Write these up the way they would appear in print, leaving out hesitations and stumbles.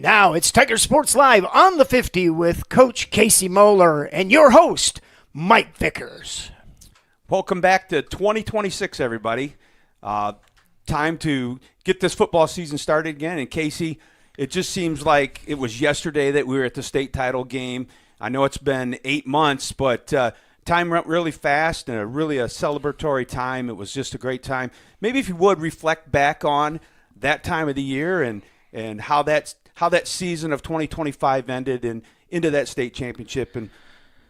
now it's Tiger Sports Live on the 50 with Coach Casey Moeller and your host, Mike Vickers. Welcome back to 2026, everybody. Time to get this football season started again. And Casey, it just seems like it was yesterday that we were at the state title game. I know it's been 8 months, but time went really fast and really a celebratory time. It was just a great time. Maybe if you would reflect back on that time of the year and how that season of 2025 ended and into that state championship and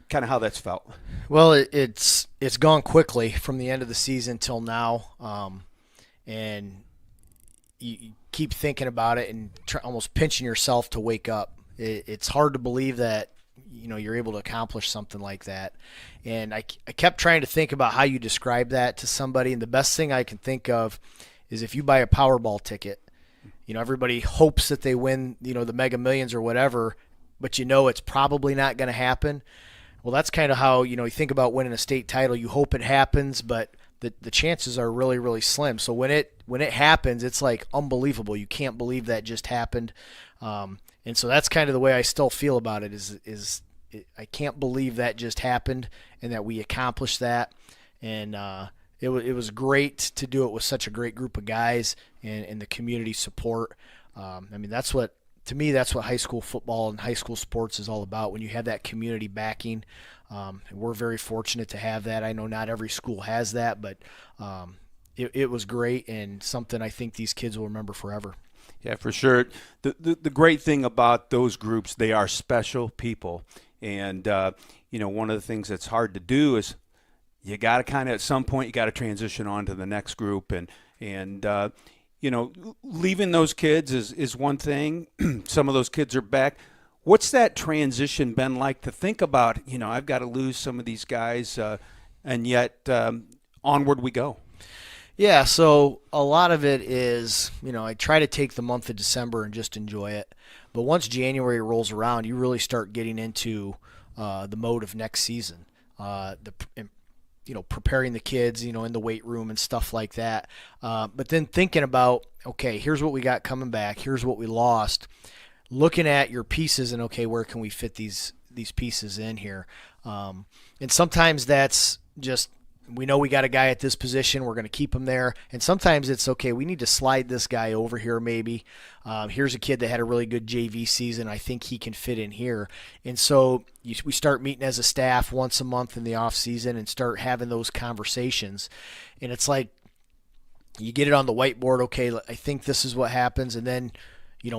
kind of how that's felt. Well, it's gone quickly from the end of the season till now, and you keep thinking about it and almost pinching yourself to wake up. It's hard to believe that you're able to accomplish something like that. And I kept trying to think about how you describe that to somebody, and the best thing I can think of is if you buy a Powerball ticket. Everybody hopes that they win, the Mega Millions or whatever, but it's probably not going to happen. Well, that's kind of how, you think about winning a state title. You hope it happens, but the chances are really, really slim. So when it happens, it's like unbelievable. You can't believe that just happened. And so that's kind of the way I still feel about it I can't believe that just happened and that we accomplished that. And it was great to do it with such a great group of guys and the community support. To me, that's what high school football and high school sports is all about, when you have that community backing. And we're very fortunate to have that. I know not every school has that, but it was great and something I think these kids will remember forever. Yeah, for sure. The great thing about those groups, they are special people. And, one of the things that's hard to do is you got to kind of, at some point, you got to transition on to the next group. And leaving those kids is one thing. Some of those kids are back. What's that transition been like to think about, I've got to lose some of these guys, and yet onward we go? Yeah, so a lot of it is, I try to take the month of December and just enjoy it. But once January rolls around, you really start getting into the mode of next season. Preparing the kids, in the weight room and stuff like that. But then thinking about, okay, here's what we got coming back. Here's what we lost. Looking at your pieces and, okay, where can we fit these pieces in here? And sometimes that's just, we know we got a guy at this position, we're going to keep him there. And sometimes it's, okay, we need to slide this guy over here maybe. Here's a kid that had a really good JV season. I think he can fit in here. And so we start meeting as a staff once a month in the off season and start having those conversations. And it's like you get it on the whiteboard, okay, I think this is what happens. And then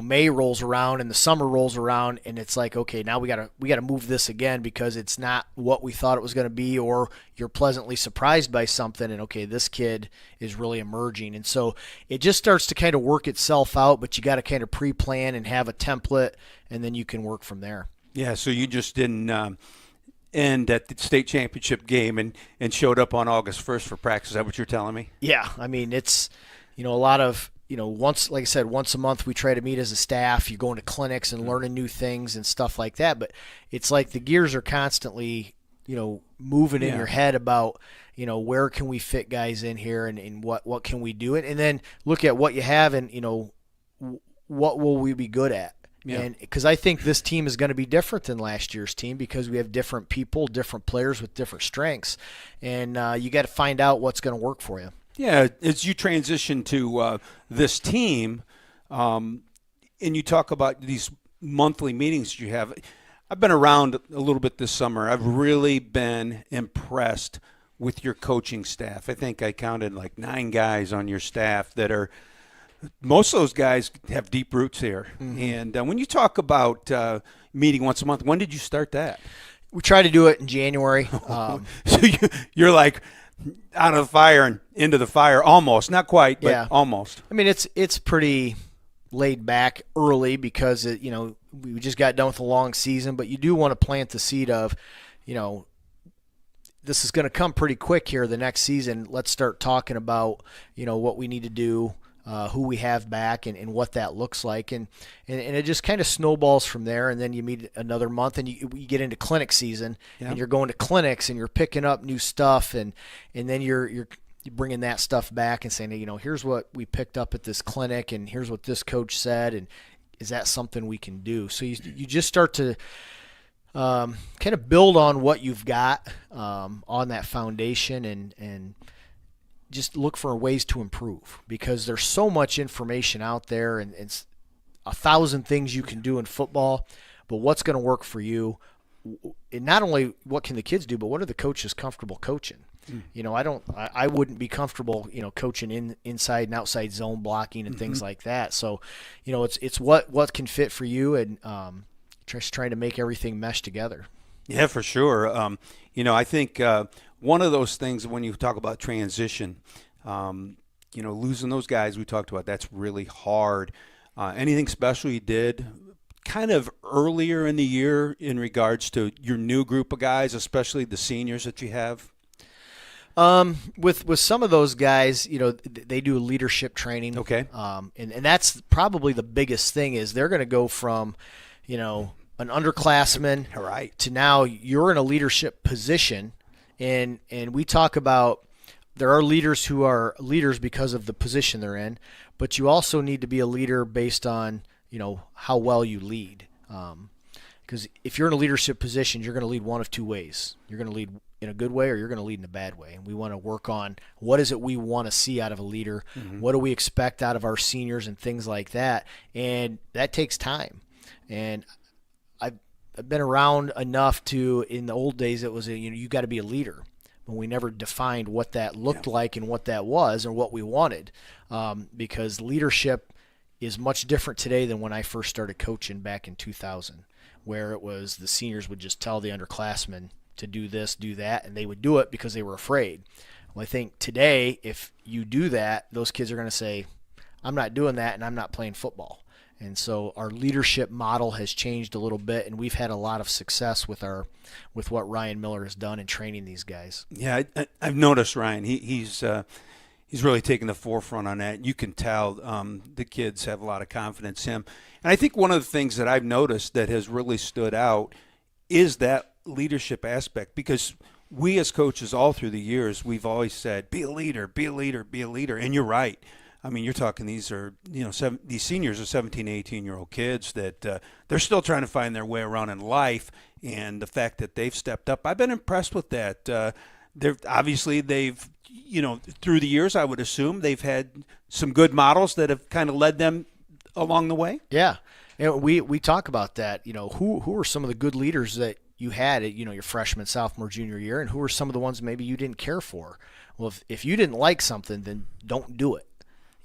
May rolls around and the summer rolls around, and it's like, okay, now we gotta move this again because it's not what we thought it was going to be, or you're pleasantly surprised by something, and okay, this kid is really emerging. And so it just starts to kind of work itself out, but you got to kind of pre-plan and have a template, and then you can work from there. Yeah, so you just didn't end at the state championship game and showed up on August 1st for practice. Is that what you're telling me? Yeah, it's a lot of once, like I said, once a month we try to meet as a staff. You're going to clinics and learning new things and stuff like that. But it's like the gears are constantly, moving in your head about, where can we fit guys in here and what can we do it? And then look at what you have and, what will we be good at? Yeah. And because I think this team is going to be different than last year's team because we have different people, different players with different strengths. And you got to find out what's going to work for you. Yeah, as you transition to this team, and you talk about these monthly meetings you have, I've been around a little bit this summer. I've really been impressed with your coaching staff. I think I counted like 9 guys on your staff that are – most of those guys have deep roots here. Mm-hmm. And when you talk about meeting once a month, when did you start that? We try to do it in January. So you're like – out of the fire and into the fire, almost, not quite, but almost. It's pretty laid back early because we just got done with a long season, but you do want to plant the seed of, this is going to come pretty quick here the next season. Let's start talking about, what we need to do, who we have back and what that looks like. And it just kind of snowballs from there. And then you meet another month and you get into clinic season and you're going to clinics and you're picking up new stuff. And then you're bringing that stuff back and saying, here's what we picked up at this clinic and here's what this coach said. And is that something we can do? So you just start to kind of build on what you've got on that foundation and just look for ways to improve, because there's so much information out there and it's 1,000 things you can do in football, but what's going to work for you? And not only what can the kids do, but what are the coaches comfortable coaching? I wouldn't be comfortable, coaching inside and outside zone blocking and things like that. So, it's what can fit for you, and just trying to make everything mesh together. Yeah, for sure. I think one of those things when you talk about transition, losing those guys we talked about, that's really hard. Anything special you did kind of earlier in the year in regards to your new group of guys, especially the seniors that you have? With some of those guys, they do leadership training. Okay. And that's probably the biggest thing is they're going to go from, an underclassman Right. to now you're in a leadership position. And we talk about there are leaders who are leaders because of the position they're in, but you also need to be a leader based on, how well you lead. Because if you're in a leadership position, you're going to lead one of two ways. You're going to lead in a good way or you're going to lead in a bad way. And we want to work on what is it we want to see out of a leader? Mm-hmm. What do we expect out of our seniors and things like that? And that takes time. And I've been around enough to, in the old days, it was, you got to be a leader. But we never defined what that looked like and what that was or what we wanted. Because leadership is much different today than when I first started coaching back in 2000, where it was the seniors would just tell the underclassmen to do this, do that, and they would do it because they were afraid. Well, I think today, if you do that, those kids are going to say, I'm not doing that and I'm not playing football. And so our leadership model has changed a little bit, and we've had a lot of success with what Ryan Miller has done in training these guys. Yeah, I've noticed Ryan. He's really taken the forefront on that. You can tell the kids have a lot of confidence in him. And I think one of the things that I've noticed that has really stood out is that leadership aspect, because we as coaches all through the years, we've always said, be a leader, be a leader, be a leader. And you're right. I mean, you're talking these seniors are 17, 18-year-old kids that they're still trying to find their way around in life. And the fact that they've stepped up, I've been impressed with that. They've through the years, I would assume they've had some good models that have kind of led them along the way. Yeah. We talk about that. Who are some of the good leaders that you had at, your freshman, sophomore, junior year, and who are some of the ones maybe you didn't care for? Well, if you didn't like something, then don't do it.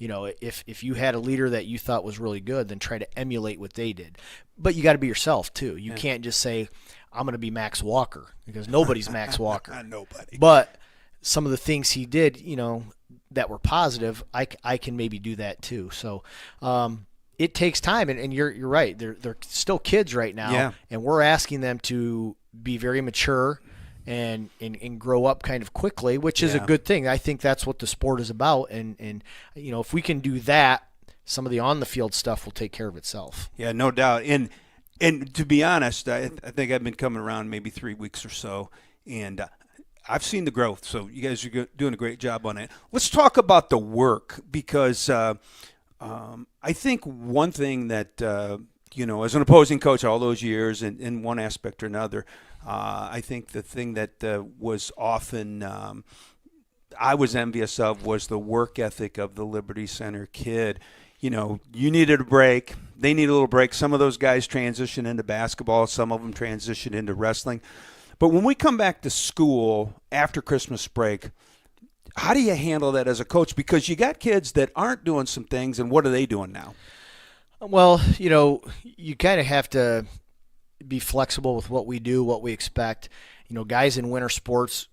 If you had a leader that you thought was really good, then try to emulate what they did. But you got to be yourself too. You can't just say, I'm going to be Max Walker, because nobody's Max Walker. Nobody. But some of the things he did, that were positive, I can maybe do that too. So it takes time, and you're right. They're still kids right now, and we're asking them to be very mature and grow up kind of quickly, which is a good thing. I think that's what the sport is about, and if we can do that, some of the on the field stuff will take care of itself. Yeah, no doubt. And to be honest, I think I've been coming around maybe 3 weeks or so, and I've seen the growth. So you guys are doing a great job on it. Let's talk about the work, because I think one thing that, as an opposing coach all those years in one aspect or another, I think the thing that was often I was envious of was the work ethic of the Liberty Center kid. You needed a break. They need a little break. Some of those guys transition into basketball. Some of them transition into wrestling. But when we come back to school after Christmas break, how do you handle that as a coach? Because you got kids that aren't doing some things, and what are they doing now? Well, you kind of have to be flexible with what we do, what we expect. Guys in winter sports,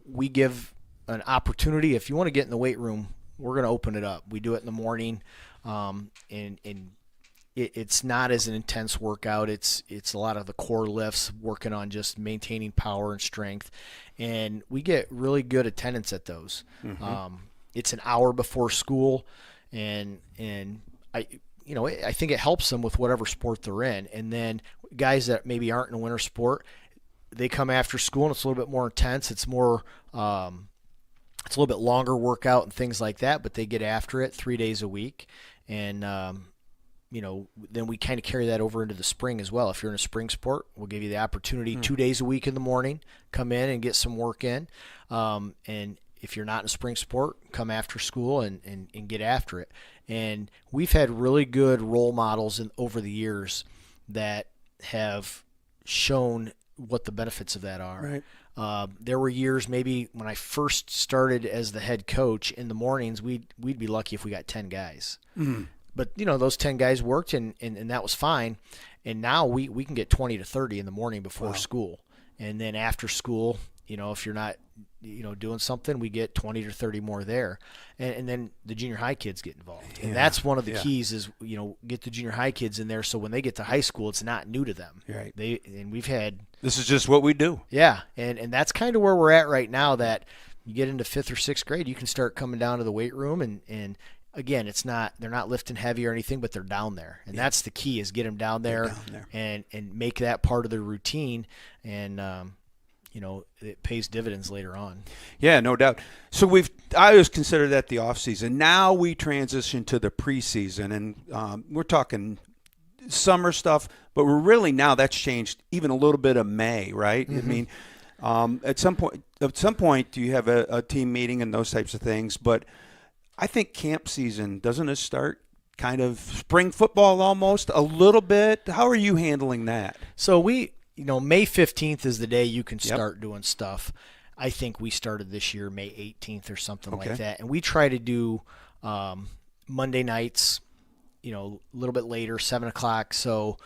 we give an opportunity. If you want to get in the weight room, we're going to open it up. We do it in the morning, and it's not as an intense workout. It's a lot of the core lifts, working on just maintaining power and strength, and we get really good attendance at those. Mm-hmm. It's an hour before school, and I think it helps them with whatever sport they're in. And then guys that maybe aren't in a winter sport, they come after school and it's a little bit more intense. It's more it's a little bit longer workout and things like that, but they get after it 3 days a week. And then we kind of carry that over into the spring as well. If you're in a spring sport, we'll give you the opportunity 2 days a week in the morning, come in and get some work in. And if you're not in a spring sport, come after school and get after it. And we've had really good role models over the years that have shown what the benefits of that are. Right. There were years maybe when I first started as the head coach, in the mornings we'd be lucky if we got 10 guys. But those 10 guys worked and that was fine. And now we can get 20 to 30 in the morning before school. And then after school, if you're not doing something, we get 20 to 30 more there. And then the junior high kids get involved. And that's one of the keys is, get the junior high kids in there so when they get to high school, it's not new to them. Right. This is just what we do. Yeah. And that's kind of where we're at right now, that you get into 5th or 6th grade, you can start coming down to the weight room and again, they're not lifting heavy or anything, but they're down there. And that's the key, is get them down there, and make that part of their routine. And, it pays dividends later on. Yeah, no doubt. So I always consider that the off season. Now we transition to the preseason, and we're talking summer stuff, but we're really, now that's changed even a little bit of May, right? I mean, at some point you have a team meeting and those types of things, but I think camp season, doesn't it start kind of spring football almost a little bit? How are you handling that? So May 15th is the day you can start doing stuff. I think we started this year May 18th or something like that. And we try to do Monday nights, a little bit later, 7 o'clock. So,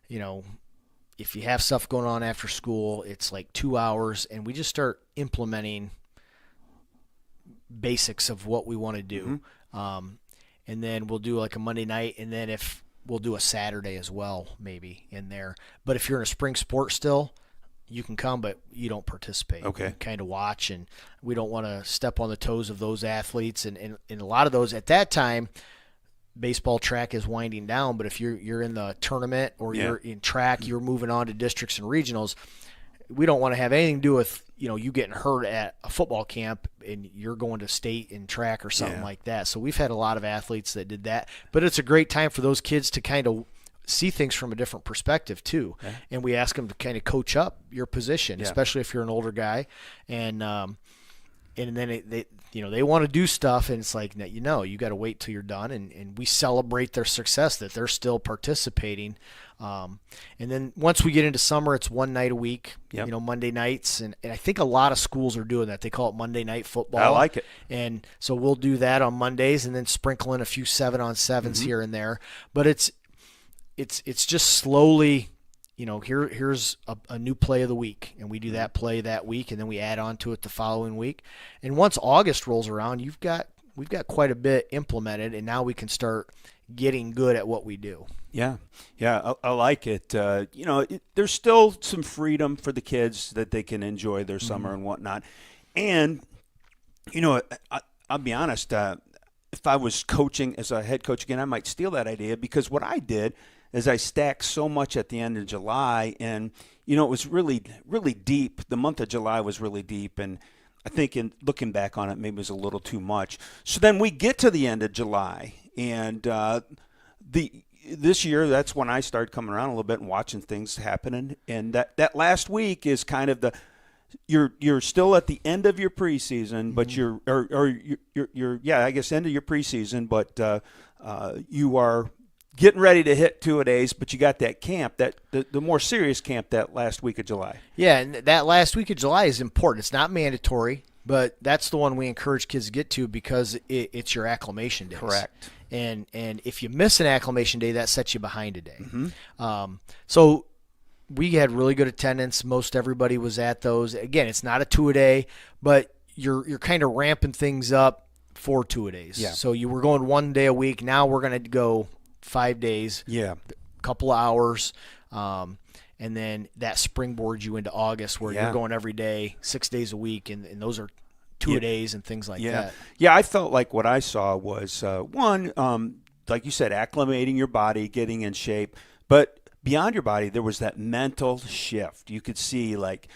if you have stuff going on after school, it's like 2 hours, and we just start implementing basics of what we want to do. And then we'll do like a Monday night, and then if we'll do a Saturday as well, maybe in there. But if you're in a spring sport still, you can come, but you don't participate. Okay. You kind of watch, and we don't want to step on the toes of those athletes. And a lot of those at that time, baseball track is winding down. But if you're in the tournament or you're in track, you're moving on to districts and regionals. We don't want to have anything to do with you getting hurt at a football camp and you're going to state in track or something like that. So we've had a lot of athletes that did that, but it's a great time for those kids to kind of see things from a different perspective too. Okay. And we ask them to kind of coach up your position, especially if you're an older guy. And then they want to do stuff, and it's like, you got to wait till you're done, and we celebrate their success, that they're still participating. And then once we get into summer, it's one night a week, Monday nights. And I think a lot of schools are doing that. They call it Monday night football. I like it. And so we'll do that on Mondays, and then sprinkle in a few 7-on-7s here and there. But it's just slowly, here's a new play of the week, and we do that play that week, and then we add on to it the following week. And once August rolls around, we've got quite a bit implemented, and now we can start getting good at what we do. Yeah, I like it. There's still some freedom for the kids that they can enjoy their summer and whatnot. And, I'll be honest, if I was coaching as a head coach again, I might steal that idea, because what I did is I stacked so much at the end of July, and, it was really, really deep. The month of July was really deep, and I think in looking back on it, maybe it was a little too much. So then we get to the end of July, and this year, that's when I started coming around a little bit and watching things happening. And that last week is kind of you're still at the end of your preseason, but you're I guess end of your preseason, but you are getting ready to hit 2-a-days, but you got that camp, the more serious camp, that last week of July. Yeah, and that last week of July is important. It's not mandatory, but that's the one we encourage kids to get to, because it's your acclimation days. Correct. And if you miss an acclimation day, that sets you behind a day. So we had really good attendance. Most everybody was at those. Again, it's not a 2-a-day, but you're kind of ramping things up for 2-a-days. Yeah. So you were going 1 day a week. Now we're going to go 5 days. Yeah. A couple of hours. And then that springboards you into August, where you're going every day, 6 days a week, and those are 2-a-days and things like that. Yeah, I felt like what I saw was, one, like you said, acclimating your body, getting in shape. But beyond your body, there was that mental shift. You could see, like,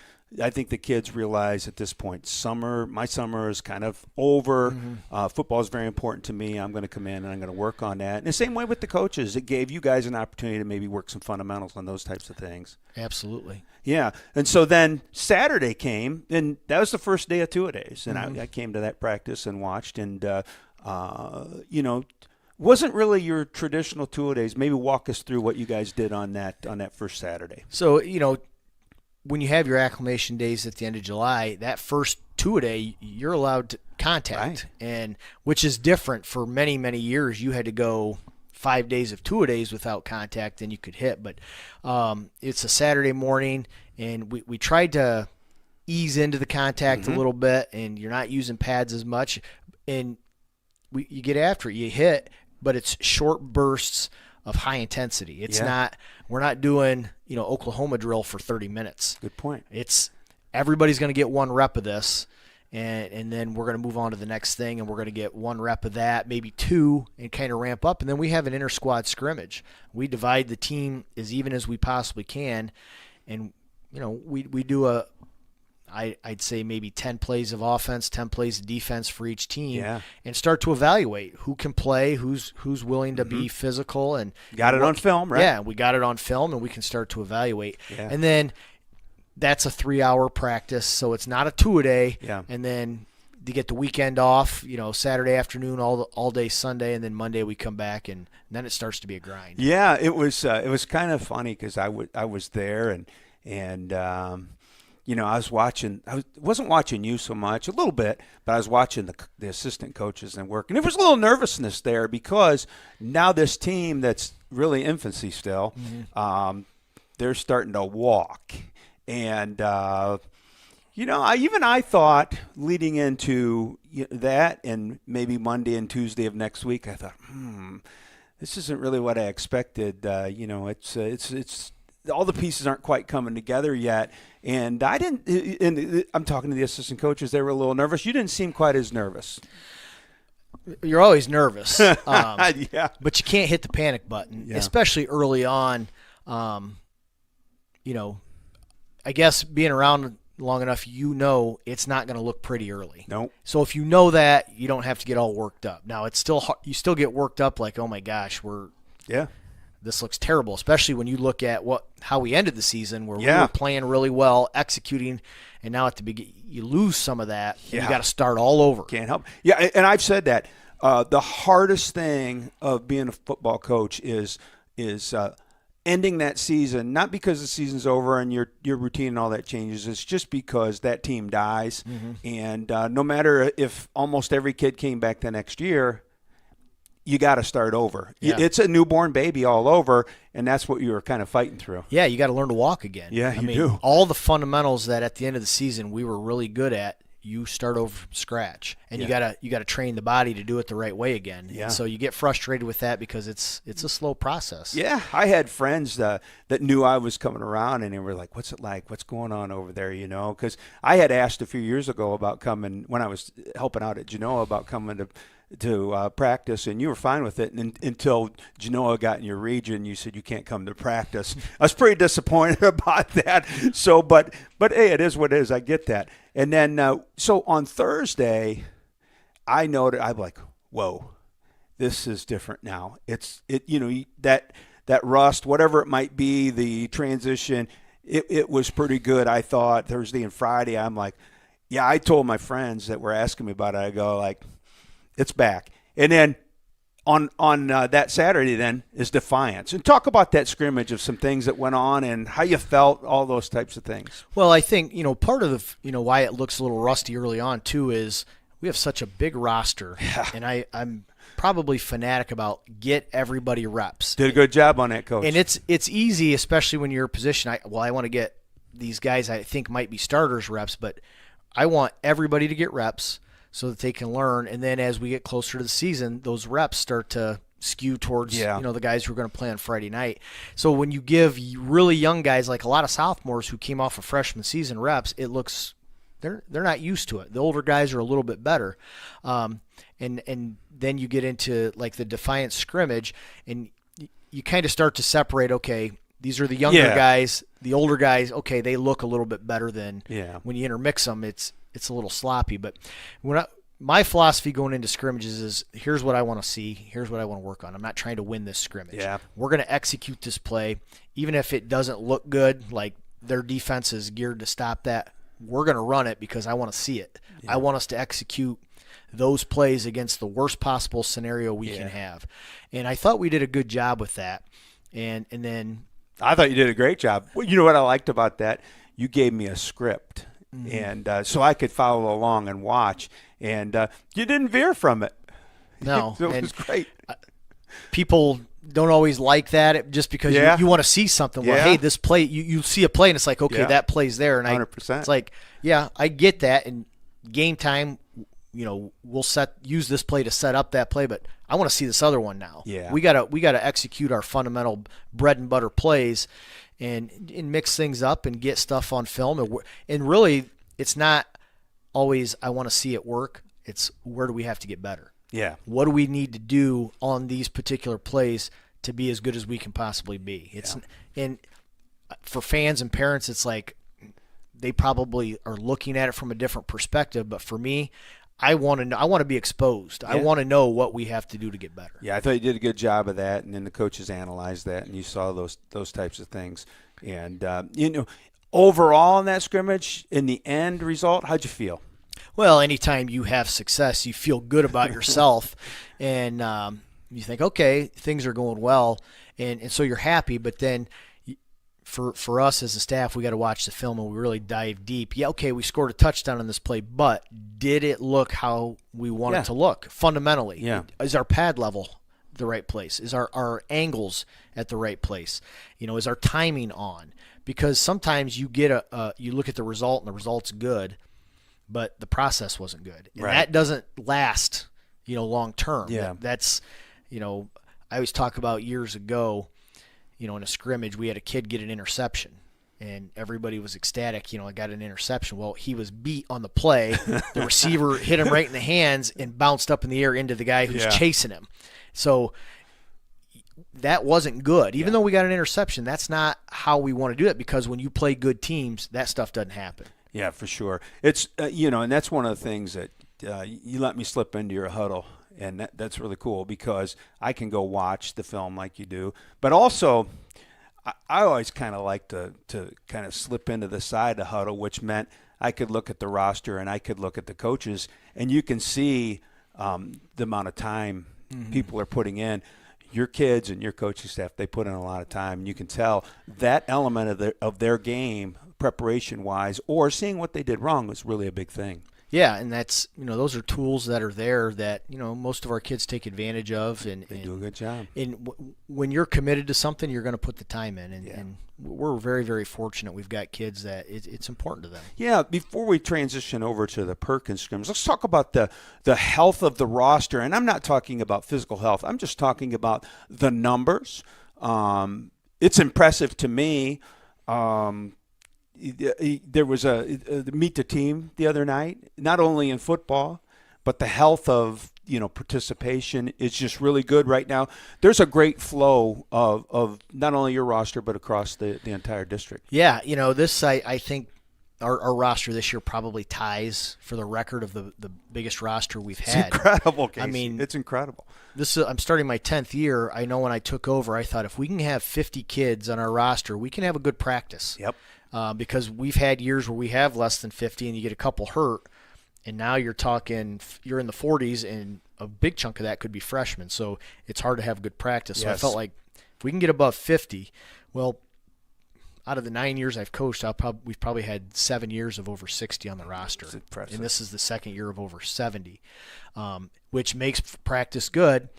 I think the kids realize at this point, my summer is kind of over. Football is very important to me. I'm going to come in and I'm going to work on that. And the same way with the coaches. It gave you guys an opportunity to maybe work some fundamentals on those types of things. Absolutely. Yeah. And so then Saturday came, and that was the first day of two-a-days. And I came to that practice and watched. And, wasn't really your traditional two-a-days. Maybe walk us through what you guys did on that first Saturday. So, when you have your acclimation days at the end of July, that first two-a-day, you're allowed to contact, right. And which is different. For many, many years, you had to go 5 days of two-a-days without contact, then you could hit. But it's a Saturday morning, and we tried to ease into the contact a little bit, and you're not using pads as much, and you get after it, you hit, but it's short bursts of high intensity. It's not, we're not doing, Oklahoma drill for 30 minutes. Good point. It's everybody's going to get one rep of this, and then we're going to move on to the next thing, and we're going to get one rep of that, maybe two, and kind of ramp up. And then we have an inter-squad scrimmage. We divide the team as even as we possibly can, and, we do I'd say maybe 10 plays of offense, 10 plays of defense for each team, and start to evaluate who can play, who's willing to be physical. And got it on film, right? Yeah, we got it on film, and we can start to evaluate. Yeah. And then that's a 3-hour practice, so it's not a two-a-day. Yeah. And then you get the weekend off, Saturday afternoon, all day Sunday, and then Monday we come back, and then it starts to be a grind. Yeah, it was kind of funny because I was there and I was watching. I wasn't watching you so much, a little bit, but I was watching the assistant coaches and work, and there was a little nervousness there because now this team that's really infancy still, they're starting to walk, and I thought leading into that, and maybe Monday and Tuesday of next week, I thought, this isn't really what I expected. It's all the pieces aren't quite coming together yet. And I'm talking to the assistant coaches. They were a little nervous. You didn't seem quite as nervous. You're always nervous. Yeah. But you can't hit the panic button, especially early on. I guess being around long enough, it's not going to look pretty early. Nope. So if you know that, you don't have to get all worked up. Now, it's still you still get worked up like, oh my gosh, this looks terrible, especially when you look at how we ended the season, where we were playing really well, executing, and now at the beginning you lose some of that. You got to start all over. Can't help. Yeah, and I've said that the hardest thing of being a football coach is ending that season, not because the season's over and your routine and all that changes. It's just because that team dies, and no matter if almost every kid came back the next year, you got to start over. Yeah. It's a newborn baby all over, and that's what you were kind of fighting through. Yeah, you got to learn to walk again. Yeah, you do. All the fundamentals that at the end of the season we were really good at, you start over from scratch, and you gotta train the body to do it the right way again. Yeah. And so you get frustrated with that because it's a slow process. Yeah, I had friends that knew I was coming around, and they were like, "What's it like? What's going on over there?" Because I had asked a few years ago about coming when I was helping out at Genoa about coming to practice, and you were fine with it until Genoa got in your region. You said you can't come to practice. I was pretty disappointed about that. So, but hey, it is what it is. I get that. And then so on Thursday, I noted, I'm like, whoa, this is different now. That rust, whatever it might be, the transition, it was pretty good. I thought Thursday and Friday, I'm like, yeah. I told my friends that were asking me about it, I go like, it's back. And then on that Saturday then is Defiance. And talk about that scrimmage of some things that went on and how you felt, all those types of things. Well, I think, part of the, why it looks a little rusty early on too is we have such a big roster. Yeah. And I'm probably fanatic about get everybody reps. Did a good job on that, Coach. And it's easy, especially when you're in a position. I want to get these guys I think might be starters reps, but I want everybody to get reps so that they can learn. And then as we get closer to the season, those reps start to skew towards the guys who are going to play on Friday night. So when you give really young guys, like a lot of sophomores who came off of freshman season reps, it looks they're not used to it. The older guys are a little bit better. And then you get into like the Defiance scrimmage, and you kind of start to separate, okay, these are the younger Yeah. guys. The older guys, okay, they look a little bit better than Yeah. when you intermix them. It's a little sloppy. But my philosophy going into scrimmages is here's what I want to see. Here's what I want to work on. I'm not trying to win this scrimmage. Yeah. We're going to execute this play. Even if it doesn't look good, like their defense is geared to stop that, we're going to run it because I want to see it. I want us to execute those plays against the worst possible scenario we can have. And I thought we did a good job with that. And then I thought you did a great job. Well, you know what I liked about that? You gave me a script, and so I could follow along and watch. And you didn't veer from it. No, So it was great. People don't always like that just because Yeah. you want to see something. Well, Yeah. hey, this play, you see a play and it's like, okay, Yeah. that play's there. And 100%. it's like, yeah, I get that. And game time, we'll use this play to set up that play, but I want to see this other one now. Yeah. We gotta execute our fundamental bread and butter plays and mix things up and get stuff on film. And really, it's not always I want to see it work. It's where do we have to get better? Yeah. What do we need to do on these particular plays to be as good as we can possibly be? And for fans and parents, it's like they probably are looking at it from a different perspective. But for me, I want to know. I want to be exposed. I want to know what we have to do to get better. Yeah, I thought you did a good job of that, and then the coaches analyzed that, and you saw those types of things. And overall in that scrimmage, in the end result, how'd you feel? Well, anytime you have success, you feel good about yourself, and you think, okay, things are going well, and so you're happy. But then, for us as a staff, we got to watch the film and we really dive deep. Yeah, okay, we scored a touchdown on this play, but did it look how we want it to look fundamentally? Yeah. Is our pad level the right place? Is our angles at the right place? Is our timing on? Because sometimes you get you look at the result and the result's good, but the process wasn't good. And that doesn't last, long term. Yeah. That's, I always talk about years ago, in a scrimmage, we had a kid get an interception, and everybody was ecstatic. I got an interception. Well, he was beat on the play. The receiver hit him right in the hands and bounced up in the air into the guy who's chasing him. So that wasn't good. Even though we got an interception, that's not how we want to do it, because when you play good teams, that stuff doesn't happen. Yeah, for sure. It's and that's one of the things that you let me slip into your huddle, and that's really cool because I can go watch the film like you do. But also, I always kind of like to kind of slip into the side of the huddle, which meant I could look at the roster and I could look at the coaches, and you can see the amount of time people are putting in. Your kids and your coaching staff, they put in a lot of time, and you can tell that element of their game, preparation-wise, or seeing what they did wrong was really a big thing. Yeah, and that's those are tools that are there that most of our kids take advantage of, and They do a good job. And when you're committed to something, you're going to put the time in, and we're very, very fortunate. We've got kids that it's important to them. Yeah, before we transition over to the Perkins scrims, let's talk about the health of the roster. And I'm not talking about physical health. I'm just talking about the numbers. It's impressive to me. There was a meet the team the other night, not only in football, but the health of participation is just really good right now. There's a great flow of not only your roster but across the entire district. Yeah, this I think our roster this year probably ties for the record of the biggest roster we've had. It's incredible, Casey. I mean, it's incredible. I'm starting my 10th year. I know when I took over, I thought if we can have 50 kids on our roster, we can have a good practice. Yep. Because we've had years where we have less than 50 and you get a couple hurt, and now you're in the 40s, and a big chunk of that could be freshmen. So it's hard to have good practice. So I felt like if we can get above 50, well, out of the 9 years I've coached, we've probably had 7 years of over 60 on the roster. That's impressive. And this is the second year of over 70, which makes practice good.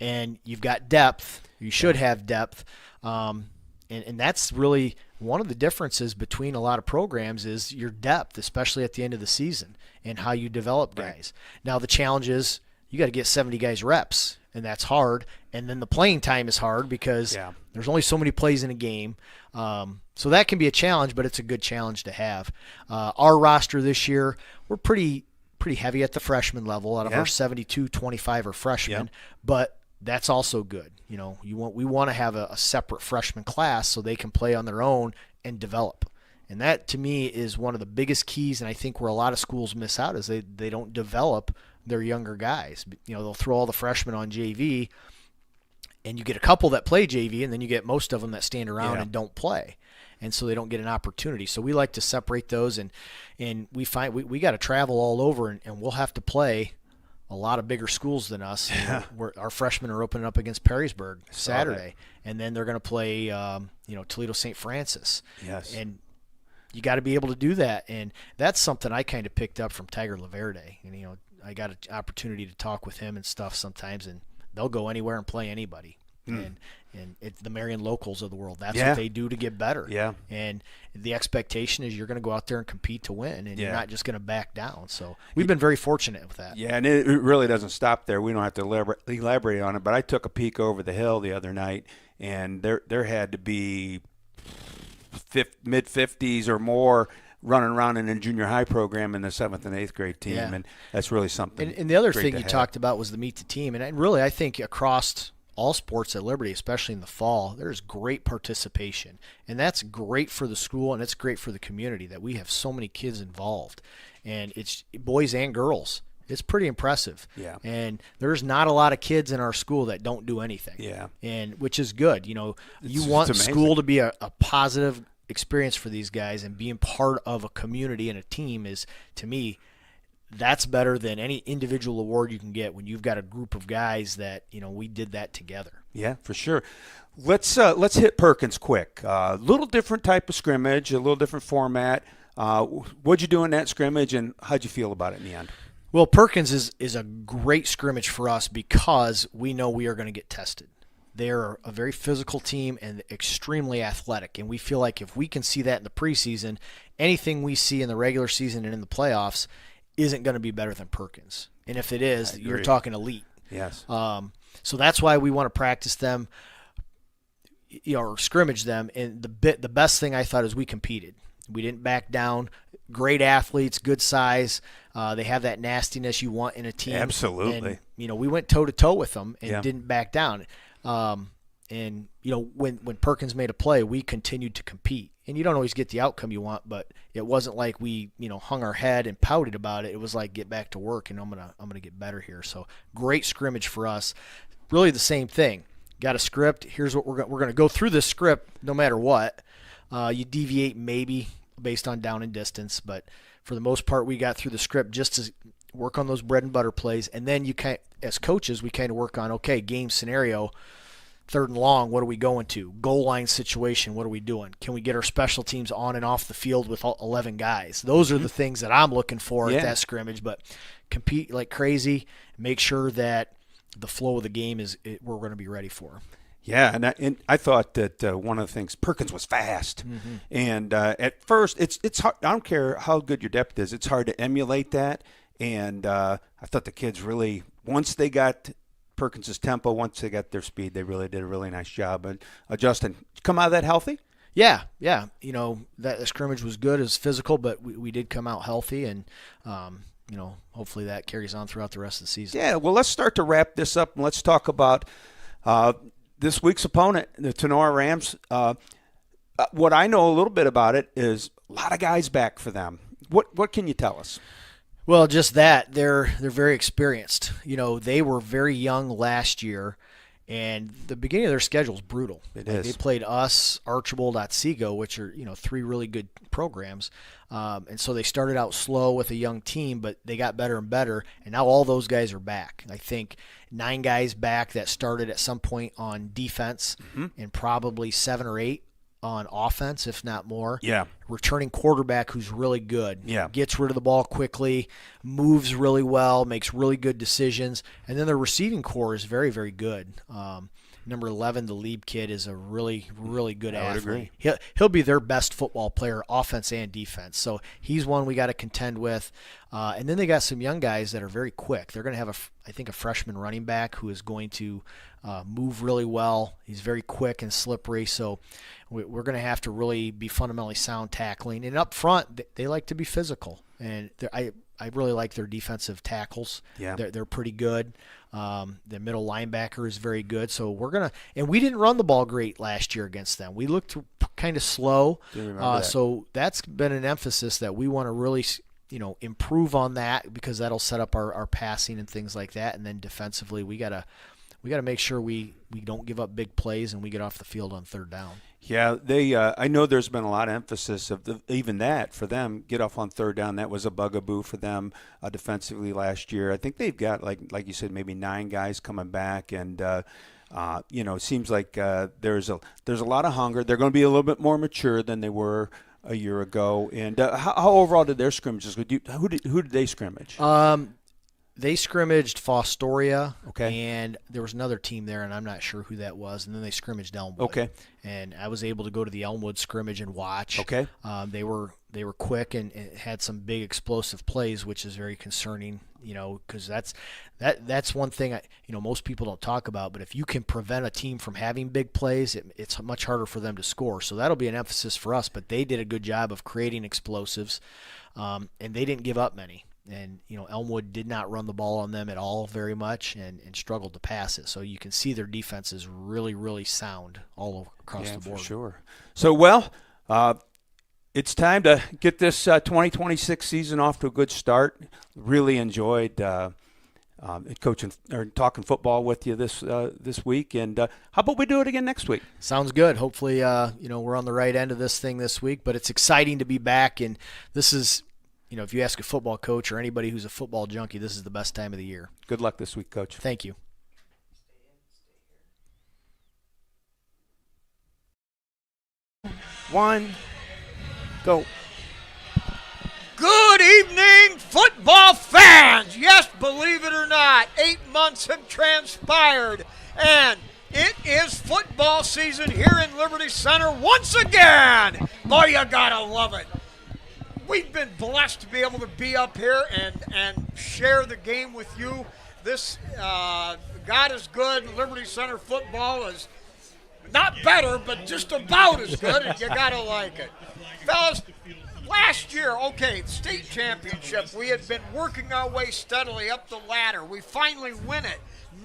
And you've got depth. You should have depth. And that's really one of the differences between a lot of programs is your depth, especially at the end of the season, and how you develop guys. Now the challenge is you got to get 70 guys reps, and that's hard. And then the playing time is hard because there's only so many plays in a game. So that can be a challenge, but it's a good challenge to have. Our roster this year, we're pretty heavy at the freshman level. Out of our 72, 25 are freshmen. But that's also good. We want to have a separate freshman class so they can play on their own and develop. And that, to me, is one of the biggest keys, and I think where a lot of schools miss out is they don't develop their younger guys. They'll throw all the freshmen on JV, and you get a couple that play JV, and then you get most of them that stand around and don't play. And so they don't get an opportunity. So we like to separate those, and we find we got to travel all over, and we'll have to play a lot of bigger schools than us. Yeah. Our freshmen are opening up against Perrysburg Saturday, and then they're going to play Toledo St. Francis. Yes. And you got to be able to do that, and that's something I kind of picked up from Tiger Laverde. And I got an opportunity to talk with him and stuff sometimes, and they'll go anywhere and play anybody. And it's the Marion locals of the world. That's what they do to get better. Yeah. And the expectation is you're going to go out there and compete to win, and you're not just going to back down. So we've been very fortunate with that. Yeah, and it really doesn't stop there. We don't have to elaborate on it, but I took a peek over the hill the other night, and there had to be mid-50s or more running around in a junior high program in the 7th and 8th grade team, and that's really something. And the other great thing to you have. talked about was the meet the team, and really I think across all sports at Liberty, especially in the fall, there's great participation, and that's great for the school and it's great for the community that we have so many kids involved, and it's boys and girls. It's pretty impressive. Yeah. And there's not a lot of kids in our school that don't do anything. Yeah. And which is good. You want it's amazing. school to be a positive experience for these guys, and being part of a community and a team is, to me, that's better than any individual award you can get when you've got a group of guys that, we did that together. Yeah, for sure. Let's hit Perkins quick. Little different type of scrimmage, a little different format. What'd you do in that scrimmage, and how'd you feel about it in the end? Well, Perkins is a great scrimmage for us because we know we are going to get tested. They're a very physical team and extremely athletic, and we feel like if we can see that in the preseason, anything we see in the regular season and in the playoffs isn't going to be better than Perkins. And if it is, you're talking elite. Yes. So that's why we want to practice them, or scrimmage them. And the best thing I thought is we competed. We didn't back down. Great athletes, good size. They have that nastiness you want in a team. Absolutely. And, we went toe-to-toe with them and Yeah. didn't back down. And when Perkins made a play, we continued to compete. And you don't always get the outcome you want, but it wasn't like we, hung our head and pouted about it. It was like, get back to work, and I'm gonna get better here. So great scrimmage for us. Really the same thing. Got a script. Here's what we're gonna go through this script no matter what. You deviate maybe based on down and distance, but for the most part, we got through the script just to work on those bread and butter plays. And then as coaches, we kind of work on, okay, game scenario. 3rd and long, what are we going to? Goal line situation, what are we doing? Can we get our special teams on and off the field with 11 guys? Those are the things that I'm looking for at that scrimmage. But compete like crazy, make sure that the flow of the game we're going to be ready for. Yeah, and I thought that one of the things, Perkins was fast, and at first it's hard. I don't care how good your depth is; it's hard to emulate that. And I thought the kids really, once they got Perkins' tempo, once they got their speed, they really did a really nice job. And Justin, come out of that healthy? Yeah. That scrimmage was good. It was physical, but we did come out healthy, and hopefully that carries on throughout the rest of the season. Yeah. Well, let's start to wrap this up, and let's talk about this week's opponent, the Tinora Rams. What I know a little bit about it is a lot of guys back for them. What can you tell us? Well, just that they're very experienced. They were very young last year, and the beginning of their schedule is brutal. It is. They played us, Archibald, Otsego, which are 3 really good programs, and so they started out slow with a young team, but they got better and better, and now all those guys are back. I think 9 guys back that started at some point on defense, and probably 7 or 8 on offense, if not more. Yeah. Returning quarterback who's really good. Yeah. Gets rid of the ball quickly, moves really well, makes really good decisions. And then their receiving core is very, very good. Number 11, the Lieb kid, is a really, really good athlete. He'll be their best football player, offense and defense. So he's one we got to contend with. And then they got some young guys that are very quick. They're going to have, I think, a freshman running back who is going to move really well. He's very quick and slippery. So we're going to have to really be fundamentally sound tackling. And up front, they like to be physical. And I really like their defensive tackles. Yeah. They're pretty good. The middle linebacker is very good. So and we didn't run the ball great last year against them. We looked kind of slow. So that's been an emphasis that we want to really, improve on that, because that'll set up our passing and things like that. And then defensively, we gotta make sure we don't give up big plays and we get off the field on third down. Yeah, I know there's been a lot of emphasis of even that for them, get off on third down. That was a bugaboo for them defensively last year. I think they've got, like you said, maybe 9 guys coming back, and it seems like there's a lot of hunger. They're going to be a little bit more mature than they were a year ago. And how overall did their scrimmages go? Who did they scrimmage? They scrimmaged Fostoria, okay, and there was another team there, and I'm not sure who that was. And then they scrimmaged Elmwood. Okay, and I was able to go to the Elmwood scrimmage and watch. Okay, they were quick and had some big explosive plays, which is very concerning. Because that's one thing most people don't talk about. But if you can prevent a team from having big plays, it's much harder for them to score. So that'll be an emphasis for us. But they did a good job of creating explosives, and they didn't give up many. And, Elmwood did not run the ball on them at all very much and struggled to pass it. So you can see their defense is really, really sound all across the board. For sure. So, it's time to get this 2026 season off to a good start. Really enjoyed coaching or talking football with you this week. And how about we do it again next week? Sounds good. Hopefully, we're on the right end of this thing this week. But it's exciting to be back, and this is – if you ask a football coach or anybody who's a football junkie, this is the best time of the year. Good luck this week, Coach. Thank you. One, go. Good evening, football fans. Yes, believe it or not, 8 months have transpired, and it is football season here in Liberty Center once again. Boy, you gotta love it. We've been blessed to be able to be up here and share the game with you. This, God is good. Liberty Center football is not better, but just about as good, and you got to like it. Fellas, last year, state championship, we had been working our way steadily up the ladder. We finally win it.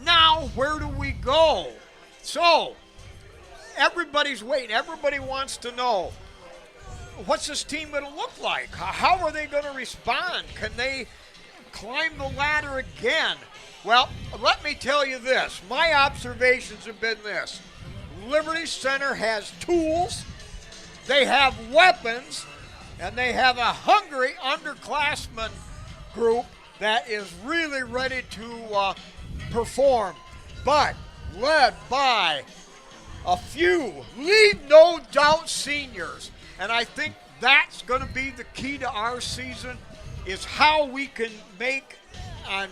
Now, where do we go? So, everybody's waiting. Everybody wants to know, what's this team going to look like? How are they going to respond? Can they climb the ladder again? Well, let me tell you this. My observations have been this. Liberty Center has tools, they have weapons, and they have a hungry underclassmen group that is really ready to perform. But led by a few, leave no doubt, seniors. And I think that's going to be the key to our season, is how we can make and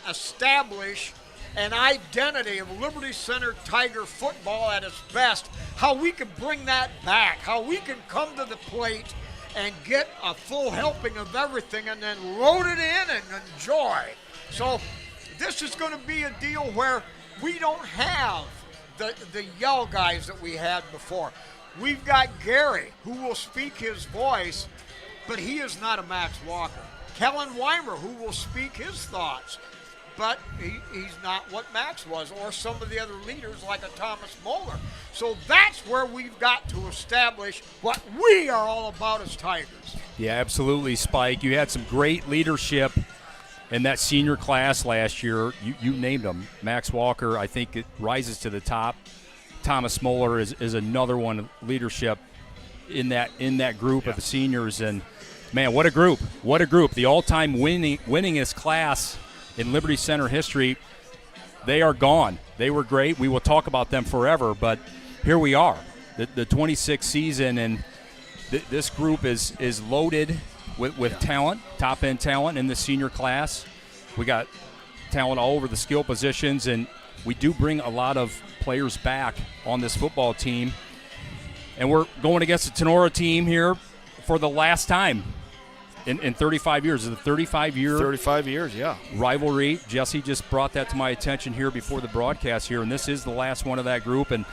establish an identity of Liberty Center Tiger football at its best, how we can bring that back, how we can come to the plate and get a full helping of everything and then load it in and enjoy. So this is going to be a deal where we don't have the yell guys that we had before. We've got Gary, who will speak his voice, but he is not a Max Walker. Kellen Weimer, who will speak his thoughts, but he's not what Max was, or some of the other leaders like a Thomas Moeller. So that's where we've got to establish what we are all about as Tigers. Yeah, absolutely, Spike. You had some great leadership in that senior class last year. You named them. Max Walker, I think it rises to the top. Thomas Moeller is another one, leadership in that group of the seniors. And, man, what a group. What a group. The all-time winningest class in Liberty Center history. They are gone. They were great. We will talk about them forever, but here we are, the 26th season, and this group is loaded with talent, top-end talent in the senior class. We got talent all over the skill positions, and we do bring a lot of players back on this football team. And we're going against the Tinora team here for the last time in 35 years. It's a 35 years, yeah. rivalry. Jesse just brought that to my attention here before the broadcast here, and this is the last one of that group. And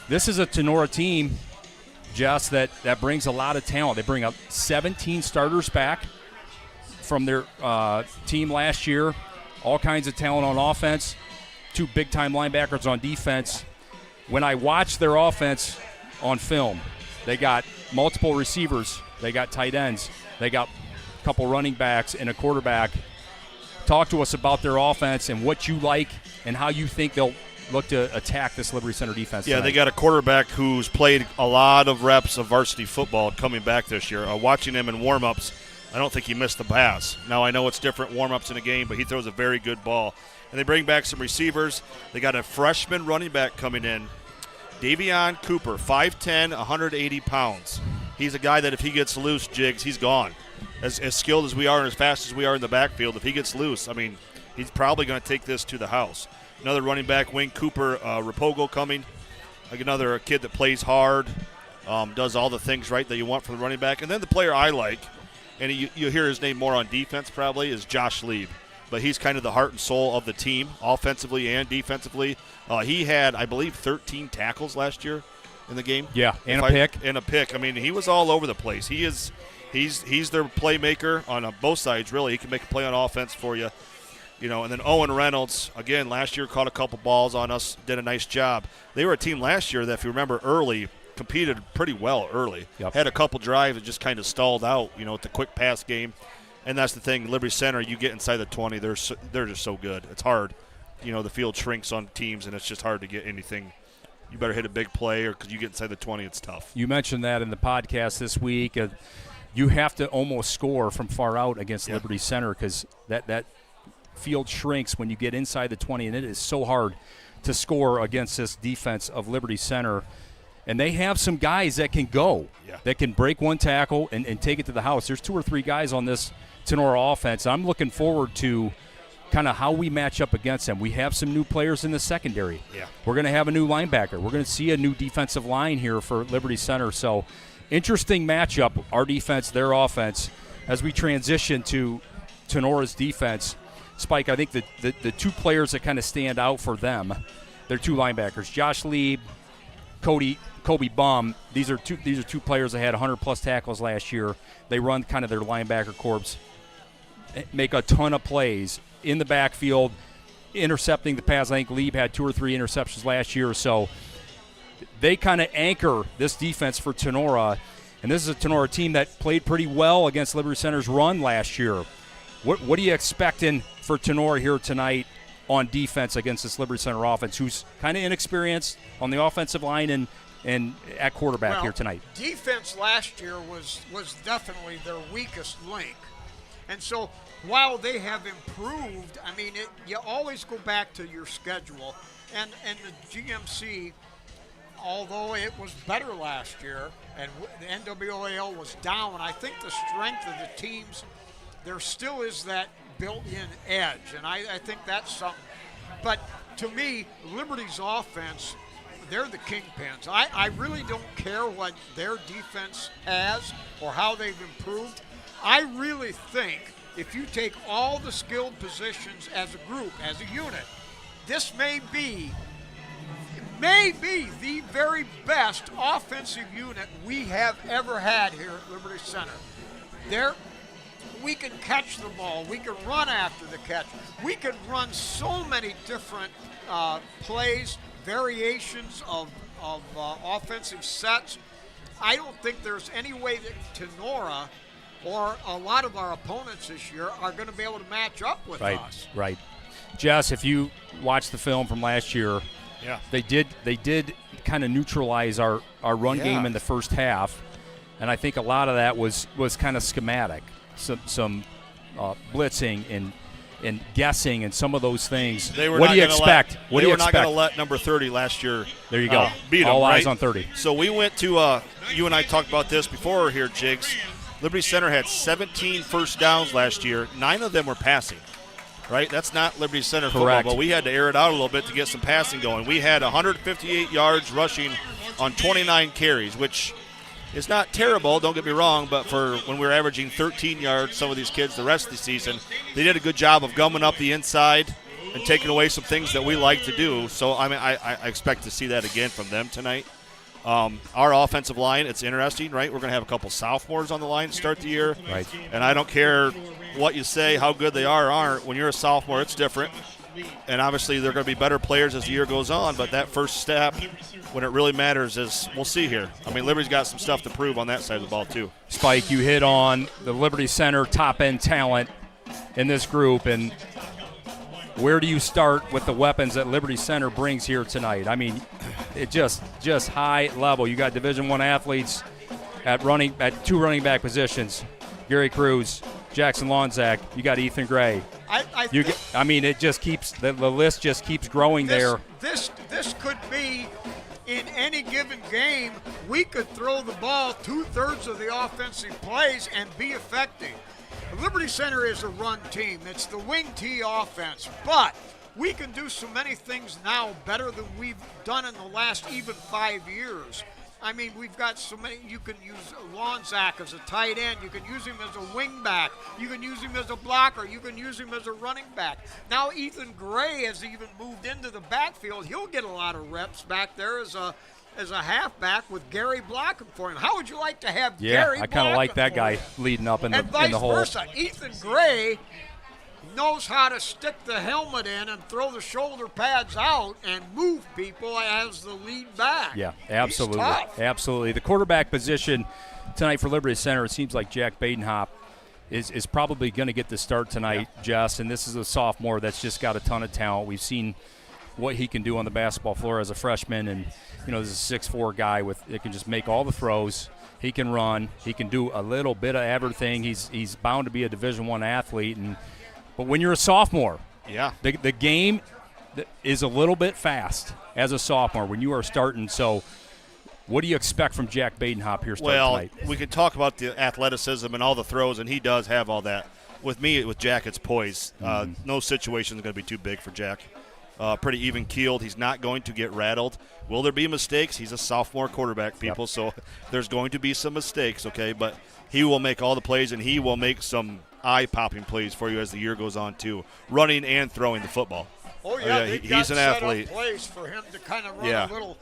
this is a Tinora team, Jess, that brings a lot of talent. They bring up 17 starters back from their team last year. All kinds of talent on offense, 2 big-time linebackers on defense. When I watch their offense on film, they got multiple receivers, they got tight ends, they got a couple running backs and a quarterback. Talk to us about their offense and what you like and how you think they'll look to attack this Liberty Center defense tonight. They got a quarterback who's played a lot of reps of varsity football coming back this year. Watching him in warm-ups, I don't think he missed the pass. Now, I know it's different warm-ups in a game, but he throws a very good ball. And they bring back some receivers. They got a freshman running back coming in, Davion Cooper, 5'10", 180 pounds. He's a guy that if he gets loose, Jigs, he's gone. As skilled as we are and as fast as we are in the backfield, if he gets loose, I mean, he's probably going to take this to the house. Another running back, Wayne Cooper, Rapogo coming. Like another kid that plays hard, does all the things right that you want from the running back. And then the player I like, and you'll hear his name more on defense probably, is Josh Lieb. But he's kind of the heart and soul of the team, offensively and defensively. He had, I believe, 13 tackles last year in the game. Yeah, and a pick. And a pick. I mean, he was all over the place. He's their playmaker on both sides, really. He can make a play on offense for you. You know, and then Owen Reynolds, again, last year caught a couple balls on us, did a nice job. They were a team last year that, if you remember early, competed pretty well early. Yep. Had a couple drives that just kind of stalled out, with the quick pass game. And that's the thing, Liberty Center, you get inside the 20, they're just so good. It's hard. The field shrinks on teams, and it's just hard to get anything. You better hit a big play, or because you get inside the 20, it's tough. You mentioned that in the podcast this week. You have to almost score from far out against Liberty Center because that field shrinks when you get inside the 20, and it is so hard to score against this defense of Liberty Center. And they have some guys that can go, that can break one tackle and take it to the house. There's 2 or 3 guys on this Tinora offense. I'm looking forward to kind of how we match up against them. We have some new players in the secondary. Yeah. We're going to have a new linebacker. We're going to see a new defensive line here for Liberty Center. So interesting matchup, our defense, their offense. As we transition to Tinora's defense, Spike, I think the 2 players that kind of stand out for them, they're 2 linebackers, Josh Lieb, Kobe Bum. These are two players that had 100-plus tackles last year. They run kind of their linebacker corps, make a ton of plays in the backfield, intercepting the pass. I think Lieb had 2 or 3 interceptions last year. So they kind of anchor this defense for Tinora. And this is a Tinora team that played pretty well against Liberty Center's run last year. What are you expecting for Tinora here tonight on defense against this Liberty Center offense, who's kind of inexperienced on the offensive line and at quarterback here tonight? Defense last year was definitely their weakest link. And so while they have improved, I mean, you always go back to your schedule. And the GMC, although it was better last year and the NWAL was down, I think the strength of the teams, there still is that built-in edge, and I think that's something. But to me, Liberty's offense, they're the kingpins. I really don't care what their defense has or how they've improved. I really think if you take all the skilled positions as a group, as a unit, this may be the very best offensive unit we have ever had here at Liberty Center. We can catch the ball. We can run after the catch. We can run so many different plays, variations of offensive sets. I don't think there's any way that Tinora or a lot of our opponents this year are going to be able to match up with us. Right. Jess, if you watch the film from last year, they did kind of neutralize our run game in the first half, and I think a lot of that was kind of schematic. Some blitzing and guessing and some of those things. What do you expect? They were not going to let number 30 last year. There you go. Beat them. All eyes right? on 30. So we went to. You and I talked about this before here, Jigs. Liberty Center had 17 first downs last year. 9 of them were passing. Right? That's not Liberty Center football, but we had to air it out a little bit to get some passing going. We had 158 yards rushing on 29 carries, which is not terrible, don't get me wrong, but for when we were averaging 13 yards, some of these kids the rest of the season, they did a good job of gumming up the inside and taking away some things that we like to do. So, I mean, I expect to see that again from them tonight. Our offensive line, it's interesting, right? We're going to have a couple sophomores on the line to start the year. Right. And I don't care what you say, how good they are or aren't. When you're a sophomore, it's different. And obviously they're going to be better players as the year goes on, but that first step, when it really matters, is we'll see here. I mean, Liberty's got some stuff to prove on that side of the ball too. Spike, you hit on the Liberty Center top-end talent in this group, and where do you start with the weapons that Liberty Center brings here tonight? I mean, it just high level. You got Division I athletes at two running back positions. Gary Cruz, Jackson Lonzak. You got Ethan Gray. I mean, it just keeps the list just keeps growing there. This could be in any given game. We could throw the ball 2/3 of the offensive plays and be effective. Liberty Center is a run team. It's the wing T offense, but we can do so many things now better than we've done in the last even 5 years. I mean, we've got so many. You can use Lonzak as a tight end. You can use him as a wing back. You can use him as a blocker. You can use him as a running back. Now Ethan Gray has even moved into the backfield. He'll get a lot of reps back there as a halfback with Gary blocking for him. How would you like to have Gary? Yeah, I kind of like that guy leading up in the hole. And vice versa. Ethan Gray knows how to stick the helmet in and throw the shoulder pads out and move people as the lead back. Yeah, absolutely. He's tough. Absolutely. The quarterback position tonight for Liberty Center, it seems like Jack Badenhop is probably going to get the start tonight, Jess, and this is a sophomore that's just got a ton of talent. We've seen what he can do on the basketball floor as a freshman, and this is a 6'4" guy that can just make all the throws. He can run. He can do a little bit of everything. He's bound to be a Division I athlete, but when you're a sophomore, the game is a little bit fast as a sophomore when you are starting. So what do you expect from Jack Badenhop here tonight? We could talk about the athleticism and all the throws, and he does have all that. With Jack, it's poise. No situation is going to be too big for Jack. Pretty even-keeled. He's not going to get rattled. Will there be mistakes? He's a sophomore quarterback, people, so there's going to be some mistakes, okay? But he will make all the plays, and he will make some eye-popping plays for you as the year goes on, too, running and throwing the football. Oh, yeah, he's an athlete. Plays for him to kind of run a little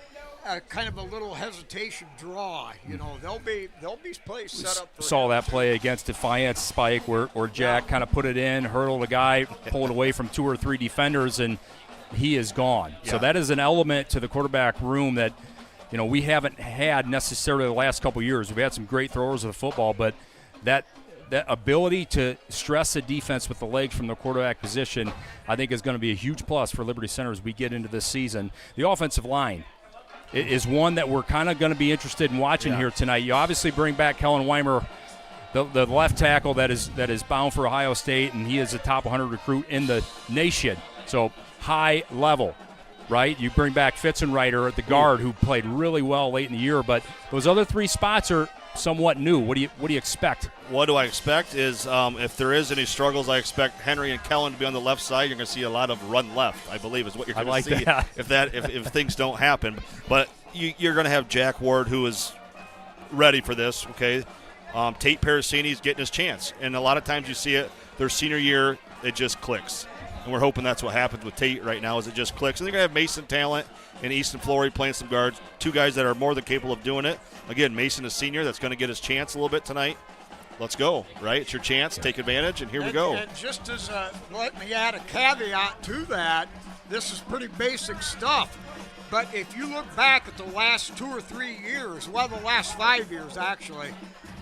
kind of a little hesitation draw. There'll be plays set up for Saw him. that play against Defiance, Spike, where Jack kind of put it in, hurdled a guy, pulled away from 2 or 3 defenders, and he is gone. Yeah. So that is an element to the quarterback room that, we haven't had necessarily the last couple of years. We've had some great throwers of the football, but that ability to stress the defense with the legs from the quarterback position, I think is going to be a huge plus for Liberty Center as we get into this season. The offensive line is one that we're kind of going to be interested in watching here tonight. You obviously bring back Kellen Weimer, the left tackle that is bound for Ohio State, and he is a top 100 recruit in the nation. So high level, right? You bring back Fitzenreiter at the guard, who played really well late in the year, but those other 3 spots are somewhat new. What do you expect? What do I expect is if there is any struggles, I expect Henry and Kellen to be on the left side. You're going to see a lot of run left, I believe, is what you're going to see that. if things don't happen. But you're going to have Jack Ward, who is ready for this, okay? Tate Parasini's getting his chance. And a lot of times you see it, their senior year, it just clicks. And we're hoping that's what happens with Tate right now, is it just clicks. And they're going to have Mason Talent and Easton Flory playing some guards, 2 guys that are more than capable of doing it. Again, Mason is senior. That's going to get his chance a little bit tonight. Let's go, right? It's your chance. Take advantage, and here we go. And just as let me add a caveat to that, this is pretty basic stuff. But if you look back at the last 2 or 3 years, the last 5 years actually,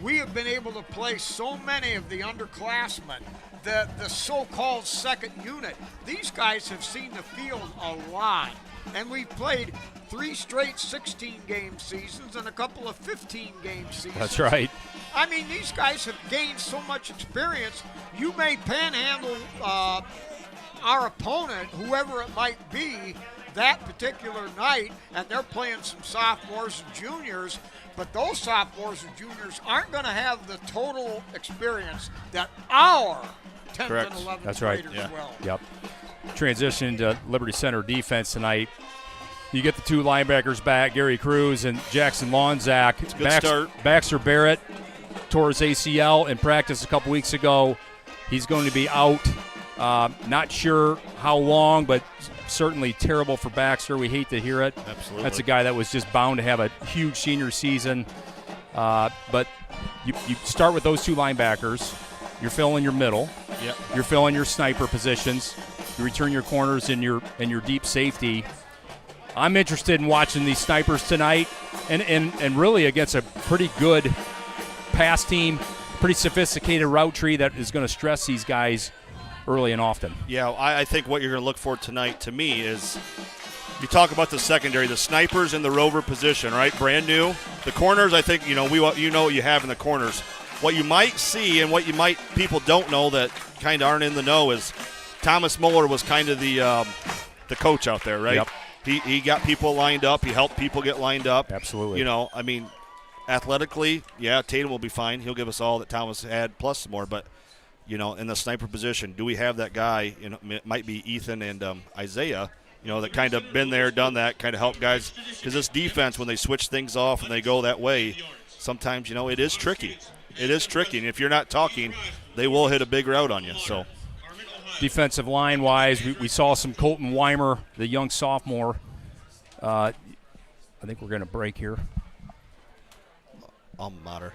we have been able to play so many of the underclassmen, the so-called second unit. These guys have seen the field a lot. And we've played 3 straight 16-game seasons and a couple of 15-game seasons. That's right. I mean, these guys have gained so much experience. You may panhandle our opponent, whoever it might be, that particular night, and they're playing some sophomores and juniors, but those sophomores and juniors aren't going to have the total experience that our 10th Correct. and 11th That's right. graders will. Yep. Transition to Liberty Center defense tonight. You get the 2 linebackers back, Gary Cruz and Jackson Lonzak. It's a good start. Baxter Barrett tore his ACL in practice a couple weeks ago. He's going to be out. Not sure how long, but certainly terrible for Baxter. We hate to hear it. Absolutely. That's a guy that was just bound to have a huge senior season. But you start with those two linebackers. You're filling your middle. Yep. You're filling your sniper positions. You return your corners and your deep safety. I'm interested in watching these snipers tonight, and really against a pretty good pass team, pretty sophisticated route tree that is going to stress these guys early and often. Yeah, I think what you're going to look for tonight, to me, is you talk about the secondary, the snipers in the rover position, right? Brand new. The corners, I think, you know what you have in the corners. What you might see and what people don't know that kind of aren't in the know is Thomas Muller was kind of the coach out there, right? Yep. He got people lined up. He helped people get lined up. Absolutely. You know, I mean, athletically, yeah, Tatum will be fine. He'll give us all that Thomas had plus some more. But, you know, in the sniper position, do we have that guy? You know, it might be Ethan and Isaiah, you know, that kind of been there, done that, kind of help guys. Because this defense, when they switch things off and they go that way, sometimes, you know, it is tricky. It is tricky. And if you're not talking, they will hit a big route on you. So. Defensive line-wise, we saw some Colton Weimer, the young sophomore. I think we're going to break here. Alma mater.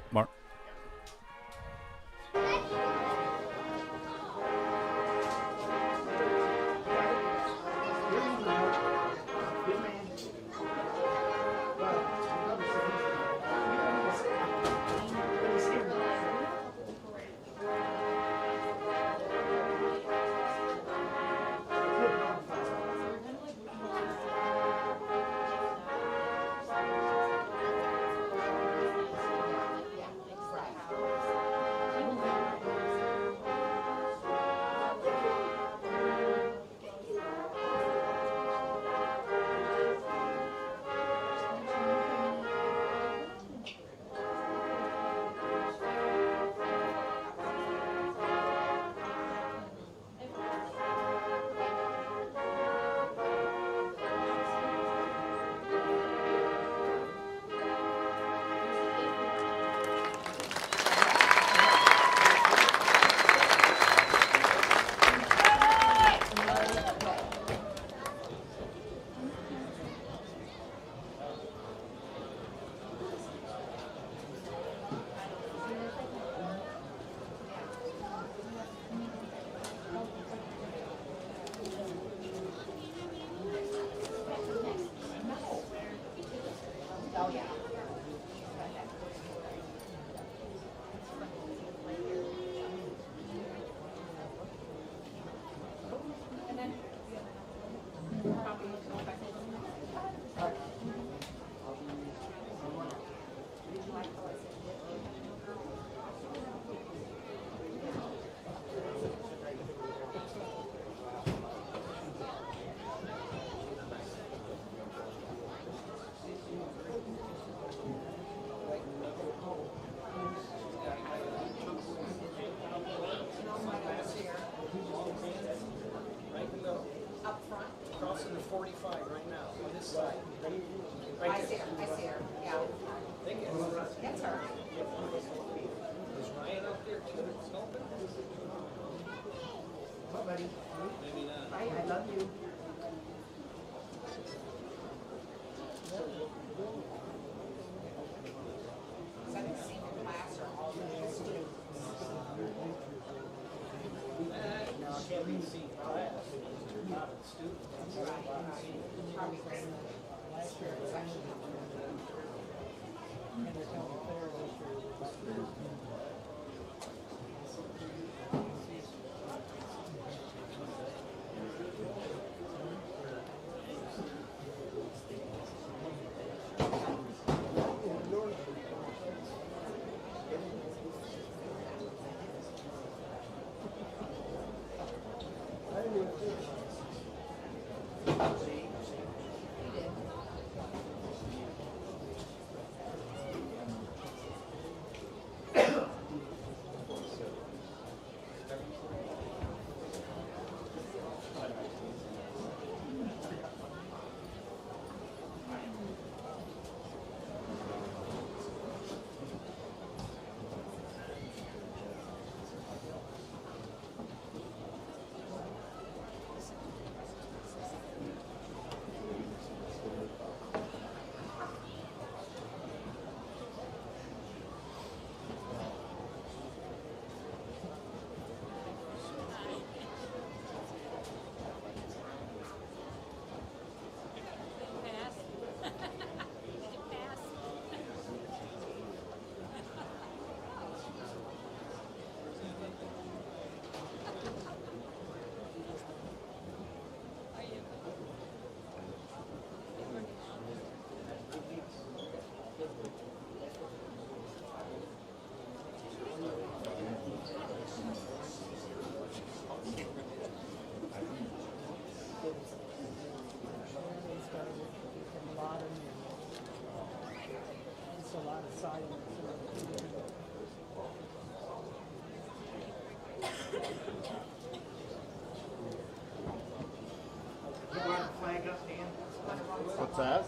What's that?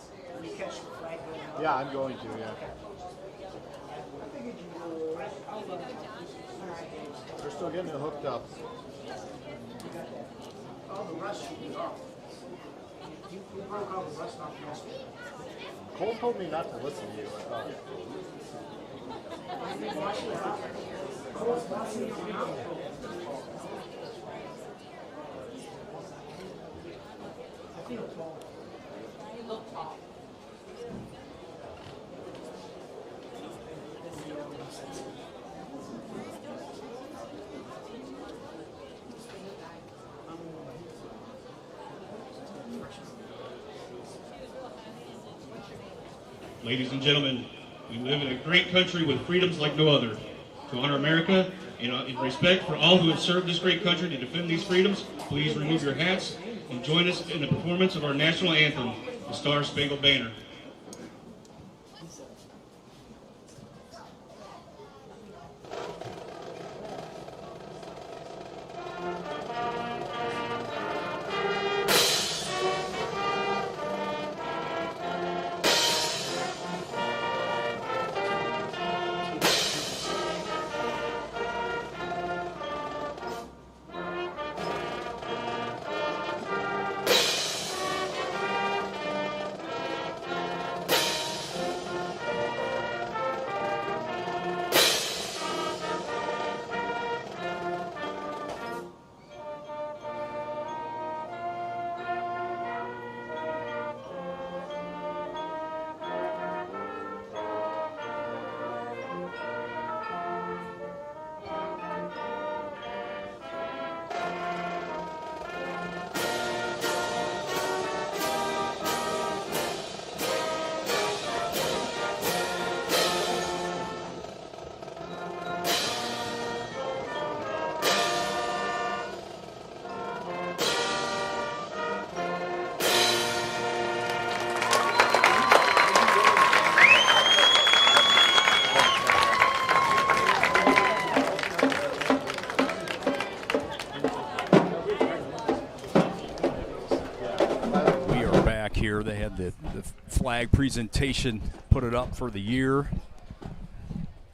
Yeah, I'm going to, yeah. We're still getting it hooked up. All the rust should be off. You broke all the rust off yesterday. Cole told me not to listen to you, I thought. Ladies and gentlemen, we live in a great country with freedoms like no other. To honor America and in respect for all who have served this great country to defend these freedoms, please remove your hats and join us in the performance of our national anthem, the Star Spangled Banner. Here they had the flag presentation, put it up for the year,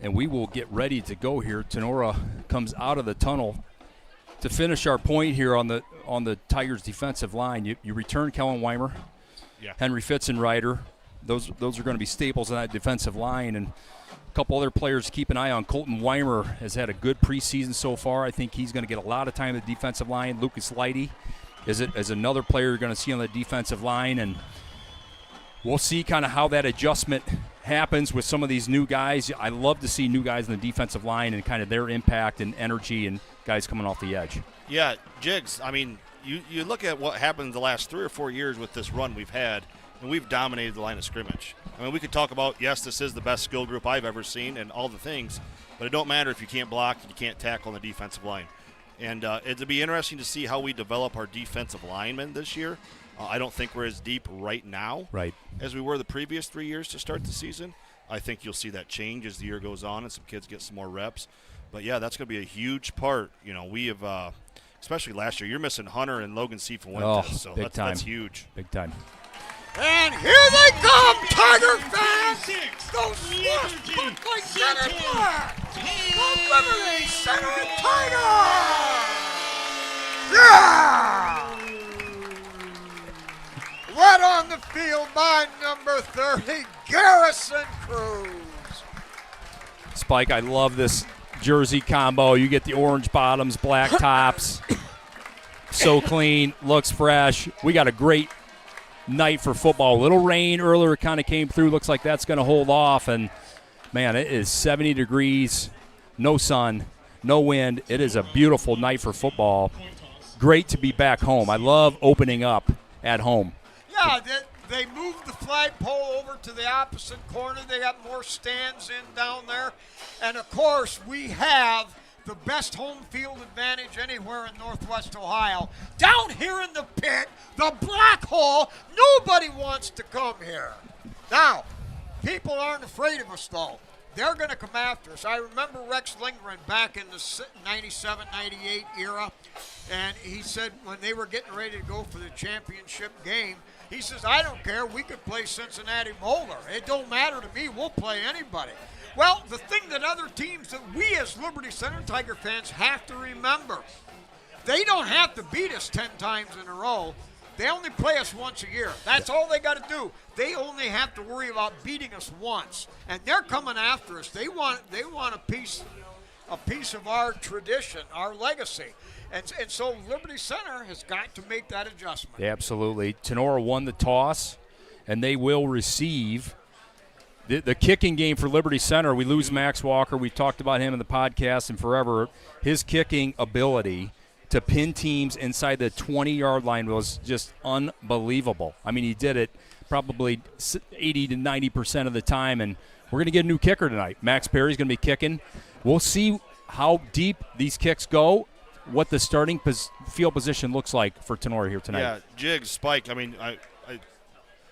and we will get ready to go here. Tinora comes out of the tunnel to finish our point here on the Tigers defensive line. You return Kellen Weimer, Henry Fitzenreiter. Those are going to be staples on that defensive line, and a couple other players to keep an eye on. Colton Weimer has had a good preseason so far. I think he's going to get a lot of time at the defensive line. Lucas Leidy is another player you're going to see on the defensive line, and we'll see kind of how that adjustment happens with some of these new guys. I love to see new guys on the defensive line and kind of their impact and energy and guys coming off the edge. Yeah, Jigs, I mean, you look at what happened the last 3 or 4 years with this run we've had, and we've dominated the line of scrimmage. I mean, we could talk about, yes, this is the best skill group I've ever seen and all the things, but it don't matter if you can't block and you can't tackle on the defensive line. And it'll be interesting to see how we develop our defensive linemen this year. I don't think we're as deep right now as we were the previous 3 years to start the season. I think you'll see that change as the year goes on and some kids get some more reps. But, yeah, that's going to be a huge part. You know, we have, especially last year, you're missing Hunter and Logan Cifuentes, so that's huge. Big time. And here they come, Tiger fans! Those swifts look like Dennis Black! The Liberty Center Tigers! Yeah! Right on the field by number 30, Garrison Cruz. Spike, I love this jersey combo. You get the orange bottoms, black tops. So clean, looks fresh. We got a great night for football. A little rain earlier kind of came through. Looks like that's going to hold off. And, man, it is 70 degrees, no sun, no wind. It is a beautiful night for football. Great to be back home. I love opening up at home. Yeah, they moved the flagpole over to the opposite corner. They got more stands in down there. And, of course, we have the best home field advantage anywhere in Northwest Ohio. Down here in the pit, the black hole, nobody wants to come here. Now, People aren't afraid of us, though. They're going to come after us. I remember Rex Lindgren back in the 97, 98 era, and he said when they were getting ready to go for the championship game, he says, I don't care. We could play Cincinnati Moeller. It don't matter to me. We'll play anybody. Well, the thing that other teams that we as Liberty Center Tiger fans have to remember, they don't have to beat us 10 times in a row. They only play us once a year. That's all they got to do. They only have to worry about beating us once, and they're coming after us. They want a piece of our tradition, our legacy, and so Liberty Center has got to make that adjustment. Yeah, absolutely. Tinora won the toss, and they will receive the kicking game for Liberty Center. We lose Max Walker. We talked about him in the podcast and forever. His kicking ability to pin teams inside the 20-yard line was just unbelievable. I mean, he did it probably 80 to 90% of the time, and we're going to get a new kicker tonight. Max Perry's going to be kicking. We'll see how deep these kicks go, what the starting field position looks like for Tinora here tonight. Yeah, Jiggs, Spike, I mean,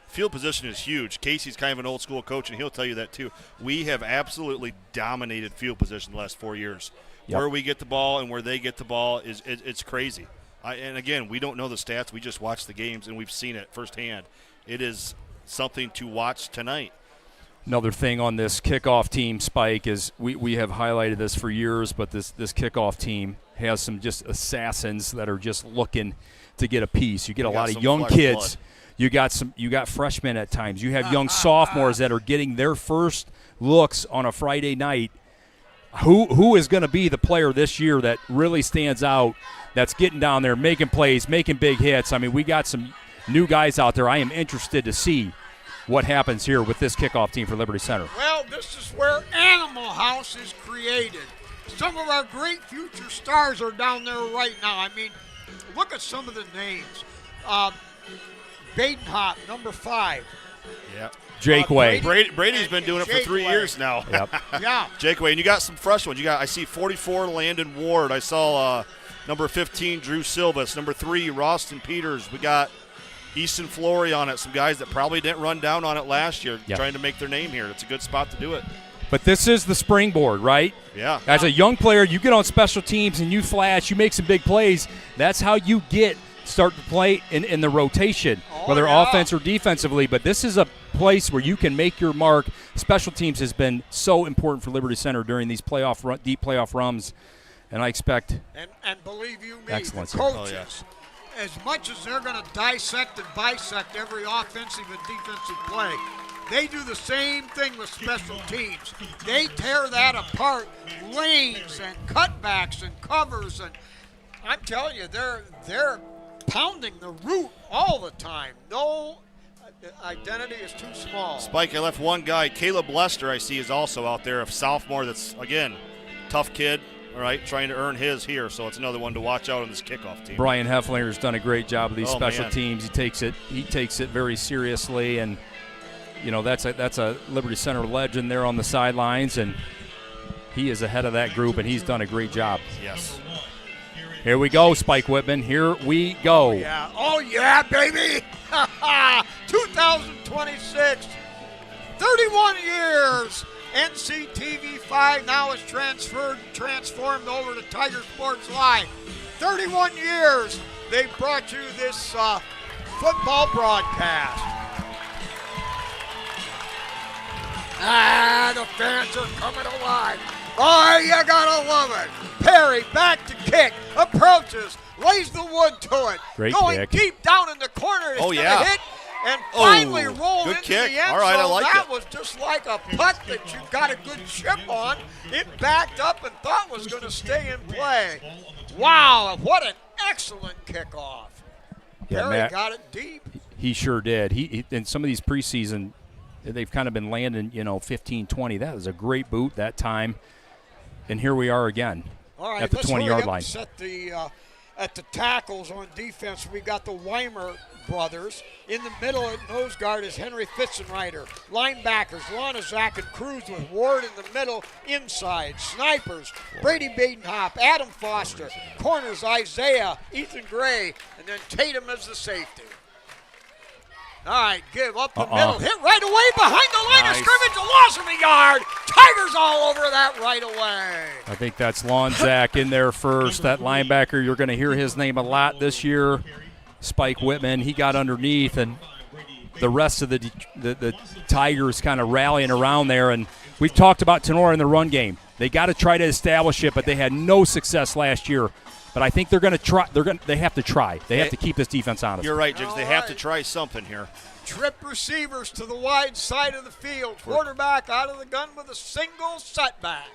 field position is huge. Casey's kind of an old-school coach, and he'll tell you that too. We have absolutely dominated field position the last 4 years. Yep. Where we get the ball and where they get the ball it's crazy. And, again, we don't know the stats. We just watch the games, and we've seen it firsthand. It is something to watch tonight. Another thing on this kickoff team, Spike, is we have highlighted this for years, but this kickoff team has some just assassins that are just looking to get a piece. You get a lot of young kids. Blood. You got freshmen at times. You have young sophomores that are getting their first looks on a Friday night. Who is going to be the player this year that really stands out, that's getting down there, making plays, making big hits? I mean, we got some new guys out there. I am interested to see what happens here with this kickoff team for Liberty Center. Well, this is where Animal House is created. Some of our great future stars are down there right now. I mean, look at some of the names. Badenhop, number 5. Yeah. Jake Way. Brady's been doing it for 3 years now. Yep. Yeah. Jake Way. And you got some fresh ones. I see 44, Landon Ward. I saw number 15, Drew Silvas. Number 3, Roston Peters. We got Easton Flory on it. Some guys that probably didn't run down on it last year, trying to make their name here. It's a good spot to do it. But this is the springboard, right? Yeah. As a young player, you get on special teams and you flash, you make some big plays. That's how you start to play in the rotation, whether offense or defensively. But this is a place where you can make your mark. Special teams has been so important for Liberty Center during these deep playoff runs, and I expect and believe you me, excellence. The coaches, as much as they're going to dissect and bisect every offensive and defensive play, they do the same thing with special teams. They tear that apart, lanes and cutbacks and covers, and I'm telling you, they're pounding the root all the time. No identity is too small. Spike, I left one guy. Caleb Lester, I see, is also out there, a sophomore that's, again, tough kid, all right, trying to earn his here. So it's another one to watch out on this kickoff team. Brian Hefflinger's done a great job with these special teams. He takes it very seriously, and that's a Liberty Center legend there on the sidelines, and he is ahead of that group, and he's done a great job. Yes. Here we go, Spike Whitman. Here we go. Oh, yeah, baby. 2026. 31 years. NCTV5 now is transformed over to Tiger Sports Live. 31 years they brought you this football broadcast. The fans are coming alive. Oh, you gotta love it. Perry back to kick, approaches, lays the wood to it. Great going kick. Deep down in the corner. It's gonna hit and finally roll into kick. the end All right, zone. I like that it. was just like a putt that you got a good chip on. It backed up and thought was going to stay in play. Wow, what an excellent kickoff. Yeah, Perry Matt, got it deep. He sure did. He in some of these preseason, they've kind of been landing, 15, 20. That was a great boot that time. And here we are again All right, at the 20-yard line. Set the at the tackles on defense. We got the Weimer brothers. In the middle at nose guard is Henry Fitzenreiter. Linebackers, Lana Zach and Cruz with Ward in the middle. Inside, snipers, Brady Badenhop, Adam Foster. Corners, Isaiah, Ethan Gray, and then Tatum as the safety. All right, give up the middle. Hit right away behind the line of scrimmage. A loss of a yard. Tigers all over that right away. I think that's Lonzak in there first. That linebacker, you're going to hear his name a lot this year. Spike Whitman, he got underneath, and the rest of the Tigers kind of rallying around there. And we've talked about Tinora in the run game. They got to try to establish it, but they had no success last year. But I think they're going to try. They have to try. They have to keep this defense honest. You're right, Jigs. They have to try something here. Trip receivers to the wide side of the field. Quarterback out of the gun with a single setback.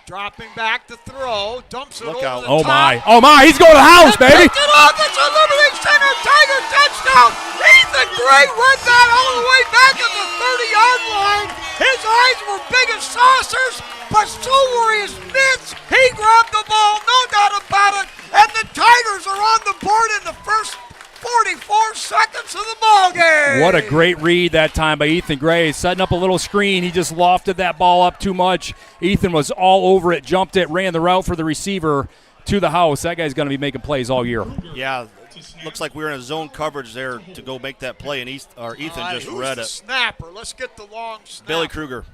Dropping back to throw. Dumps it over the top. Oh, my. He's going to the house, baby. Picked it off. It's a Liberty Center Tiger touchdown. Ethan Gray read that all the way back at the 30-yard line. His eyes were big as saucers, but so were his mitts. He grabbed the ball, no doubt about it, and the Tigers are on the board in the first 44 seconds of the ball game. What a great read that time by Ethan Gray. Setting up a little screen. He just lofted that ball up too much. Ethan was all over it, jumped it, ran the route for the receiver to the house. That guy's going to be making plays all year. Yeah, looks like we were in a zone coverage there to go make that play, and Ethan just read it. Snapper. Let's get the long snap. Billy Kruger.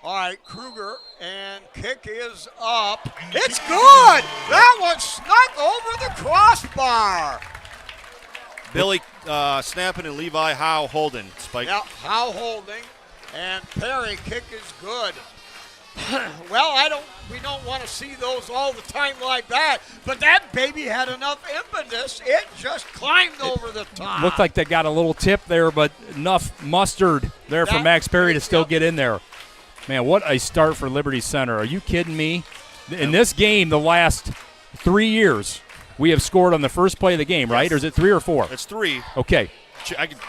All right, Kruger, and kick is up. It's good. That one snuck over the crossbar. Billy snapping and Levi Howe holding. Spike. Yeah, Howe holding, and Perry kick is good. Well, we don't want to see those all the time like that, but that baby had enough impetus. It just climbed over the top. Looked like they got a little tip there, but enough mustard there for Max Perry to still get in there. Man, what a start for Liberty Center. Are you kidding me? In this game, the last 3 years, we have scored on the first play of the game, right? Or is it 3 or 4? It's 3. Okay.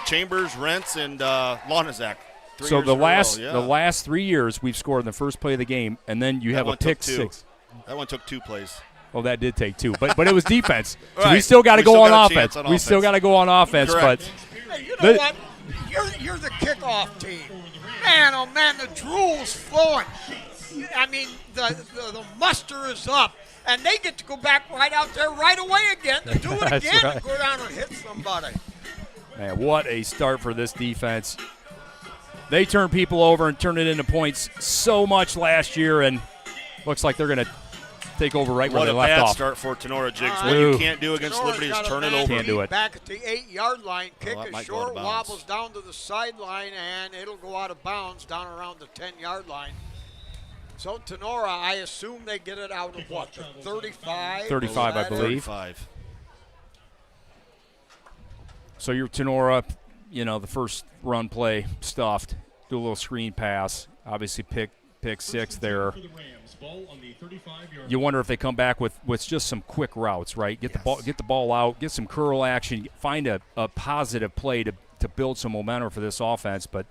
Chambers, Rentz, and Lonizak. So the last 3 years, we've scored on the first play of the game, and then you have a pick 6. That one took 2 plays. Oh, that did take 2, but it was defense. So right. we still got to go on offense. We We still got to go on offense. Correct. But Hey, you know what? You're the kickoff team. Man, oh man, the drool's flowing. I mean, the muster is up, and they get to go back right out there right away again to do it again and go down and hit somebody. Man, what a start for this defense. They turned people over and turned it into points so much last year, and looks like they're going to take over right where they left off. What a bad start for Tinora, Jigs. What you can't do against Liberty is turn it over. Can't do it. Back at the 8-yard line, kick is short, wobbles down to the sideline, and it'll go out of bounds down around the 10-yard line. So Tinora, I assume they get it out of what, the 35? 35, I believe. 35. So your Tinora, the first run play stuffed, do a little screen pass, obviously pick 6 there. You wonder if they come back with just some quick routes, right? Get the ball out, get some curl action, find a positive play to build some momentum for this offense. But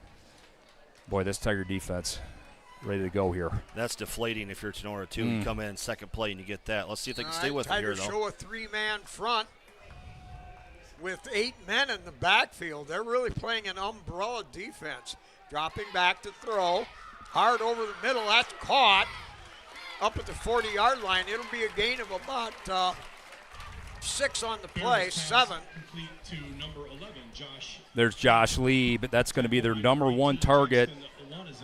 boy, this Tiger defense ready to go here. That's deflating if you're Tinora too. You come in second play and you get that. Let's see if they can stay with it here though. Tigers show a 3-man front with 8 men in the backfield. They're really playing an umbrella defense. Dropping back to throw. Hard over the middle. That's caught. Up at the 40-yard line. It'll be a gain of about 6 on the play, 7. There's Josh Lee, but that's going to be their number 1 target.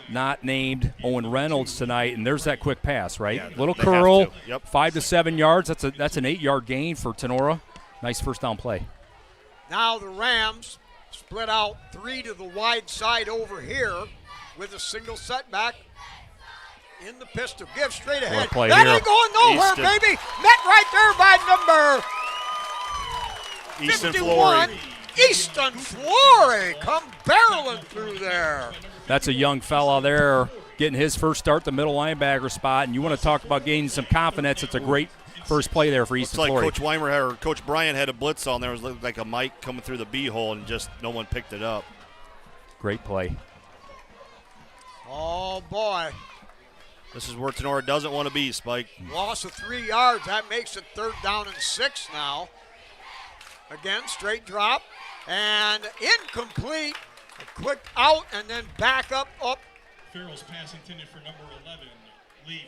Not named Owen Reynolds tonight, and there's that quick pass, right? Yeah, little curl, Yep. 5 to 7 yards. That's an 8-yard gain for Tinora. Nice first down play. Now the Rams split out 3 to the wide side over here with a single setback in the pistol. Give straight ahead. That ain't going nowhere, baby. Met right there by number Easton 51. Flory. Easton Flory come barreling through there. That's a young fella there getting his first start, the middle linebacker spot. And you want to talk about gaining some confidence. It's a great first play there for Easton Flory. Coach Weimer or Coach Bryan had a blitz on there. It was like a mic coming through the B hole, and just no one picked it up. Great play. Oh, boy. This is where Tinora doesn't want to be, Spike. Loss of 3 yards. That makes it 3rd down and 6 now. Again, straight drop. And incomplete. A quick out and then back up. Farrell's pass intended for number 11, Lee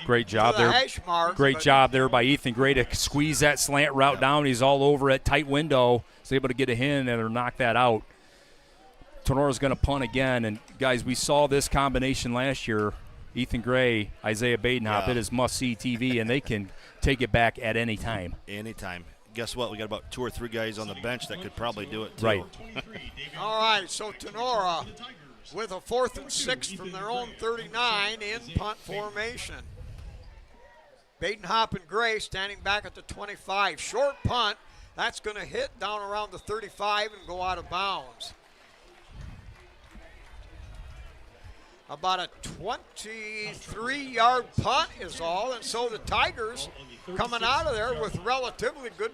Great job to the there. hash mark. Great but job there by Ethan Gray to squeeze that slant route down. He's all over it. Tight window. He's able to get a hand and or knock that out. Tenora's going to punt again. And, guys, we saw this combination last year. Ethan Gray, Isaiah Badenhop. It is must-see TV, and they can take it back at any time. Anytime. Guess what? We got about 2 or 3 guys on the bench that could probably do it, too. Right. all right, so Tinora with a 4th and 6 from their own 39 in punt formation. Badenhop and Gray standing back at the 25. Short punt. That's going to hit down around the 35 and go out of bounds. About a 23-yard punt is all, and so the Tigers coming out of there with relatively good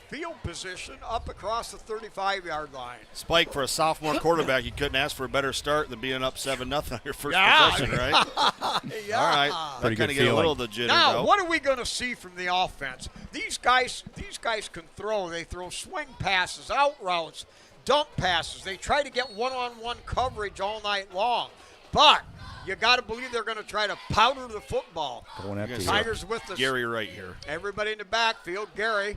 field position up across the 35-yard line. Spike, for a sophomore quarterback, you couldn't ask for a better start than being up 7-0 on your first possession, right? Yeah. All right. Pretty That kind good of get a little feeling. the jitters Now, out. what are we going to see from the offense? These guys can throw. They throw swing passes, out routes, dump passes. They try to get one-on-one coverage all night long. But you got to believe they're going to try to powder the football. Going after you. Tigers with the Gary right here. everybody in the backfield. Gary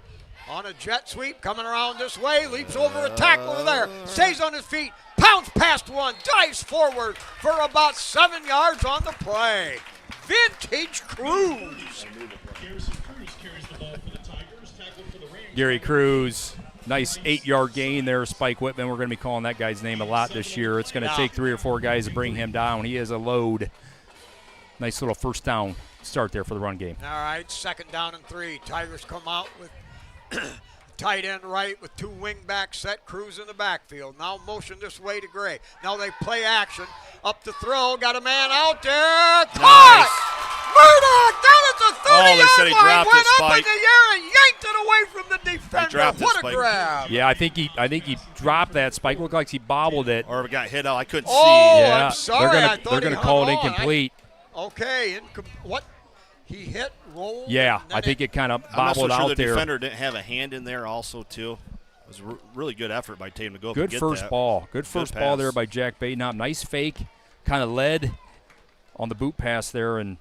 on a jet sweep coming around this way, leaps over a tackle over there, stays on his feet, pounds past one, dives forward for about 7 yards on the play. Vintage Cruz. Gary Cruz, nice 8-yard gain there. Spike Whitman, we're going to be calling that guy's name a lot this year. It's going to take 3 or 4 guys to bring him down. He is a load. Nice little first down start there for the run game. All right, 2nd down and 3. Tigers come out with tight end right with 2 wing backs set. Cruz in the backfield. Now motion this way to Gray. Now they play action. Up to throw. Got a man out there. Caught! Murdoch down at the 30-yard said he line. dropped Went it, up in Spike. the air and yanked it away from the defender. dropped it, What a Spike. grab. Yeah, I think he dropped that. Spike looked like he bobbled it. Or if it got hit out, I couldn't Oh, see. Yeah, I'm sorry. I thought they're he gonna hung call it on. incomplete. Okay, what? He hit, rolled. Yeah, and then I think it kind of I'm not so bobbled sure out the there. defender didn't have a hand in there also, too. It was a really good effort by Tatum to go up and Good get first that. ball. Good first ball pass. there by Jack Badenhop. Nice fake. Kind of led on the boot pass there and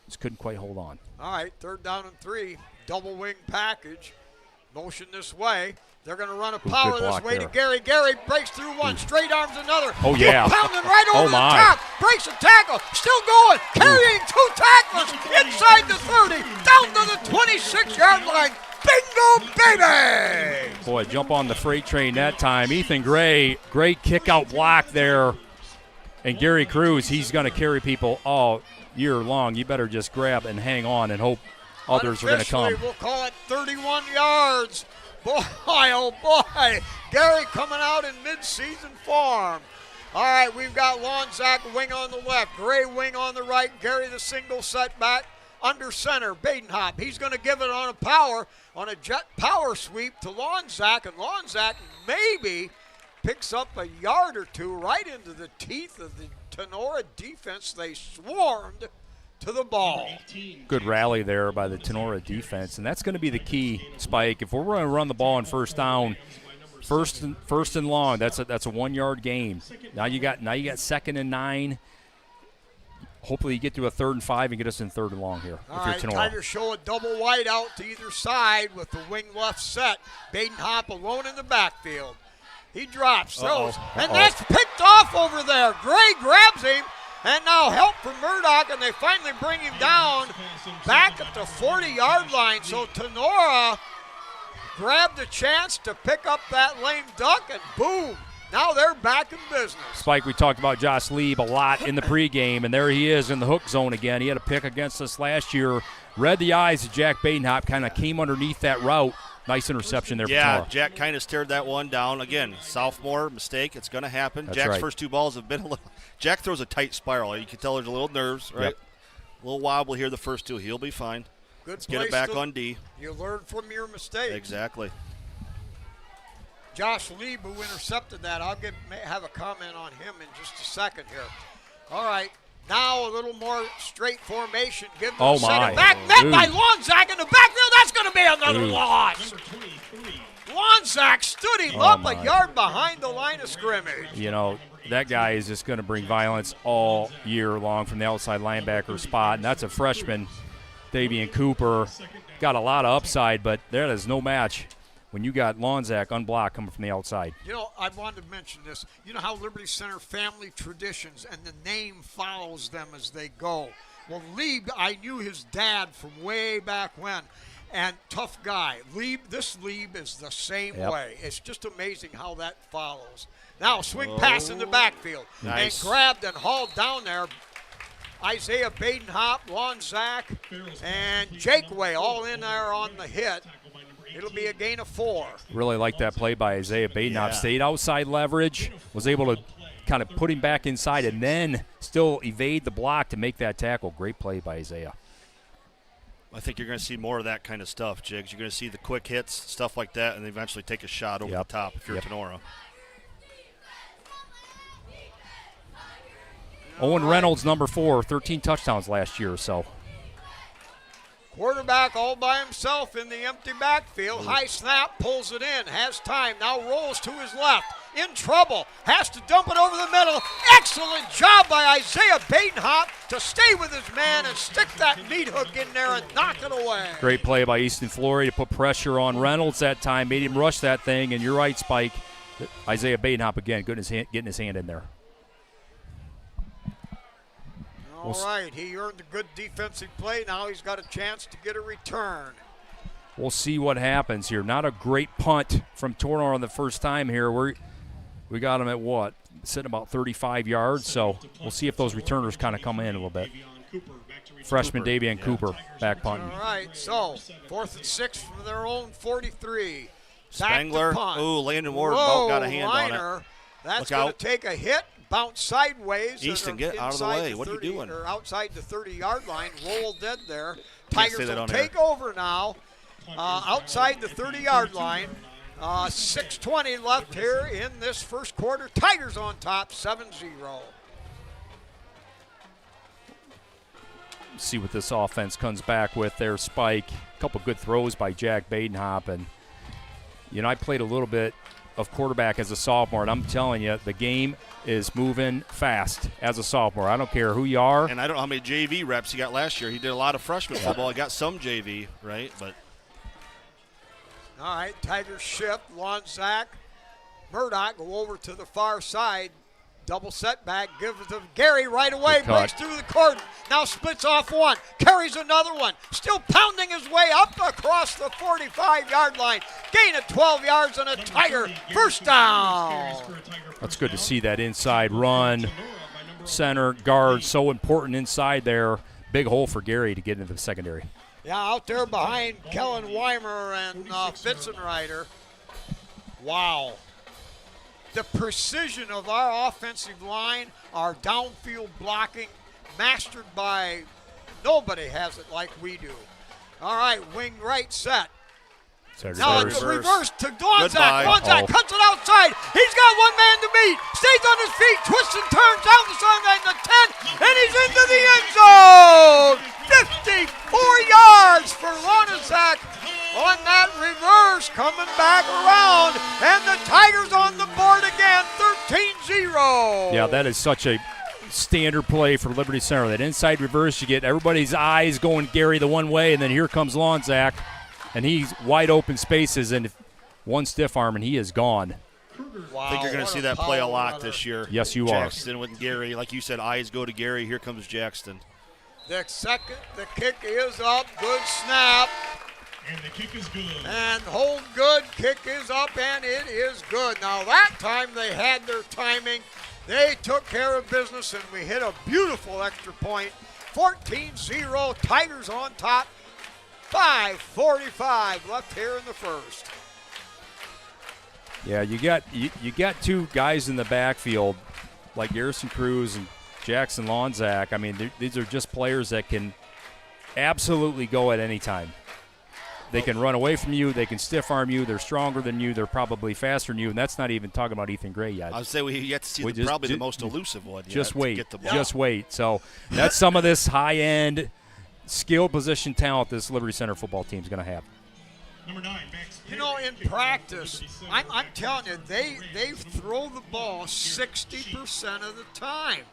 just couldn't quite hold on. All right, 3rd down and 3. Double wing package. Motion this way. They're going to run a power good this block way there. to Gary. Gary breaks through one, straight arms another. Oh, yeah. Pounding right over Oh, the my. top. Breaks a tackle. Still going. Carrying 2 tacklers inside the 30. Down to the 26-yard line. Bingo, baby! Boy, jump on the freight train that time. Ethan Gray, great kick-out block there. And Gary Cruz, he's going to carry people all year long. You better just grab and hang on and hope others are going to come. Unofficially, we'll call it 31 yards. Boy, oh boy. Gary coming out in mid-season form. All right, we've got Lonzak wing on the left, Gray wing on the right, Gary the single setback under center. Badenhop, he's going to give it on a jet power sweep to Lonzak, and Lonzak maybe picks up a yard or 2 right into the teeth of the Tinora defense. They swarmed to the ball. Good rally there by the Tinora defense, and that's going to be the key, Spike. If we're going to run the ball on first down, first and long, that's a 1-yard game. Now you got 2nd and 9. Hopefully you get to a 3rd and 5 and get us in 3rd and long here. All if you're right, Tinora. Tigers show a double wide out to either side with the wing left set. Badenhop alone in the backfield. He drops, throws, and that's picked off over there. Gray grabs him, and now help from Murdoch, and they finally bring him down back at the 40-yard line. So Tinora grabbed a chance to pick up that lame duck, and boom, now they're back in business. Spike, we talked about Josh Lieb a lot in the pregame, and there he is in the hook zone again. He had a pick against us last year. Read the eyes of Jack Badenhop, kind of came underneath that route. Nice interception there for Yeah, Tinora. Jack kind of stared that one down. Again, sophomore mistake. It's going to happen. That's Jack's right. first 2 balls have been a little – Jack throws a tight spiral. You can tell there's a little nerves, right? Yep. A little wobble here the first 2. He'll be fine. Good Let's get place it back to- on D. You learn from your mistakes. Exactly. Josh Lieb, who intercepted that, have a comment on him in just a second here. All right, now a little more straight formation. Give them Oh, a second my. back. Met Ooh. by Lonzak in the backfield. That's going to be another Ooh. loss. Lonzak stood him Oh, up my. a yard behind the line of scrimmage. You know, that guy is just going to bring violence all year long from the outside linebacker spot, and that's a freshman. Davian Cooper. Got a lot of upside, but there is no match when you got Lonzak unblocked coming from the outside. You know, I wanted to mention this. You know how Liberty Center family traditions and the name follows them as they go. Well, Lieb, I knew his dad from way back when, and tough guy. This Lieb is the same way. It's just amazing how that follows. Now, swing pass in the backfield. Nice. And grabbed and hauled down there. Isaiah Badenhop, Lonzak, and Jakeway all in there on the hit. It'll be a gain of 4. Really like that play by Isaiah Badenhop. Stayed outside leverage, was able to kind of put him back inside and then still evade the block to make that tackle. Great play by Isaiah. I think you're going to see more of that kind of stuff, Jigs. You're going to see the quick hits, stuff like that, and eventually take a shot over the top if you're Tinora. Owen Reynolds, number 4, 13 touchdowns last year or so. Quarterback all by himself in the empty backfield. High snap, pulls it in, has time, now rolls to his left. In trouble, has to dump it over the middle. Excellent job by Isaiah Badenhop to stay with his man and stick that meat hook in there and knock it away. Great play by Easton Flory to put pressure on Reynolds that time, made him rush that thing, and you're right, Spike. Isaiah Badenhop again, getting his hand in there. All right, he earned a good defensive play. Now he's got a chance to get a return. We'll see what happens here. Not a great punt from Tinora on the first time here. We got him at what? Sitting about 35 yards, so we'll see if those returners kind of come in a little bit. Freshman Davian Cooper back punting. All right, so 4th and 6 from their own 43. Spangler, Landon Ward about got a hand Liner. on it. That's going to take a hit, bounce sideways. Easton, get out of the way. What are you doing? Or outside the 30-yard line, roll dead there. Tigers will take air. over now, outside the 30-yard line. 6:20 left here in this first quarter. Tigers on top, 7-0. See what this offense comes back with there, Spike. A couple good throws by Jack Badenhop. And, you know, I played a little bit of quarterback as a sophomore, and I'm telling you, the game is moving fast as a sophomore. I don't care who you are. And I don't know how many JV reps he got last year. He did a lot of freshman football. He got some JV, right? But all right, Tigers shift. Lonzak, Murdoch go over to the far side. Double setback, gives it to Gary right away, breaks through the cordon, now splits off one, carries another one, still pounding his way up across the 45-yard line. Gain of 12 yards and a Tiger first down. That's good to see that inside run. Center, guard, so important inside there. Big hole for Gary to get into the secondary. Yeah, out there behind Kellen Weimer and Fitzenreiter. Wow. The precision of our offensive line, our downfield blocking, mastered by nobody has it like we do. All right, wing right set. Now it's reverse to Lonzak. Lonzak cuts it outside. He's got one man to beat. Stays on his feet, twists and turns down the sideline to 10, and he's into the end zone. 54 yards for Lonzak on that reverse, coming back around, and the Tigers on the board again, 13-0. Yeah, that is such a standard play for Liberty Center. That inside reverse, you get everybody's eyes going Gary the one way, and then here comes Lonzak. And he's wide open spaces, and one stiff arm, and he is gone. Wow, I think you're going to see that play a lot this year. Yes, you Jackson with Gary. Like you said, eyes go to Gary. Here comes Jackson. The kick is up. Good snap. And the kick is good. And hold good. Kick is up, and it is good. Now, that time they had their timing. They took care of business, and we hit a beautiful extra point. 14-0. Tigers on top. 5:45 left here in the first. Yeah, you got two guys in the backfield like Garrison Cruz and Jackson Lonzak. I mean, these are just players that can absolutely go at any time. They can run away from you. They can stiff arm you. They're stronger than you. They're probably faster than you. And that's not even talking about Ethan Gray yet. I would say we yet to see probably the most elusive one. Just wait. Just wait. So that's some of this high-end skill position talent this Liberty Center football team is going to have. Number 9, Max. You know, in practice, I'm telling you, they throw the ball 60% of the time.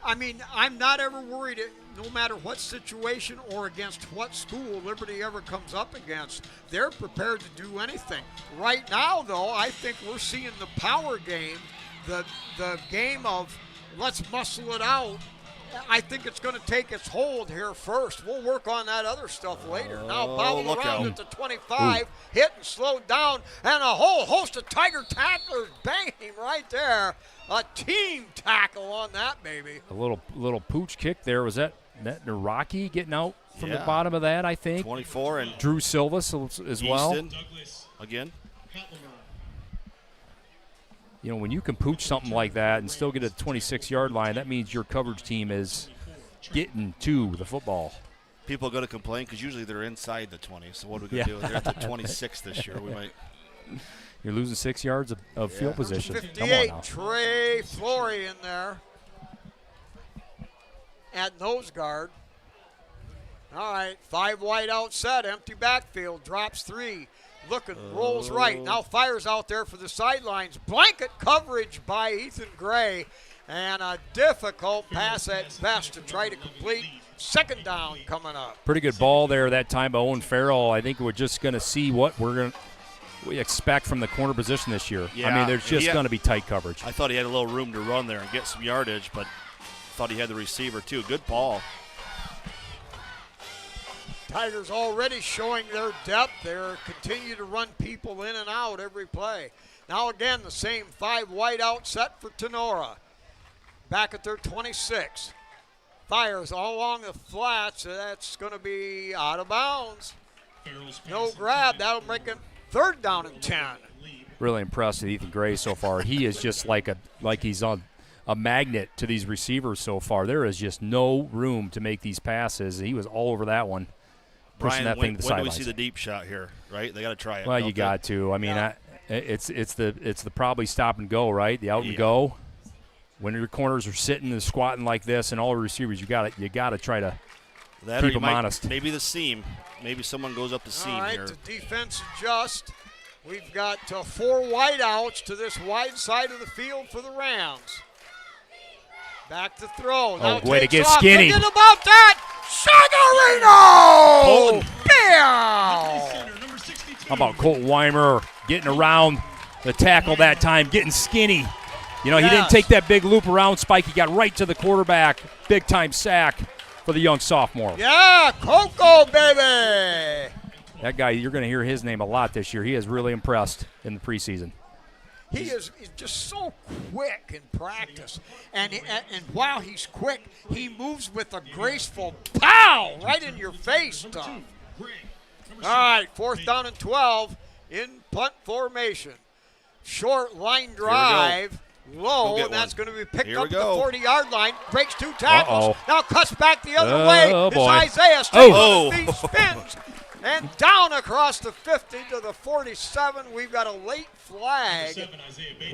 I mean, I'm not ever worried, no matter what situation or against what school Liberty ever comes up against. They're prepared to do anything. Right now, though, I think we're seeing the power game, the game of let's muscle it out. I think it's going to take its hold here first. We'll work on that other stuff later. Now bobbled look around out. at the 25, hit and slowed down, and a whole host of Tiger tacklers banging him right there. A team tackle on that baby. A little pooch kick there. Was that Naraki getting out from the Yeah. bottom of that, I think? 24 and Drew Silva as well. Easton again. You know, when you can pooch something like that and still get a 26-yard line, that means your coverage team is getting to the football. People are going to complain because usually they're inside the 20. So what are we going to do? They're at the 26 this year. We might. You're losing 6 yards of field position. 58, Come on now. Trey Flory in there at nose guard. All right, 5 wide out set, empty backfield, drops 3. Looking, rolls right, now fires out there for the sidelines. Blanket coverage by Ethan Gray, and a difficult pass at best to try to complete. Second down coming up. Pretty good ball there that time by Owen Farrell. I think we're just going to see what we expect from the corner position this year. I Yeah, mean, there's just yeah. going to be tight coverage. I thought he had a little room to run there and get some yardage, but thought he had the receiver too. Good ball. Tigers already showing their depth. They continue to run people in and out every play. Now again, the same 5 wide out set for Tinora. Back at their 26. Fires all along the flats. That's going to be out of bounds. No grab. That'll make it 3rd down and 10. Really impressed with Ethan Gray so far. He is just like he's on a magnet to these receivers so far. There is just no room to make these passes. He was all over that one. Pushing Brian, that thing to the when do we sidelines. see the deep shot here? Right, they got to try it. Well, don't you they? got to. I mean, it's the probably stop and go, right? The out and go. When your corners are sitting and squatting like this, and all the receivers, you got to try to That or keep you them might- honest. Maybe the seam. Maybe someone goes up the seam All right, here. the defense adjust. We've got 4 wide outs to this wide side of the field for the Rams. Back to throw. Now way to takes get off. skinny. Thinking about that. Shagarino! Bam! How about Colt Weimer getting around the tackle that time, getting skinny? You know, he didn't Yes. take that big loop around Spike. He got right to the quarterback. Big-time sack for the young sophomore. Yeah, Coco, baby! That guy, you're going to hear his name a lot this year. He has really impressed in the preseason. He's just so quick in practice. And while he's quick, he moves with a graceful pow right in your face stuff. All right, 4th down and 12 in punt formation. Short line drive, low, get and that's one. going to be picked Here up we at the go. 40-yard line. Breaks 2 tackles. Uh-oh. Now cuts back the other way. Oh, It's boy. Isaiah stays Oh. on his feet, spins. And down across the 50 to the 47. We've got a late flag.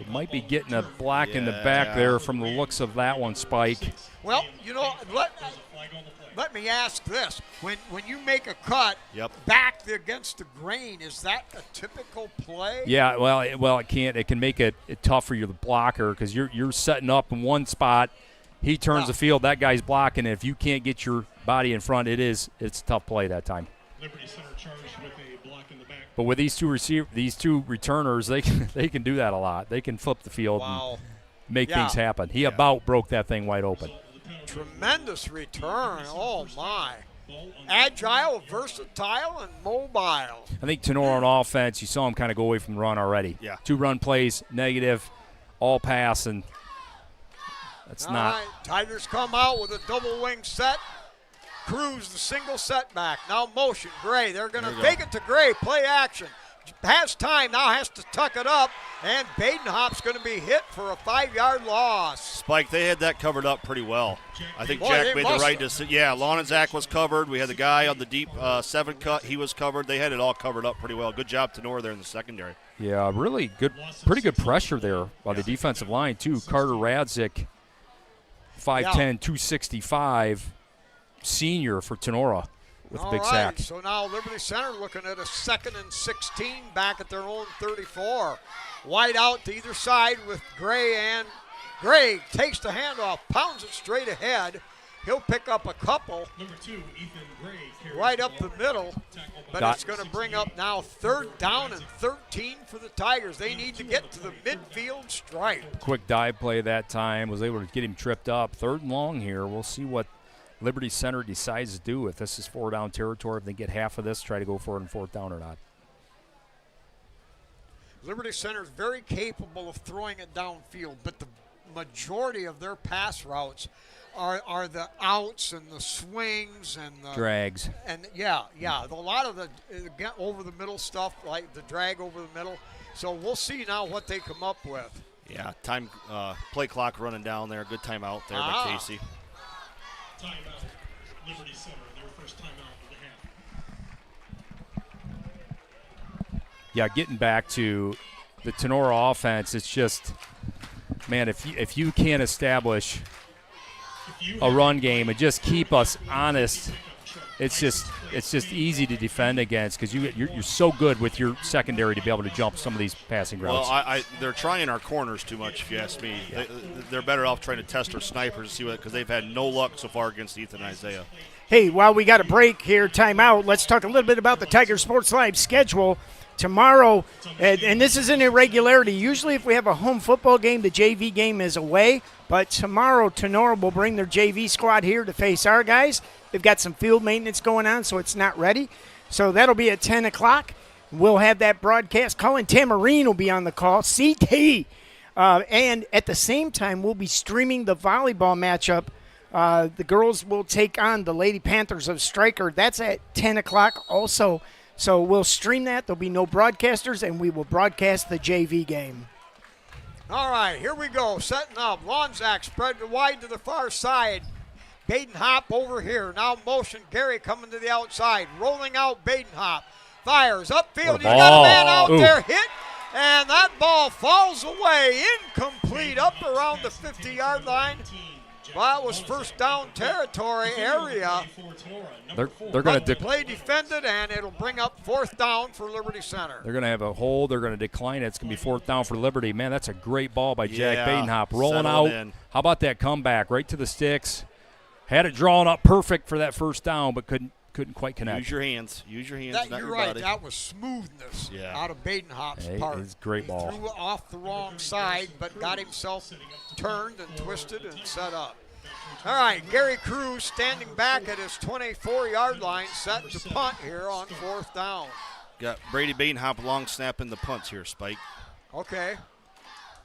Might be getting a black in the back there from the looks of that one, Spike. Well, you know, let me ask this. When you make a cut Yep. back against the grain, is that a typical play? Yeah, well, it can't. It can make it tough for you, the blocker, because you're setting up in one spot. He turns the field. That guy's blocking. And if you can't get your body in front, it's a tough play that time. Liberty Center charged with a block in the back. But with these two returners, they can do that a lot. They can flip the field and make things happen. He about broke that thing wide open. Tremendous return. Oh, my. Agile, versatile, and mobile. I think Tinora on offense, you saw him kind of go away from the run already. Yeah. 2 run plays, negative, all pass, and that's All not. right, Tigers come out with a double wing set. Cruz the single setback. Now motion. Gray. They're going to fake it to Gray. Play action. Has time. Now has to tuck it up. And Badenhop's going to be hit for a 5-yard loss. Spike, they had that covered up pretty well. I think Boy, Jack they made the must right have. decision. Yeah, Lon and Zach was covered. We had the guy on the deep 7 cut. He was covered. They had it all covered up pretty well. Good job, Tinora, there in the secondary. Yeah, really good, pretty good pressure there by the defensive line, too. Carter Radzik, 5'10", 265, senior for Tinora with a big sack. So now Liberty Center looking at a 2nd and 16 back at their own 34. Wide out to either side with Gray and Gray takes the handoff, pounds it straight ahead. He'll pick up a couple Number 2, Ethan Gray. carries right up the ball. middle, Tackle but by it's going to bring up now 3rd down and 13 for the Tigers. They need to get to the midfield stripe. Quick dive play that time. Was able to get him tripped up. 3rd and long here. We'll see what Liberty Center decides to do. If this is 4-down territory, if they get half of this, try to go for it on 4th down or not. Liberty Center is very capable of throwing it downfield, but the majority of their pass routes are the outs and the swings and the Drags. And a lot of the get over the middle stuff, like the drag over the middle. So we'll see now what they come up with. Yeah, play clock running down there. Good timeout there by Casey. timeout. Liberty Center, their first timeout of the half. Yeah, getting back to the Tinora offense, it's just, man, if you can't establish a run game and just keep us honest, it's just easy to defend against because you're so good with your secondary to be able to jump some of these passing routes. Well, they're trying our corners too much, if you ask me. They're better off trying to test our snipers to see what, because they've had no luck so far against Ethan and Isaiah. Hey, while we got a break here, timeout, let's talk a little bit about the Tiger Sports Live schedule. Tomorrow, and this is an irregularity. Usually if we have a home football game, the JV game is away. But tomorrow, Tinora will bring their JV squad here to face our guys. They've got some field maintenance going on, so it's not ready. So that'll be at 10 o'clock. We'll have that broadcast. Colin Tamarine will be on the call, CT. And at the same time, we'll be streaming the volleyball matchup. The girls will take on the Lady Panthers of Stryker. That's at 10 o'clock also. So we'll stream that. There'll be no broadcasters, and we will broadcast the JV game. All right, here we go. Setting up. Lonzak spread wide to the far side. Baden Hop over here. Now motion. Gary coming to the outside. Rolling out Baden Hop. Fires upfield. He's got a man out there. Hit. And that ball falls away. Incomplete up around the 50-yard line. Well, it was first down territory area. They're going to play defended, and it'll bring up 4th down for Liberty Center. They're going to have a hold. They're going to decline it. It's going to be 4th down for Liberty. Man, that's a great ball by Jack Badenhop. Rolling out. How about that comeback right to the sticks? Had it drawn up perfect for that first down, but couldn't quite connect. Use your hands. Use your hands, not you're your right. body. That was smoothness out of Badenhop's part. It's a great ball. He threw off the wrong side, but got himself turned and twisted and set up. All right, Gary Cruz standing back at his 24-yard line, set to punt here on 4th down. Got Brady Badenhop long snap in the punts here, Spike. Okay.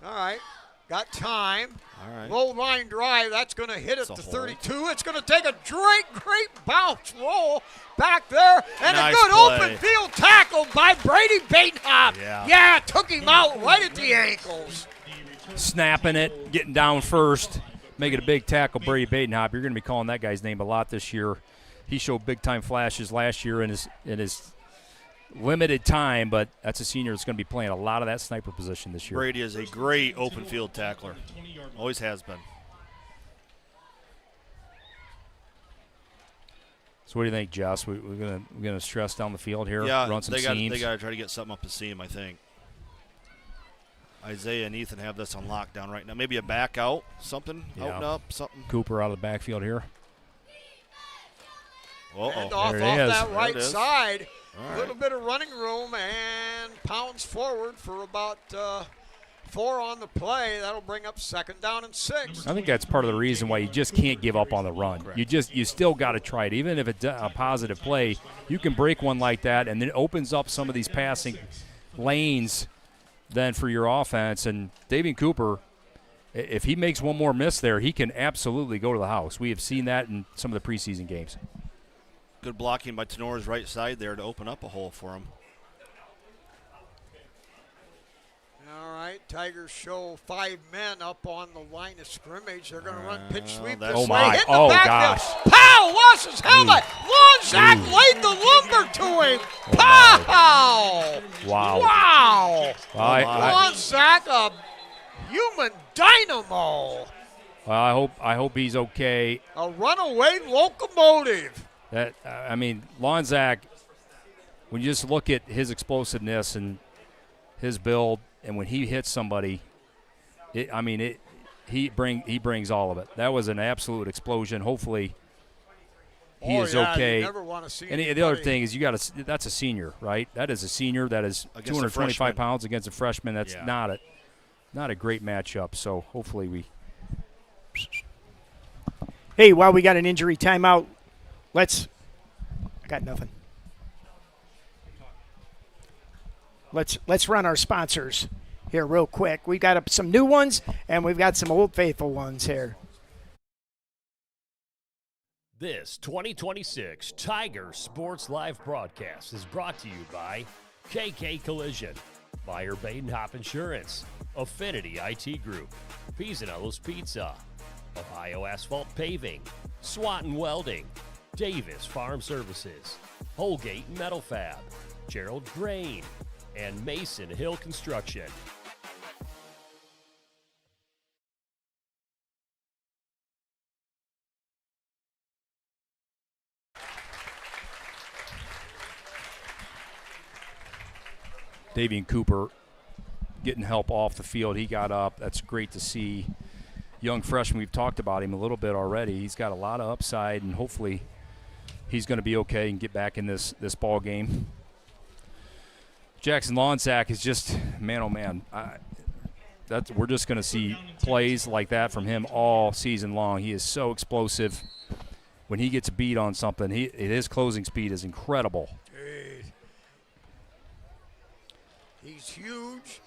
All right. Got time. All right. Low line drive. That's going to hit it to 32. It's going to take a great bounce roll back there. And nice a good play. open field tackle by Brady Badenhop. Yeah, took him out right at the ankles. Snapping it, getting down first, making a big tackle, Brady Badenhop. You're going to be calling that guy's name a lot this year. He showed big-time flashes last year in his limited time, but that's a senior that's going to be playing a lot of that sniper position this year. Brady is a great open field tackler. Always has been. So what do you think, Jess? We're gonna stress down the field here, run some seams? They got to try to get something up the seam, I think. Isaiah and Ethan have this on lockdown right now. Maybe a back out, something, out and up, something. Cooper out of the backfield here. And off that right side. A little bit of running room and pounds forward for about 4 on the play. That'll bring up 2nd down and 6. I think that's part of the reason why you just can't give up on the run. Correct. You still got to try it. Even if it's a positive play, you can break one like that, and then it opens up some of these passing lanes then for your offense. And Davian Cooper, if he makes one more miss there, he can absolutely go to the house. We have seen that in some of the preseason games. Good blocking by Tenora's right side there to open up a hole for him. All right, Tigers show 5 men up on the line of scrimmage. They're going to run pitch sweep this way. My. Hit the backfield. Pow! Lost his helmet. Lonzak laid the lumber to him. Pow! Wow. Lonzak, a human dynamo. Well, I hope he's okay. A runaway locomotive. Lonzak, when you just look at his explosiveness and his build, and when he hits somebody, he brings all of it. That was an absolute explosion. Hopefully he is yeah, okay. You never want to see and the other thing is that's a senior, right? That is a senior that is Against 225 pounds against a freshman. That's Yeah. not a great matchup. So hopefully we. Hey, while we got an injury timeout, I got nothing. Let's run our sponsors here real quick. We've got some new ones, and we've got some old faithful ones here. This 2026 Tiger Sports Live broadcast is brought to you by KK Collision, Meyer Badenhop Insurance, Affinity IT Group, Pisanello's Pizza, Ohio Asphalt Paving, Swanton Welding, Davis Farm Services, Holgate Metal Fab, Gerald Grain, and Mason Hill Construction. Davian Cooper getting help off the field. He got up. That's great to see. Young freshman, we've talked about him a little bit already. He's got a lot of upside, and hopefully he's going to be okay and get back in this ball game. Jackson Lonsack is just, man, oh, man. We're just going to see plays like that from him all season long. He is so explosive. When he gets beat on something, his closing speed is incredible. He's huge,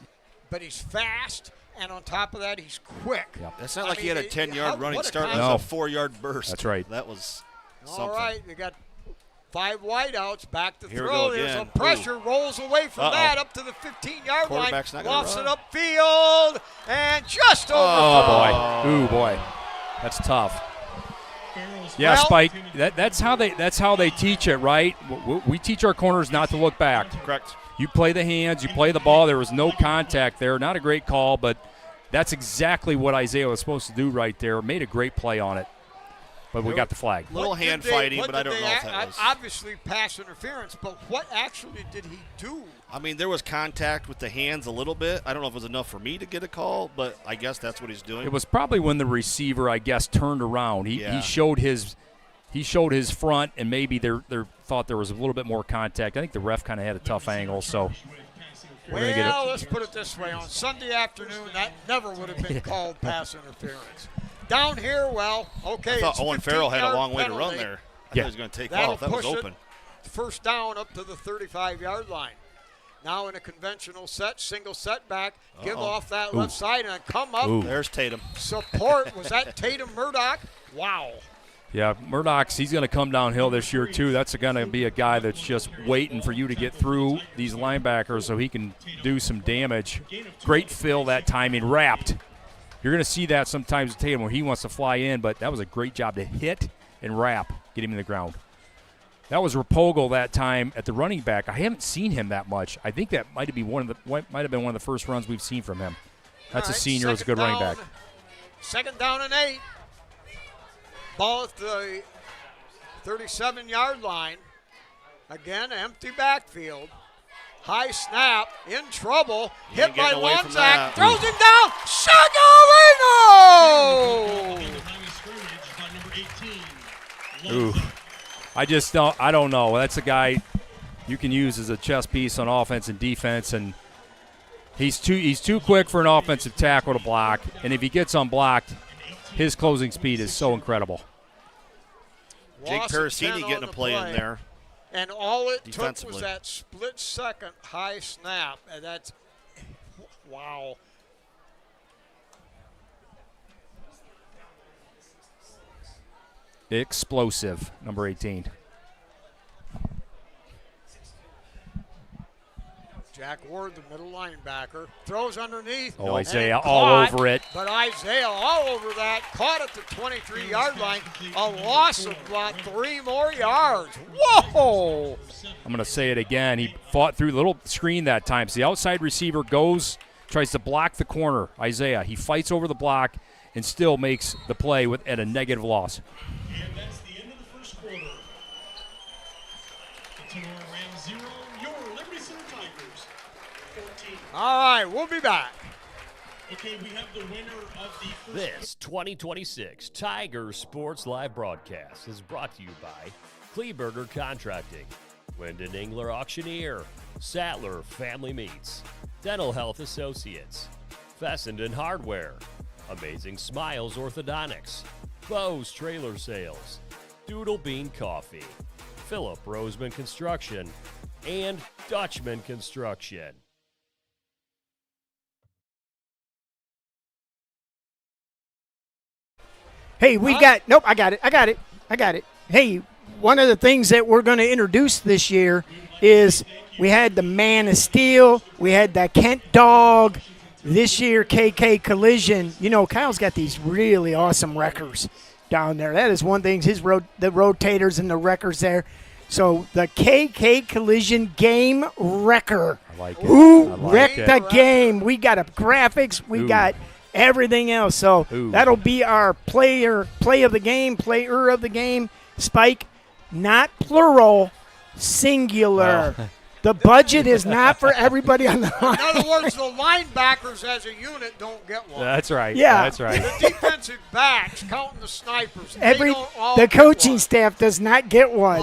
but he's fast, and on top of that, he's quick. Yep. It's not like he had a 10-yard running start. That No. was a 4-yard burst. That's right. That was something. All right, they got 5 wideouts, back to Here we throw. go There's a again. pressure, rolls away from that up to the 15-yard line, Quarterback's not gonna lofts it run. upfield, and just over. Oh, boy. Ooh, boy. That's tough. Yeah, Well- Spike. That's how they teach it, right? We teach our corners not to look back. Correct. You play the hands, you play the ball. There was no contact there. Not a great call, but that's exactly what Isaiah was supposed to do right there. Made a great play on it, but we got the flag. Little What did hand they- fighting, what but I did don't they know if that was. Obviously pass interference, but what actually did he do? I mean, there was contact with the hands a little bit. I don't know if it was enough for me to get a call, but I guess that's what he's doing. It was probably when the receiver, I guess, turned around. He showed his front, and maybe they thought there was a little bit more contact. I think the ref kind of had a tough angle, so we're going to get it. Let's put it this way. On Sunday afternoon, that never would have been called pass interference. Down here, okay. I thought it's Owen Farrell had a 15-yard long way to run penalty. there. I thought Yeah. he was going to take That'll off. That was push it. open. First down up to the 35-yard line. Now in a conventional set, single setback, give off that left side and come up. Ooh. There's Tatum. Support. Was that Tatum Murdoch? Wow. Yeah, Murdoch's, he's going to come downhill this year, too. That's going to be a guy that's just waiting for you to get through these linebackers so he can do some damage. Great fill that time and wrapped. You're going to see that sometimes with Tatum where he wants to fly in, but that was a great job to hit and wrap, get him in the ground. That was Rapogel that time at the running back. I haven't seen him that much. I think that might have been one of the first runs we've seen from him. That's All a right, senior, as a good second running back. down. Second down and 8. Ball at the 37-yard line. Again, empty backfield. High snap, in trouble, He hit ain't by getting away from Lonzak, that. throws him down. Segarino! Ooh. I don't know. That's a guy you can use as a chess piece on offense and defense, and he's too quick for an offensive tackle to block, and if he gets unblocked, his closing speed is so incredible. Jake Loss of 10 Parasini on getting the a play in there. And all it took was Defensively. that split second high snap. And that's, wow. Explosive, number 18. Jack Ward, the middle linebacker, throws underneath. Oh, and Isaiah all caught, over it. But Isaiah all over that, caught at the 23-yard line. A loss of about 3 more yards. Whoa! I'm going to say it again. He fought through the little screen that time. So the outside receiver goes, tries to block the corner, Isaiah. He fights over the block and still makes the play at a negative loss. And that's the end of the first quarter. The Tinora Rams 0, your Liberty Center Tigers 14. All right, we'll be back. Okay, we have the winner of the first. This 2026 Tiger Sports Live broadcast is brought to you by Kleberger Contracting, Wyndon Engler Auctioneer, Sattler Family Meats, Dental Health Associates, Fessenden Hardware, Amazing Smiles Orthodontics, Bo's Trailer Sales, Doodle Bean Coffee, Philip Roseman Construction, and Dutchman Construction. Hey, we got – nope, I got it. Hey, one of the things that we're going to introduce this year is we had the Man of Steel. We had the Kent Dog. This year, KK Collision. You know, Kyle's got these really awesome wreckers down there. That is one thing, the rotators and the wreckers there. So the KK Collision Game Wrecker. I like it. Who I like wrecked it. the game? We got graphics. We got everything else. So that'll be our player of the game. Spike, not plural, singular. Well. The budget is not for everybody on the line. In other words, the linebackers as a unit don't get one. That's right. Yeah. That's right. The defensive backs, counting the snipers, they don't all the get coaching one. staff does not get one.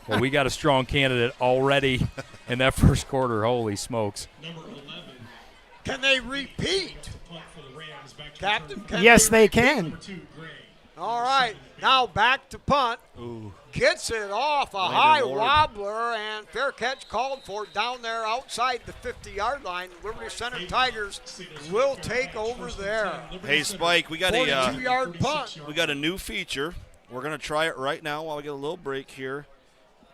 Well, we got a strong candidate already in that first quarter. Holy smokes. Number 11. Can they repeat? Punt for the Rams. Back to Captain, return. can Yes, they repeat? can. Number 2, Gray. All right, now back to punt. Gets it off a high Ward. wobbler, and fair catch called for down there outside the 50-yard line. Liberty Center Tigers will take over there. Hey, Spike, we got a 42-yard punt. new feature. We're going to try it right now while we get a little break here.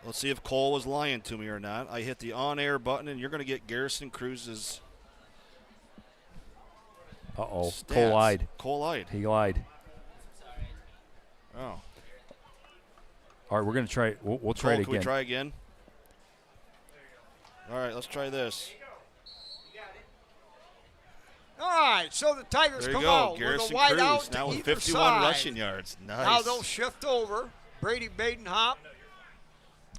Let's see if Cole was lying to me or not. I hit the on-air button, and you're going to get Garrison Cruz's Uh-oh. stats. Cole lied. Cole lied. He lied. Oh. All right, we're going to try it. We'll try Cole, it can we again. try again? All right, let's try this. All right, so the Tigers There you come go. out Garrison with a wide out Cruz to now with either 51 side. rushing yards. Nice. Now they'll shift over. Brady Badenhop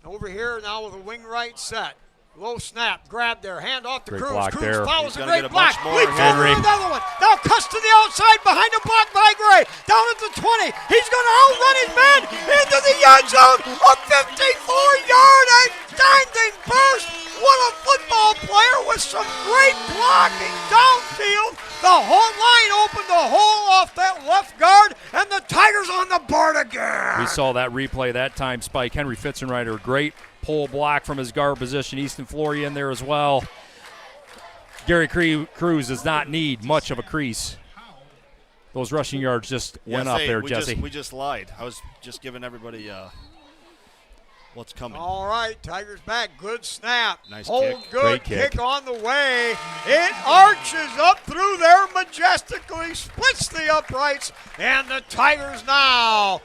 over here now with a wing right set. Low snap, grab there, hand off to Great Cruz. block Cruz there. follows He's a gonna great get a block. bunch more Leaps here. over another one. Now cuts to the outside behind a block by Gray. Down at the 20. He's going to outrun his man into the end zone. A 54-yard and diving burst. What a football player with some great blocking downfield. The whole line opened the hole off that left guard, and the Tigers on the board again. We saw that replay that time, Spike. Henry Fitzenreiter, great pull block from his guard position. Easton Flory in there as well. Gary Cruz does not need much of a crease. Those rushing yards just went up there, Jesse. We just lied. I was just giving everybody what's coming. All right, Tigers back. Good snap. Nice Hold kick. good. Great kick. On the way. It arches up through there majestically, splits the uprights, and the Tigers now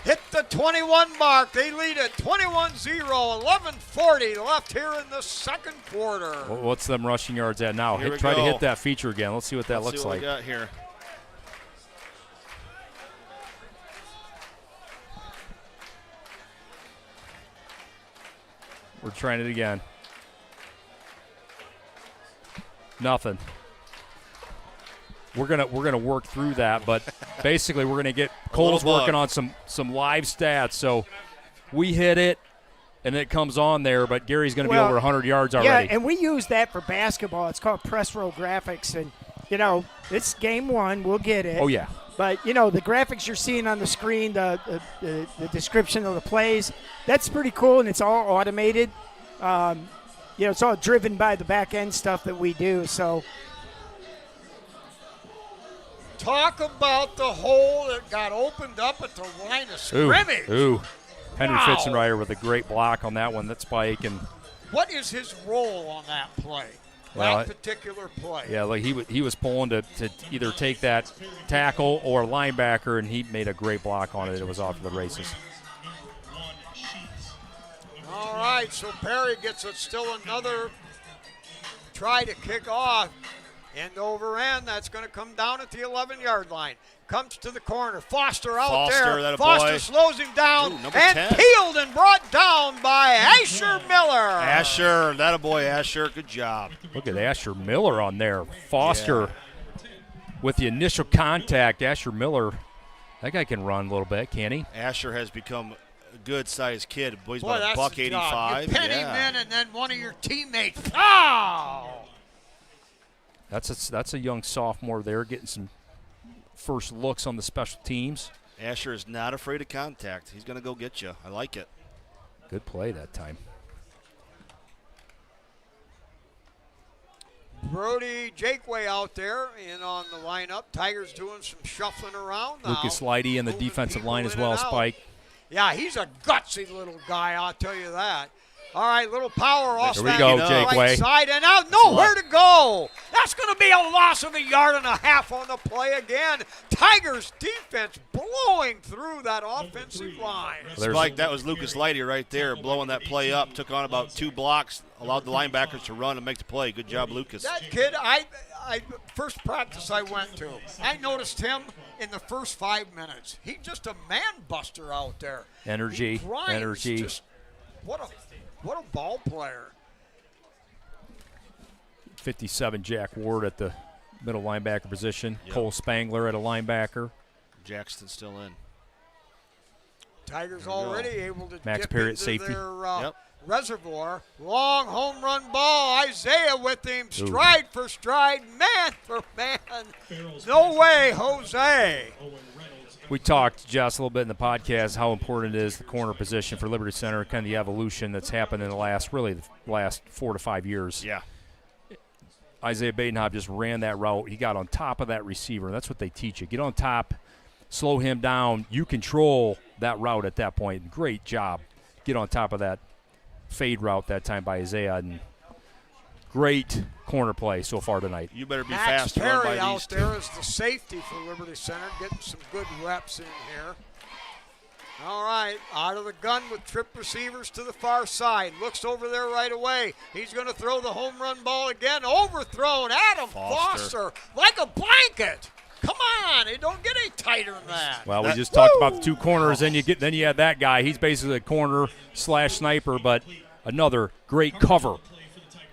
hit the 21 mark. They lead at 21-0, 11:40 left here in the second quarter. What's them rushing yards at now? Here we Try to go. hit that feature again. Let's see what that Let's looks see what like. we got here. We're trying it again. Nothing. We're gonna work through that, but basically we're gonna get Cole's bug. working on some live stats. So we hit it, and it comes on there. But Gary's gonna be over 100 yards already. Yeah, and we use that for basketball. It's called press row graphics, and you know it's game one. We'll get it. Oh yeah. But you know the graphics you're seeing on the screen, the description of the plays, that's pretty cool, and it's all automated. You know, it's all driven by the back end stuff that we do. So. Talk about the hole that got opened up at the line of scrimmage. Ooh. Henry Wow. Fitzenreiter with a great block on that one. That spike and What is his role on that play? Well, That particular play. yeah, like he was pulling to either take that tackle or linebacker, and he made a great block on it. It was off to the races. All right, so Perry gets still another try to kick off. End over end. That's going to come down at the 11-yard line. Comes to the corner. Foster out Foster, there. that a Foster boy. slows him down Ooh, number and 10. peeled and brought down by Asher Miller. Asher, that a boy, Asher. Good job. Look at Asher Miller on there. Foster with the initial contact, Asher Miller, that guy can run a little bit, can he? Asher has become a good-sized kid. Boy, he's Boy, about that's a the job. $1.85. You pin Yeah. him in, and then one of your teammates. Foul! That's a young sophomore there getting some first looks on the special teams. Asher is not afraid of contact. He's going to go get you. I like it. Good play that time. Brody Jakeway out there in on the lineup. Tigers doing some shuffling around now. Lucas Leidy in the Moving defensive people line as in well, and out. Spike. Yeah, he's a gutsy little guy, I'll tell you that. All right, little power off There we that go, right Jakeway. side, and now nowhere to go. That's going to be a loss of 1.5 yards on the play again. Tigers defense blowing through that offensive line. Spike, that was Lucas Leidy right there, blowing that play up. Took on about 2 blocks, allowed the linebackers to run and make the play. Good job, Lucas. That kid, I first practice I went to, I noticed him in the first 5 minutes. He's just a man buster out there. Energy, He grinds. energy. Just, what a ball player. 57, Jack Ward at the middle linebacker position. Yep. Cole Spangler at a linebacker. Jackson's still in. Tigers already able to Max dip Perry at into safety. their reservoir. Long home run ball. Isaiah with him. Stride for stride. Man for man. No way, Jose. We talked, Jess, a little bit in the podcast how important it is, the corner position for Liberty Center, kind of the evolution that's happened in the last 4 to 5 years. Yeah. Isaiah Badenhop just ran that route. He got on top of that receiver. That's what they teach you. Get on top, slow him down. You control that route at that point. Great job. Get on top of that fade route that time by Isaiah. And great corner play so far tonight. You better be Max fast to run Perry by out these two. there is the safety for Liberty Center, getting some good reps in here. All right, out of the gun with trip receivers to the far side. Looks over there right away. He's going to throw the home run ball again. Overthrown. Adam Foster like a blanket. Come on, it don't get any tighter than that. Well, we just talked about the two corners, and then you had that guy. He's basically a corner / sniper, but another great cover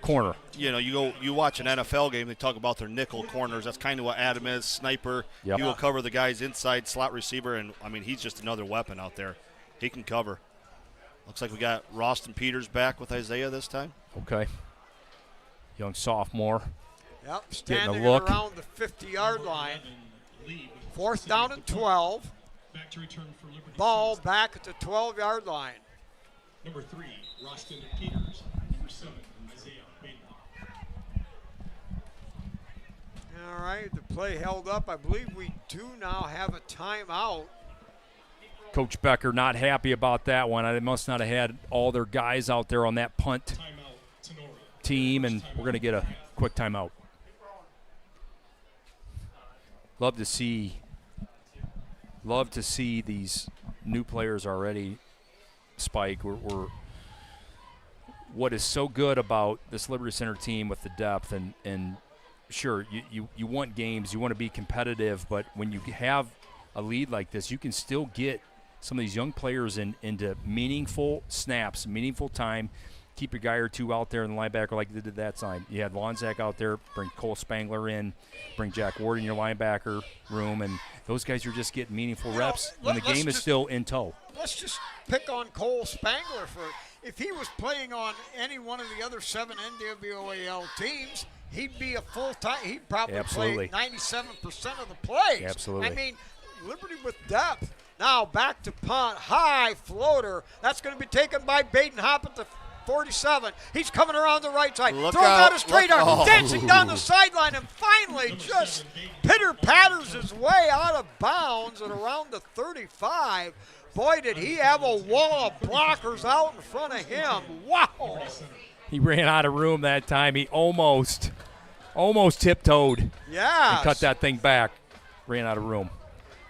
corner. You know, you watch an NFL game, they talk about their nickel corners. That's kind of what Adam is, sniper. Yep. He will cover the guys inside, slot receiver, and, I mean, he's just another weapon out there. He can cover. Looks like we got Roston Peters back with Isaiah this time. Okay. Young sophomore. Yep, Getting standing a look. around the 50-yard line. 4th down and 12. Back to return for Liberty. Ball back at the 12-yard line. Number 3, Roston Peters. Number 7, Isaiah Badenhop. All right, the play held up. I believe we do now have a timeout. Coach Becker not happy about that one. They must not have had all their guys out there on that punt Timeout, Tinora. team, and we're going to get a quick timeout. Love to see these new players already, Spike. We're what is so good about this Liberty Center team with the depth, and sure, you want games, you want to be competitive, but when you have a lead like this, you can still get some of these young players into meaningful snaps, meaningful time. Keep your guy or two out there in the linebacker like they did that time. You had Lonzak out there, bring Cole Spangler in, bring Jack Ward in your linebacker room, and those guys are just getting meaningful reps when the game is still in tow. Let's just pick on Cole Spangler for if he was playing on any one of the other 7 NWAL teams, he'd be a full-time. He'd probably Absolutely. play 97% of the plays. Absolutely. I mean, Liberty with depth. Now back to punt, high floater. That's going to be taken by Badenhop at the 47. He's coming around the right side. Look Throws out. out a straight Look- arm, oh. dancing down the sideline, and finally just pitter-patters his way out of bounds at around the 35. Boy, did he have a wall of blockers out in front of him. Wow. He ran out of room that time. He almost tiptoed Yeah. and cut that thing back. Ran out of room.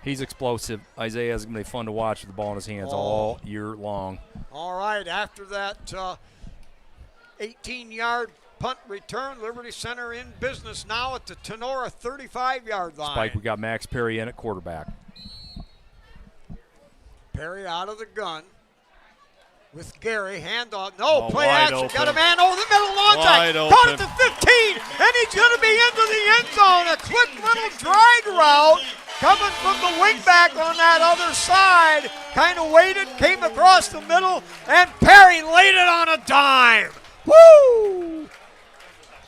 He's explosive. Isaiah is going to be fun to watch with the ball in his hands all year long. All right, after that 18-yard punt return, Liberty Center in business now at the Tinora 35-yard line. Spike, we got Max Perry in at quarterback. Perry out of the gun. with Gary. Handoff. No, Oh, play wide action. Got a open. man over the middle, long Wide time. Caught it open. to 15, and he's going to be into the end zone. A quick little drag route coming from the wingback on that other side. Kind of waited, came across the middle, and Perry laid it on a dime. Woo!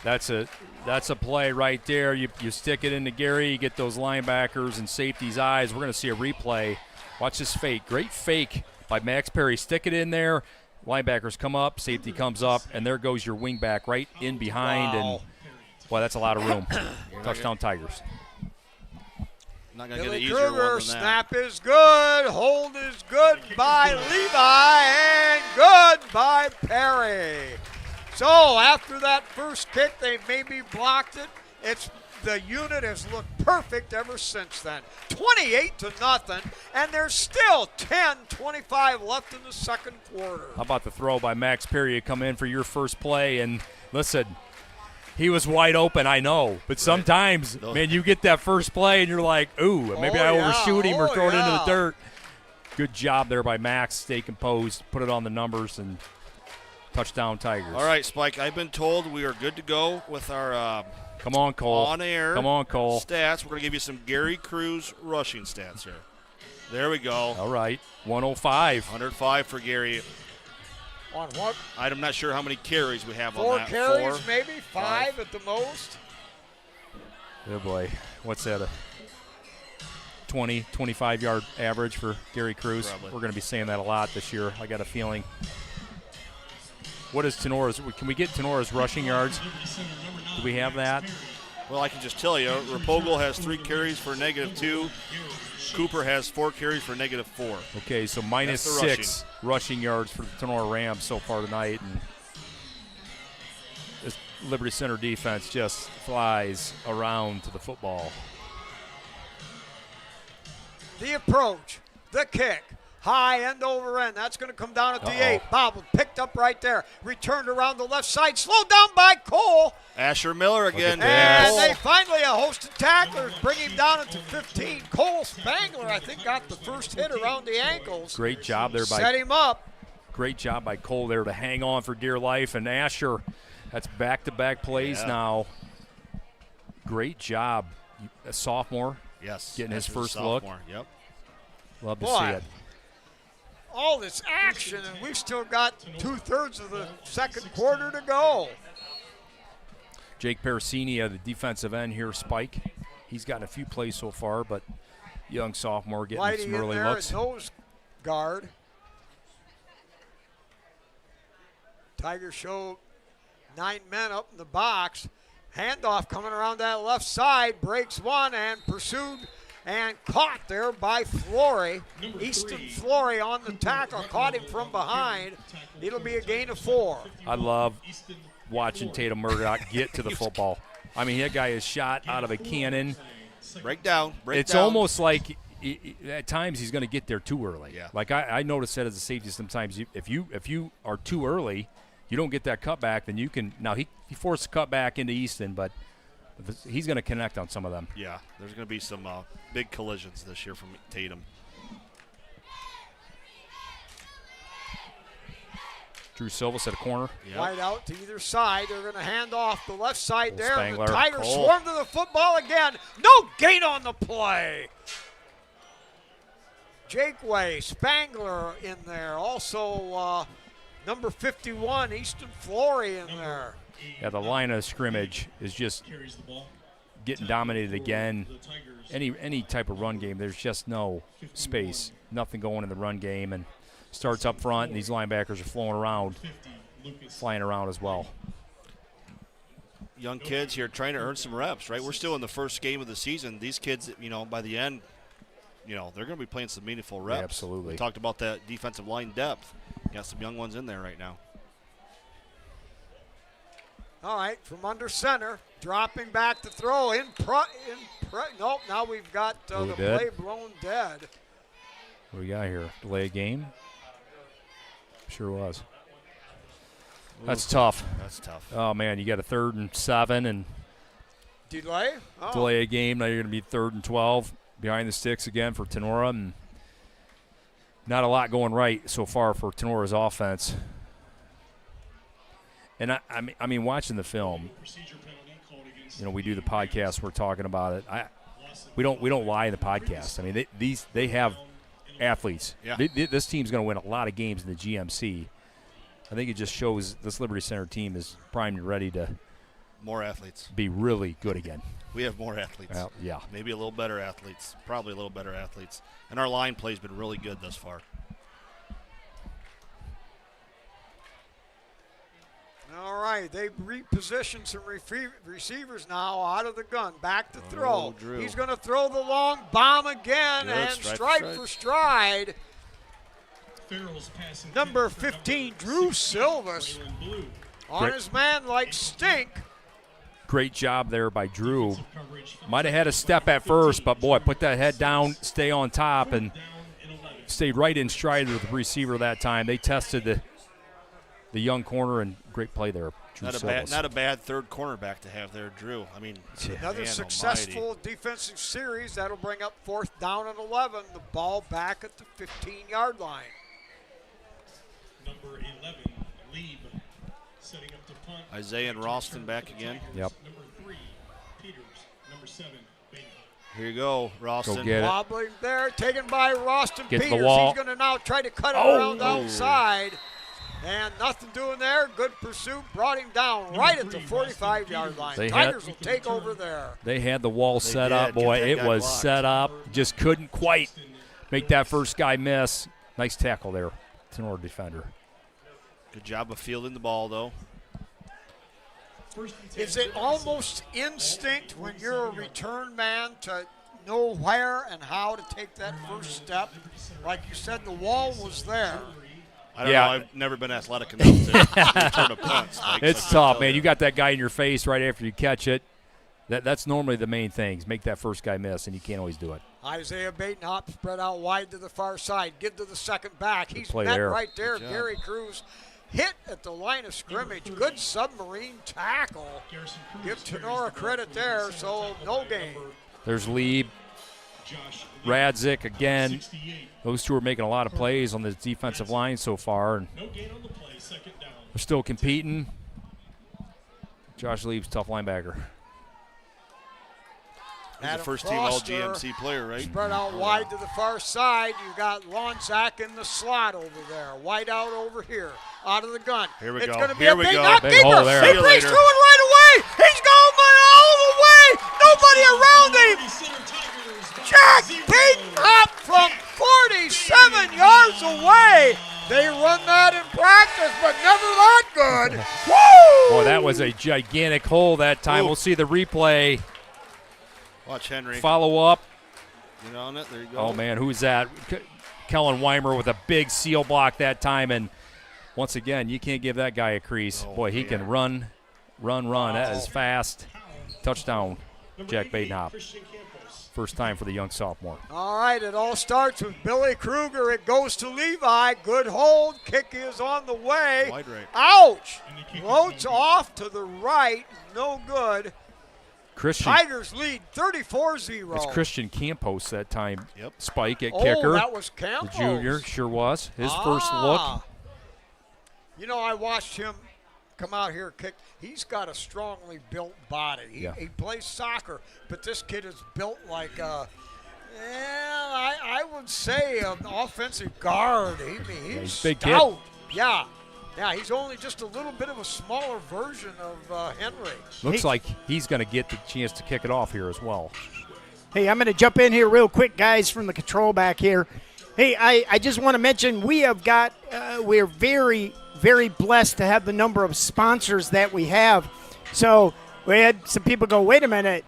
That's a play right there. You stick it into Gary, you get those linebackers and safety's eyes. We're going to see a replay. Watch this fake. Great fake by Max Perry. Stick it in there. Linebackers come up, safety comes up, and there goes your wingback right in behind. Wow. And boy, that's a lot of room. Touchdown Tigers. Not going to get an Billy easier one Kruger, than that. snap is good, hold is good by Levi, and good by Perry. So after that first kick, they maybe blocked it. The unit has looked perfect ever since then. 28-0, and there's still 10:25 left in the second quarter. How about the throw by Max Perry? You come in for your first play, and listen, he was wide open, I know. But sometimes, man, you get that first play, and you're like, ooh, maybe I overshoot him or throw it into the dirt. Good job there by Max. Stay composed, put it on the numbers, and touchdown Tigers. All right, Spike, I've been told we are good to go with our Come on, Cole. on-air Come on, Cole. stats. We're going to give you some Gary Cruz rushing stats here. There we go. All right, 105. 105 for Gary. On what? I'm not sure how many carries we have 4 on that. carries, 4. maybe 5 at the most. Oh, boy. What's that, a 20, 25-yard average for Gary Cruz? Probably. We're going to be saying that a lot this year, I got a feeling. What is Tenora's? Can we get Tenora's rushing yards? Do we have that? Well, I can just tell you, Rapogel has 3 carries for -2. Cooper has 4 carries for -4. Okay, so minus That's the 6 rushing yards for the Tinora Rams so far tonight. And this Liberty Center defense just flies around to the football. The approach, the kick, high end over end. That's going to come down at the 8. Bobbled, picked up right there. Returned around the left side, slowed down by Cole. Asher Miller again. And they finally, a host of tacklers, bring him down into 15. Cole Spangler, I think, got the first hit around the ankles. Great job there Set him up. Great job by Cole there to hang on for dear life. And Asher, that's back-to-back plays now. Great job. A sophomore. Yes. Getting his Asher's a first look. sophomore. Yep. Love to Boy. see it. All this action, and we've still got 2/3 of the second quarter to go. Jake Parasini, the defensive end here, Spike. He's gotten a few plays so far, but young sophomore getting Whitey some in early there looks. at nose guard. Tigers show 9 men up in the box. Handoff coming around that left side, breaks one and pursued and caught there by Flory. Easton Flory on the tackle, caught him from behind. It'll be a gain of 4. I love watching Tatum Murdoch get to the football. I mean, that guy is shot out of a cannon. Break down. It's almost like at times he's going to get there too early. Yeah. Like I noticed that as a safety sometimes. If you are too early, you don't get that cutback, then you can. Now he forced a cutback into Easton, but he's going to connect on some of them. Yeah, there's going to be some big collisions this year from Tatum. Drew Silva at a corner. Yep. Wide out to either side. They're going to hand off the left side there. Spangler. The Tigers Cole. swarm to the football again. No gain on the play. Jake Way, Spangler in there. Also number 51, Easton Flory in there. Yeah, the line of scrimmage is just getting dominated again. Any type of run game, there's just no space. Nothing going in the run game, and starts up front, and these linebackers are flying around as well. Young kids here trying to earn some reps, right? We're still in the first game of the season. These kids, by the end, they're going to be playing some meaningful reps. Yeah, absolutely. We talked about that defensive line depth. Got some young ones in there right now. All right, from under center, dropping back to throw nope, now we've got the dead. play blown dead. What do we got here? Delay a game? Sure was. That's tough. That's tough. Oh, man, you got a 3rd and 7 and Delay? Oh. delay a game. Now you're going to be 3rd and 12 behind the sticks again for Tinora. And not a lot going right so far for Tenora's offense. And I mean, watching the film, we do the podcast. We're talking about it. We don't lie in the podcast. I mean, they have athletes. Yeah. This team's going to win a lot of games in the GMC. I think it just shows this Liberty Center team is primed and ready to more athletes, be really good again. We have more athletes. Well, yeah. Maybe a little better athletes. Probably a little better athletes. And our line play's been really good thus far. All right, they've repositioned some receivers now out of the gun. Back to throw. Drew. He's going to throw the long bomb again and stride for stride. Number 15, Drew Silvas, on his man like stink. Great job there by Drew. Might have had a step at first, but, boy, put that head down, stay on top, and stayed right in stride with the receiver that time. They tested the young corner, and great play there. Drew Silvas. Not a bad third cornerback to have there, Drew. I mean, another successful defensive series. That'll bring up 4th down and 11. The ball back at the 15-yard line. Number 11, Lieb, setting up to punt. Isaiah and Ralston back again. Yep. Number 3, Peters. Number 7, Bain. Here you go, Ralston. Go get it. Wobbling there, taken by Ralston Get to the Peters. wall. He's going to now try to cut it around the outside. And nothing doing there. Good pursuit. Brought him down right at the 45-yard line. Tigers will take over there. They had the wall set up, boy. It was set up. Just couldn't quite make that first guy miss. Nice tackle there, Tinora defender. Good job of fielding the ball, though. Is it almost instinct when you're a return man to know where and how to take that first step? Like you said, the wall was there. I don't know. I've never been athletic enough to return a punt. It's tough, man. You got that guy in your face right after you catch it. That's normally the main things. Make that first guy miss, and you can't always do it. Isaiah Batenhop spread out wide to the far side. Give to the second back. He's met there. right there. Gary Cruz hit at the line of scrimmage. Good submarine tackle. Give Tinora credit there, so no gain. There's Lieb. Radzik again. Those two are making a lot of plays on the defensive line so far. And they're still competing. Josh Lieb's tough linebacker. He's a first-team All-GMC player, right? Spread out wide to the far side. You got Lonzak in the slot over there. Wide out over here. Out of the gun. Here we it's go. It's going to be Here a we big go. knock Big deeper. hole there. He breaks through it right away. He's going all the way. Nobody around him. Jack Batenhop from 47 yards away. They run that in practice, but never that good. Woo! Boy, that was a gigantic hole that time. Ooh. We'll see the replay. Watch Henry. Follow up. Get on it. There you go. Oh, man, who's that? Kellen Weimer with a big seal block that time. And once again, you can't give that guy a crease. Boy, he can run. That is fast. Touchdown, Jack Batenhop. First time for the young sophomore. All right, it all starts with Billy Kruger. It goes to Levi. Good hold. Kick is on the way. Wide right. Ouch! Floats off to the right. No good. Christian. Tigers lead 34-0. It's Christian Campos that time. Yep. Spike at kicker. Oh, that was Campos. The junior, sure was. His first look. You know, I watched him come out here and kick. He's got a strongly built body. He plays soccer, but this kid is built like I would say an offensive guard. He's big stout. Kid. Yeah, he's only just a little bit of a smaller version of Henry. Looks like he's going to get the chance to kick it off here as well. Hey, I'm going to jump in here real quick, guys, from the control back here. Hey, I just want to mention we have got we're very, very blessed to have the number of sponsors that we have. So we had some people go, wait a minute,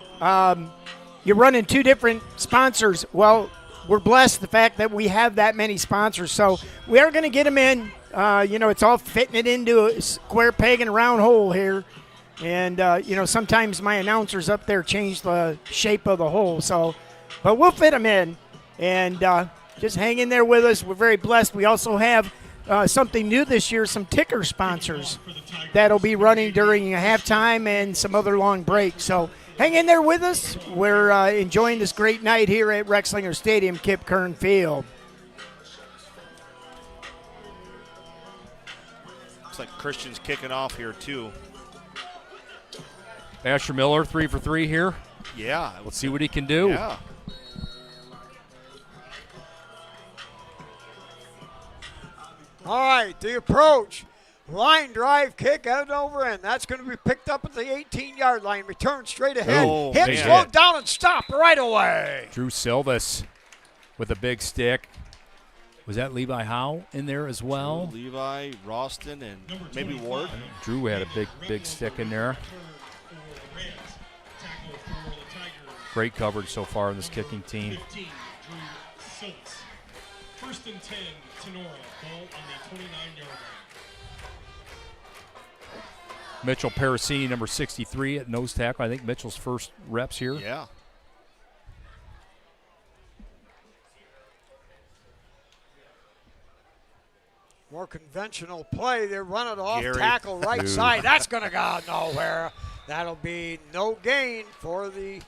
you're running two different sponsors. Well, we're blessed the fact that we have that many sponsors. So we are going to get them in. It's all fitting it into a square peg and a round hole here. And, sometimes my announcers up there change the shape of the hole. But we'll fit them in. And just hang in there with us. We're very blessed. We also have something new this year, some ticker sponsors that'll be running during halftime and some other long breaks. So hang in there with us. We're enjoying this great night here at Rexlinger Stadium, Kip Kern Field. Looks like Christian's kicking off here, too. Asher Miller, 3 for 3 here. Yeah. Let's see what he can do. Yeah. All right, the approach. Line drive kick out over in. That's going to be picked up at the 18-yard line. Return straight ahead. Oh, Hit, man. slowed down, and stop right away. Drew Silvas with a big stick. Was that Levi Howe in there as well? Levi, Ralston, and maybe Ward. Drew had a big stick in there. Great coverage so far in this kicking team. 15, Drew Silks. First and 10, Tinora. Ball on the 29-yard line. Mitchell Parasini, number 63 at nose tackle. I think Mitchell's first reps here. Yeah. More conventional play. They run it off Gary. tackle right side. That's going to go nowhere. That'll be no gain for the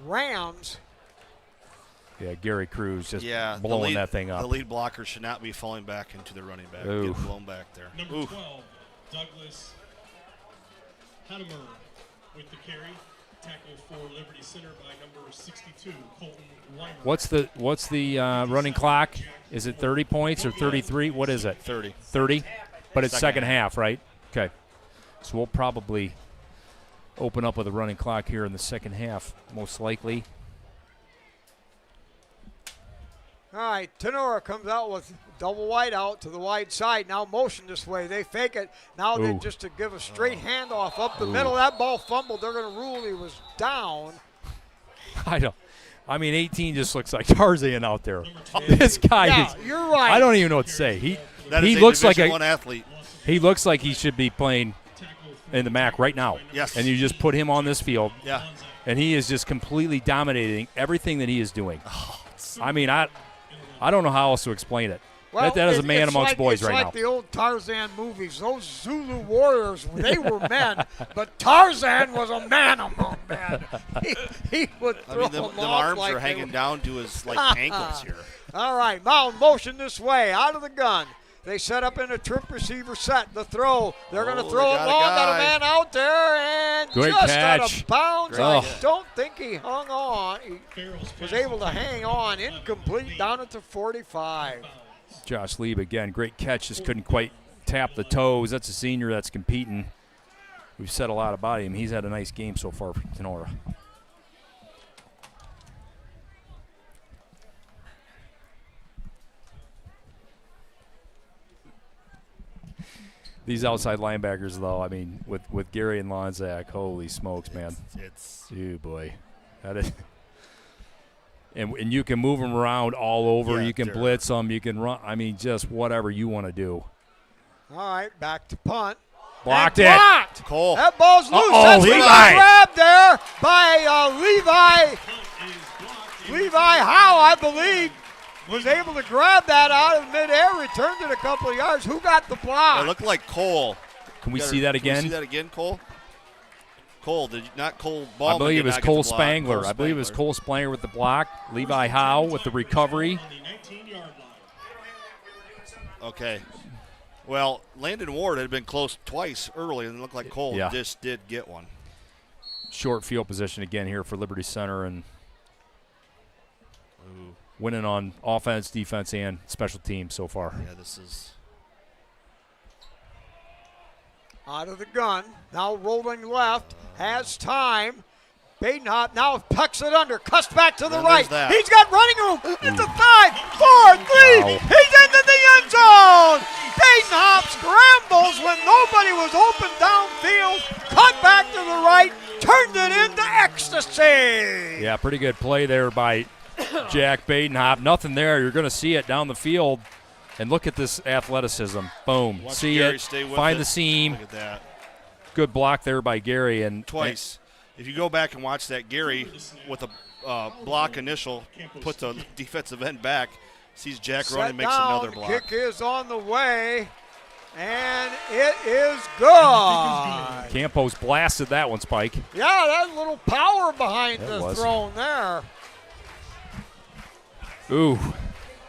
Rams. Yeah, Gary Cruz just Yeah, blowing that thing The up. lead blocker should not be falling back into the running back. Oof. Get blown back there. Number Oof. 12, Douglas Hadamer with the carry. Tackle for Liberty Center by number 62, Colton Weimer. What's the running clock? Is it 30 points or 33? What is it? 30. 30? But it's second Second half, right? Okay. So we'll probably open up with a running clock here in the second half, most likely. All right, Tinora comes out with double wide out to the wide side. Now motion this way. They fake it. Now they Ooh. just to give a straight handoff up the middle. That ball fumbled. They're going to rule he was down. I mean, 18 just looks like Tarzan out there. This guy Yeah, is. you're right. I don't even know what to say. That He is looks a like Division a. One athlete. He looks like he should be playing in the MAC right now. Yes. And you just put him on this field, Yeah. and he is just completely dominating everything that he is doing. I mean, I don't know how else to explain it. Well, that is a man it's amongst like, boys it's right like now. the old Tarzan movies. Those Zulu warriors, they were men, but Tarzan was a man among men. He would I throw mean, them the off arms like are they hanging were- down to his ankles here. All right, Mound motion this way, out of the gun. They set up in a trip receiver set. The throw. They're going to Oh, throw they it got a long. Got a guy. man out there and Great just catch. out of bounds. Great I catch. don't think he hung on. He was able to hang on. Incomplete down at the 45. Josh Lieb again, great catch. Just couldn't quite tap the toes. That's a senior that's competing. We've said a lot about him. He's had a nice game so far for Tinora. These outside linebackers, though, I mean, with Gary and Lonzak, holy smokes, man. It's Oh, boy. That is. And you can move them around all over. Yeah, You can they're- blitz them. You can run. I mean, just whatever you want to do. All right, back to punt. Blocked And it. blocked. Cole. That ball's loose. Uh-oh, That's gonna be Levi. grabbed there by Levi Howe, I believe, was able to grab that out of midair, returned it a couple of yards. Who got the block? It looked like Cole. Can we Got see her- that Can we again? see that again, Cole? Cole, not Cole I Ballman. believe did it was not get Cole the block. Spangler. Cole I believe it was Spangler. Cole Spangler with the block. Levi Howe with the recovery. On the 19-yard line. Okay. Well, Landon Ward had been close twice early, and it looked like Cole Yeah. just did get one. Short field position again here for Liberty Center, and winning on offense, defense, and special teams so far. Yeah, this is. Out of the gun. Now rolling left. Has time. Badenhop now tucks it under. Cuts back to the And right. there's that. He's got running room. It's a 5, 4, 3. Wow. He's into the end zone. Badenhop scrambles when nobody was open downfield. Cut back to the right. Turned it into ecstasy. Yeah, pretty good play there by Jack Badenhop. Nothing there. You're going to see it down the field. And look at this athleticism. Boom. Watch See Gary it. stay with Find it. the seam. Look at that. Good block there by Gary. And Twice. If you go back and watch that, Gary with a block initial, put the defensive end back, sees Jack run and Set makes down. another block. Kick is on the way. And it is good. Campos blasted that one, Spike. Yeah, that little power behind It the was. throne there. Ooh,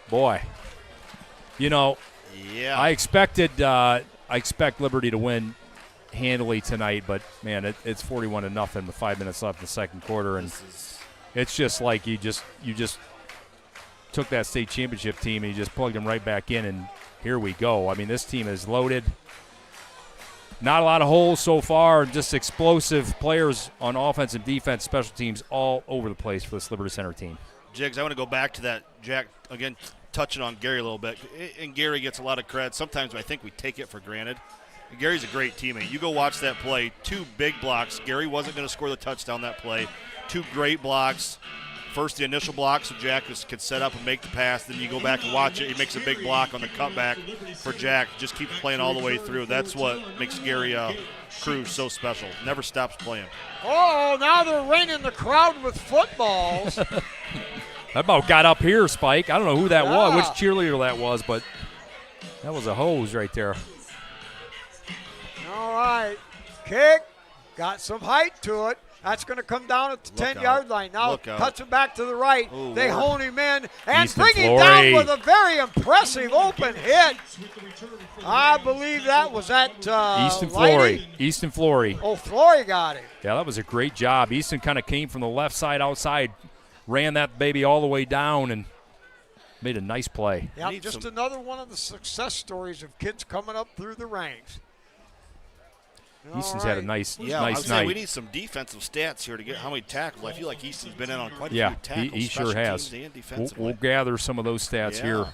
boy. You know, Yeah. I expected I expect Liberty to win handily tonight, but man, it's 41-0 with 5 minutes left in the second quarter, and it's just like you just took that state championship team and you just plugged them right back in, and here we go. I mean, this team is loaded. Not a lot of holes so far, just explosive players on offense and defense, special teams all over the place for this Liberty Center team. Jigs, I want to go back to that, Jack, again, touching on Gary a little bit. And Gary gets a lot of credit. Sometimes I think we take it for granted. Gary's a great teammate. You go watch that play, 2 big blocks. Gary wasn't going to score the touchdown that play. 2 great blocks. First, the initial block, so Jack could set up and make the pass. Then you go back and watch it. He makes a big block on the cutback for Jack. Just keeps playing all the way through. That's what makes Gary Cruz so special. Never stops playing. Oh, now they're raining the crowd with footballs. That about got up here, Spike. I don't know who that was, which cheerleader that was, but that was a hose right there. All right. Kick. Got some height to it. That's going to come down at the 10-yard line. Now cuts it back to the right. Ooh, they hone him in and Easton bring him down with a very impressive open hit. I believe that was at Easton Lighty. Flory. Easton Flory. Oh, Flory got him. Yeah, that was a great job. Easton kind of came from the left side outside, ran that baby all the way down, and made a nice play. Yeah, just another one of the success stories of kids coming up through the ranks. Easton's had a nice night. night. We need some defensive stats here to get how many tackles. I feel like Easton's been in on quite a few tackles. He sure has. We'll gather some of those stats here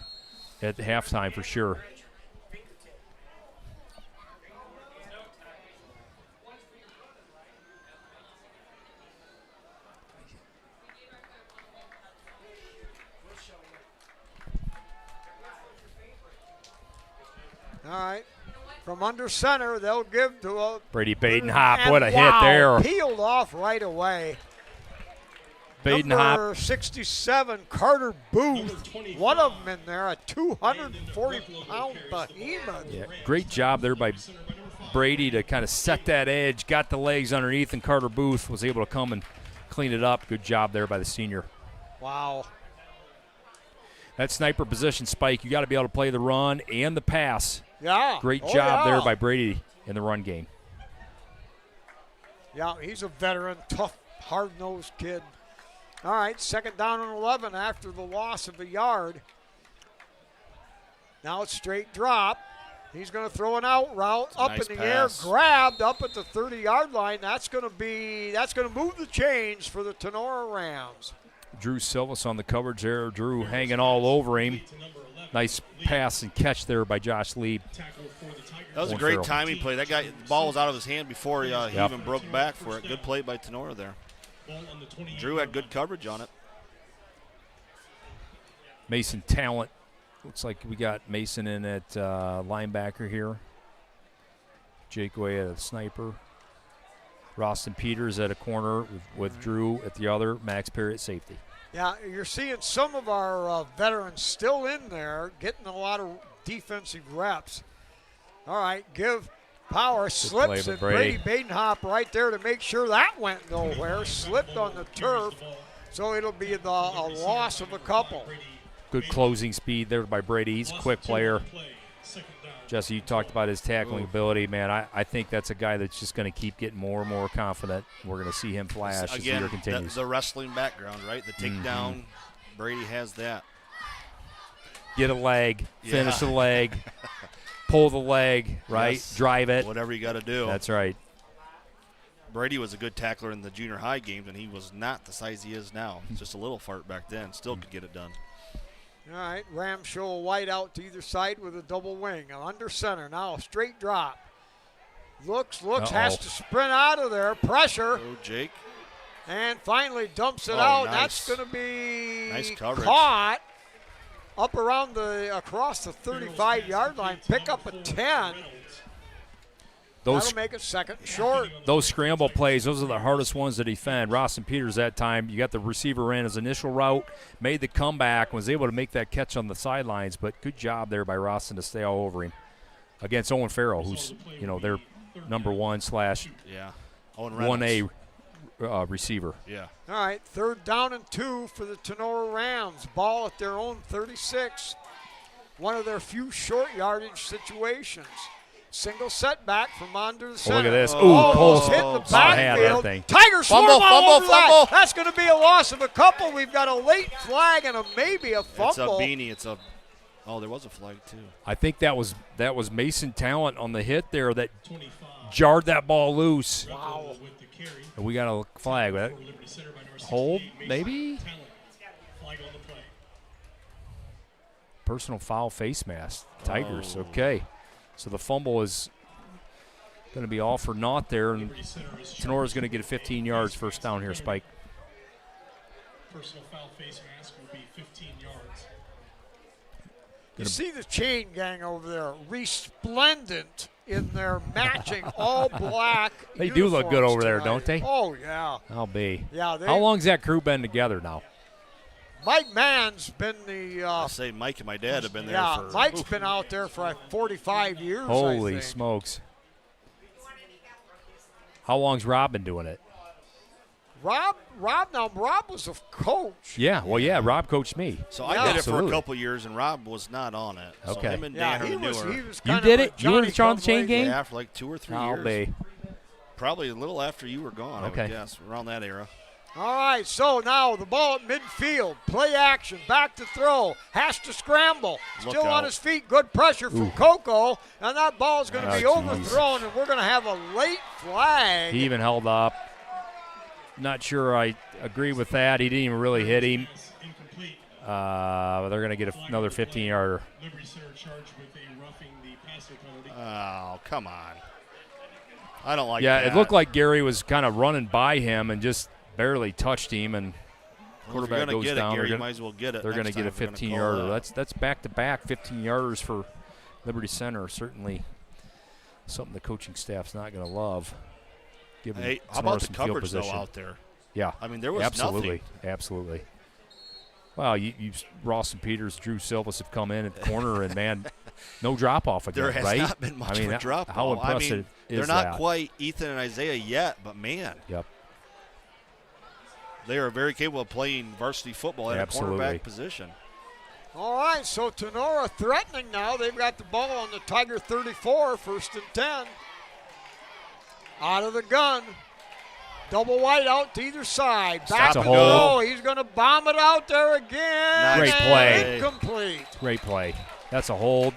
at halftime for sure. All right. From under center, they'll give to a Brady Badenhop. What a hit there. Peeled off right away. Badenhop. Number 67, Carter Booth. One of them in there, a 240-pound behemoth. Yeah, great job there by Brady to kind of set that edge, got the legs underneath, and Carter Booth was able to come and clean it up. Good job there by the senior. Wow. That sniper position, Spike, you got to be able to play the run and the pass. Yeah. Great job there by Brady in the run game. Yeah, he's a veteran, tough, hard-nosed kid. All right, second down and 11 after the loss of a yard. Now it's straight drop. He's going to throw an out route up in the air, grabbed up at the 30-yard line. That's going to move the chains for the Tinora Rams. Drew Silvas on the coverage there. Drew hanging all over him. Nice pass and catch there by Josh Lieb. That was a great timing play. That guy, the ball was out of his hand before he even broke back for it. Good play by Tinora there. Drew had good coverage on it. Mason Talent. Looks like we got Mason in at linebacker here. Jake Way at a sniper. Roston Peters at a corner with Drew at the other. Max Perry at safety. Yeah, you're seeing some of our veterans still in there getting a lot of defensive reps. All right, give power, slips, and Brady Badenhop right there to make sure that went nowhere. Slipped on the turf, so it'll be a loss of a couple. Good closing speed there by Brady. He's a quick player. Jesse, you talked about his tackling ability. Man, I think that's a guy that's just going to keep getting more and more confident. We're going to see him flash as the year continues. The wrestling background, right? The takedown, Brady has that. Get a leg, finish the leg, pull the leg, right? Yes. Drive it. Whatever you got to do. That's right. Brady was a good tackler in the junior high games, and he was not the size he is now. Just a little fart back then. Still could get it done. All right, Rams show a wide out to either side with a double wing. Under center, now a straight drop. Looks, has to sprint out of there. Pressure. Oh, Jake. And finally dumps it out. Nice. That's going to be nice coverage. Caught up around across the 35-yard line. Pick up a 10. That'll make it second short. Those scramble plays, those are the hardest ones to defend. Roston Peters that time, you got the receiver in his initial route, made the comeback, was able to make that catch on the sidelines, but good job there by Roston to stay all over him against Owen Farrell, who's, their number 1/1A receiver. Yeah. All right, third down and 2 for the Tinora Rams. Ball at their own 36. One of their few short yardage situations. Single setback from under the Oh, center. look at this. Ooh, Almost Cole's hit the had that backfield. thing. Tiger swarm Fumble, all over fumble. that. That's going to be a loss of a couple. We've got a late flag and maybe a fumble. It's a beanie. Oh, there was a flag too. I think that was Mason Talent on the hit there that jarred that ball loose. Wow. And we got a flag. Hold, maybe? Personal foul face mask. Tigers, okay. So the fumble is going to be all for naught there. And Tenora's going to get a 15 yards first down here, Spike. Personal foul face mask will be 15 yards. You see the chain gang over there, resplendent in their matching all black. They do look good over there, tonight. don't they? Oh, yeah. I'll be. Yeah. How long's that crew been together now? Mike Mann's been the. I say Mike and my dad have been there Yeah, for. Mike's been out there for like 45 years. I Holy think. smokes. How long's Rob been doing it? Rob was a coach. Yeah, well, yeah, Rob coached me. So I did it for a Absolutely. couple years, and Rob was not on it. So Okay. him and Yeah, Dan he are the was newer. You kind did of it? a You were the Johnny Sean Chain come gang? Yeah, for like 2 or 3 I'll years. be. Probably a little after you were gone, I Okay. would guess, around that era. All right, so now the ball at midfield. Play action, back to throw. Has to scramble. Look Still on out. his feet. Good pressure from Coco. And that ball's going to Oh, be geez. overthrown, and we're going to have a late flag. He even held up. Not sure I agree with that. He didn't even really hit him. Incomplete. They're going to get another 15-yarder. Liberty Center charged with a roughing the passer penalty. Oh, come on. I don't like Yeah, that. it looked like Gary was kind of running by him and just barely touched him, and Well, if quarterback you're goes gonna get down. it, Gary, They're you might as well get it. going to next get a time if you're gonna call 15-yarder. that. That's back-to-back 15-yarders for Liberty Center. Certainly something the coaching staff's not going to love. Given Hey, how Sonora about the some field coverage, though, position. out there? Yeah. I mean, there was Absolutely. nothing. Absolutely. Well, Ross and Peters, Drew Silvas have come in at the corner, and, man, no drop-off again, There has right? not been much I mean, of a drop how ball. impressive is they're not that? quite Ethan and Isaiah yet, but, man, Yep. they are very capable of playing varsity football at Absolutely. a quarterback position. All right, so Tinora threatening now. They've got the ball on the Tiger 34, 1st and 10. Out of the gun. Double wide out to either side. Back That's a to hold. throw. He's going to bomb it out there again. Great and play. Incomplete. Great play. That's a hold.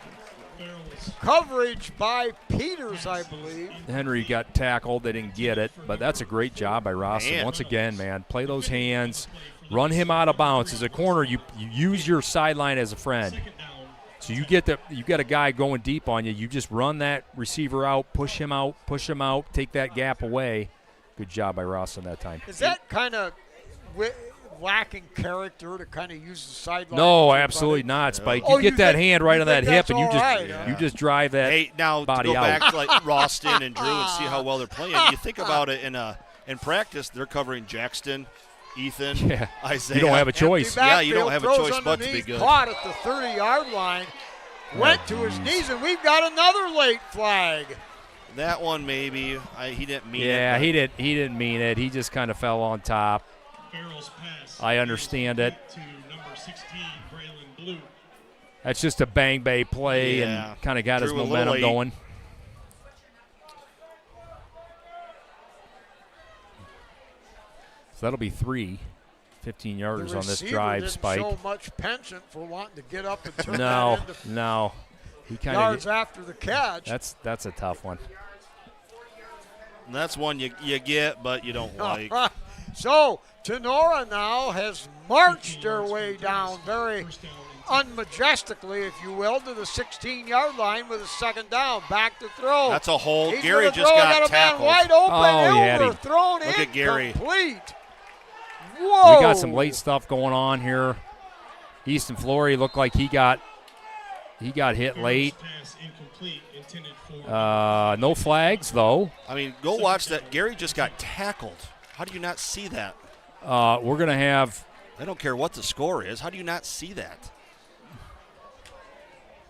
Coverage by Peters, I believe. Henry got tackled. They didn't get it, but that's a great job by Ross. And Man. once again, man, play those hands. Run him out of bounds. As a corner, you use your sideline as a friend. So you got a guy going deep on you. You just run that receiver out, push him out, take that gap away. Good job by Ross on that time. Is that kind of lacking character to kind of use the sideline? No, as your absolutely buddy? not, Spike. Oh, You get you that think- hand right you on that think hip, that's and you all just right, huh? you just drive that Hey, now body to go out. back to like Ralston and Drew and see how well they're playing. You think about it in practice, they're covering Jackson, Ethan, Yeah. Isaiah. You don't have a Empty choice. Yeah, you don't backfield, have a throws choice but to be underneath, good. Caught at the 30-yard line. Went to his knees, and we've got another late flag. That one maybe he didn't mean it. Yeah, but he didn't mean it. He just kind of fell on top. Farrell's pass. I understand it. To number 16, Braylon Blue. That's just a bang bang play Yeah. and kind of got his Drew a little momentum late. going. So that'll be 3 15-yarders The on this receiver drive, didn't Spike. show much penchant for wanting to get up and turn No, that into no. He kind yards of after the catch. that's a tough one. And that's one you get, but you don't like. So Tinora now has marched their way down very unmajestically, if you will, to the 16-yard line with a second down. Back to throw. That's a hold. He's Gary gonna just throw. got a man tackled. wide open. Oh, he had him. Overthrown. Look at Gary. Incomplete. Whoa. We got some late stuff going on here. Easton Flory looked like he got hit late. Pass incomplete, intended for No flags though. I mean, go watch that. Gary just got tackled. How do you not see that? We're gonna have. I don't care what the score is. How do you not see that?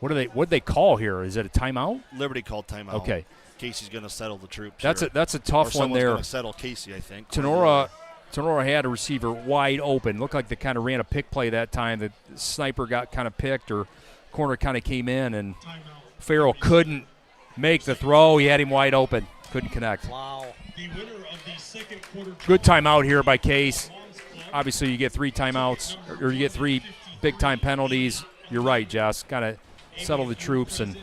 What'd they call here? Is it a timeout? Liberty called timeout. Okay. Casey's going to settle the troops. That's here. a Or tough one someone's there. going to settle Casey, I think. Tenora had a receiver wide open. Looked like they kind of ran a pick play that time. The sniper got kind of picked, or corner kind of came in, and Farrell couldn't make the throw. He had him wide open. Couldn't connect. Wow. The winner of the second quarter. Good timeout here by Case. Obviously, you get 3 timeouts, or you get 3 big-time penalties. You're right, Jess. Kind of settle the troops, and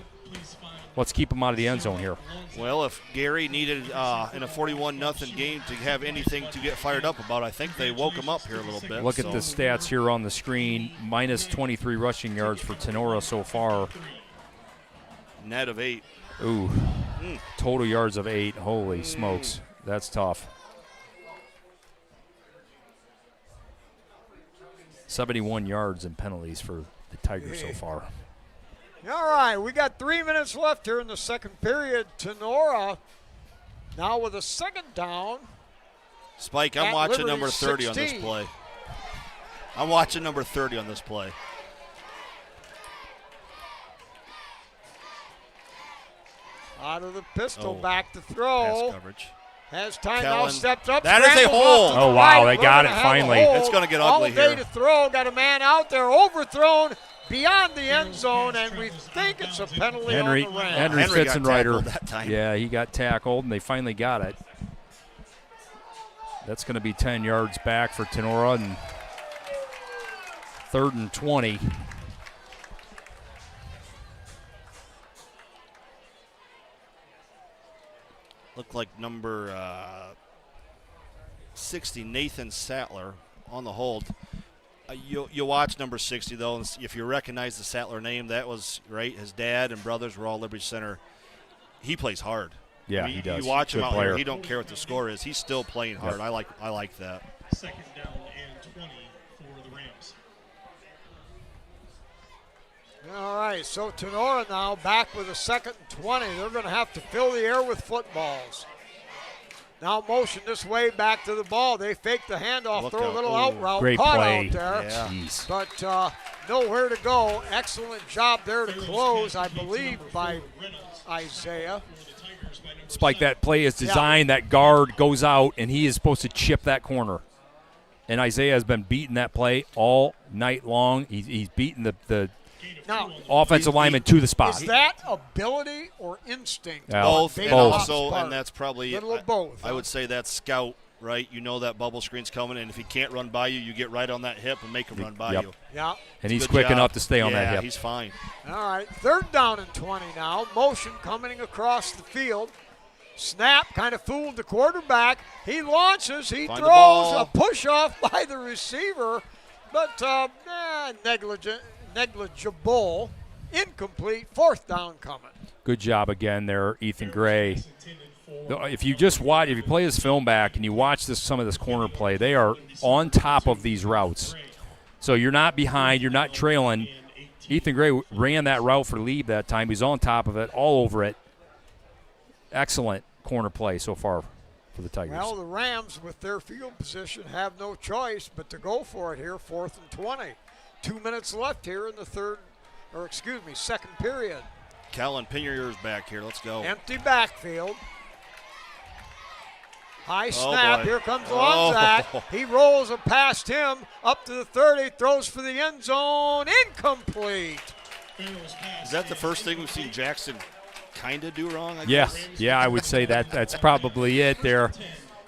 let's keep them out of the end zone here. Well, if Gary needed in a 41-0 game to have anything to get fired up about, I think they woke him up here a little bit. Look at the stats here on the screen. Minus 23 rushing yards for Tinora so far. Net of 8. Ooh. Total yards of 8. Holy smokes. That's tough. 71 yards in penalties for the Tigers so far. All right, we got 3 minutes left here in the second period. Tinora now with a second down. Spike, I'm At watching Liberty number 30 on this 16. play. I'm watching number 30 on this play. Out of the pistol, Oh. back to Pass throw. coverage. Has time now, Kellen. steps up. That is a scrambles hold. off to the Oh, wow, right. they got We're it gonna have a finally. hold. It's gonna get All ugly day here. to throw. Got a man out there, overthrown beyond the end zone, and we think it's a penalty Henry on the Rams. Henry Henry got Fitzenreiter. tackled that time. Yeah, he got tackled, and they finally got it. That's going to be 10 yards back for Tinora, and 3rd and 20. Looked like number 60, Nathan Sattler, on the hold. You watch number 60, though, and if you recognize the Sattler name, that was, right, his dad and brothers were all Liberty Center. He plays hard. Yeah, I mean, he does. You watch him Good out player. there, he don't care what the score is. He's still playing hard. I like that. Second down and 20 for the Rams. All right, so Tinora now back with a 2nd and 20. They're going to have to fill the air with footballs. Now motion this way back to the ball. They fake the handoff, Look throw a out. little Ooh. out route. Great Caught play. out there. Yeah. Jeez. But nowhere to go. Excellent job there to close, I believe, by Isaiah. Spike, that play is designed. That guard goes out, and he is supposed to chip that corner. And Isaiah has been beating that play all night long. He's beaten the Now, offensive lineman to the spot. is that ability or instinct? Yeah. Both, Big and both. also, part. and that's probably, Little of both, I huh? would say that's scout, right? You know that bubble screen's coming, and if he can't run by you, you get right on that hip and make him run by Yep. you. Yeah. And he's Good quick job. enough to stay on yeah, that hip. he's fine. All right, 3rd down and 20 now. Motion coming across the field. Snap kind of fooled the quarterback. He launches. He Find the throws ball. a push off by the receiver, but negligible, incomplete. 4th down coming. Good job again there, Ethan Gray. If you just watch, if you play this film back and you watch some of this corner play, they are on top of these routes. So you're not behind, you're not trailing. Ethan Gray ran that route for Lieb that time. He's on top of it, all over it. Excellent corner play so far for the Tigers. Well, the Rams, with their field position, have no choice but to go for it here, 4th and 20. 2 minutes left here in the 2nd period. Kellen, pin your ears back here. Let's go. Empty backfield. High snap. boy. Here comes Oh. Lonzak. He rolls it past him up to the 30. Throws for the end zone. Incomplete. Is that the first thing we've seen Jackson kind of do wrong? I Yeah, guess? yeah, I would say that's probably it there.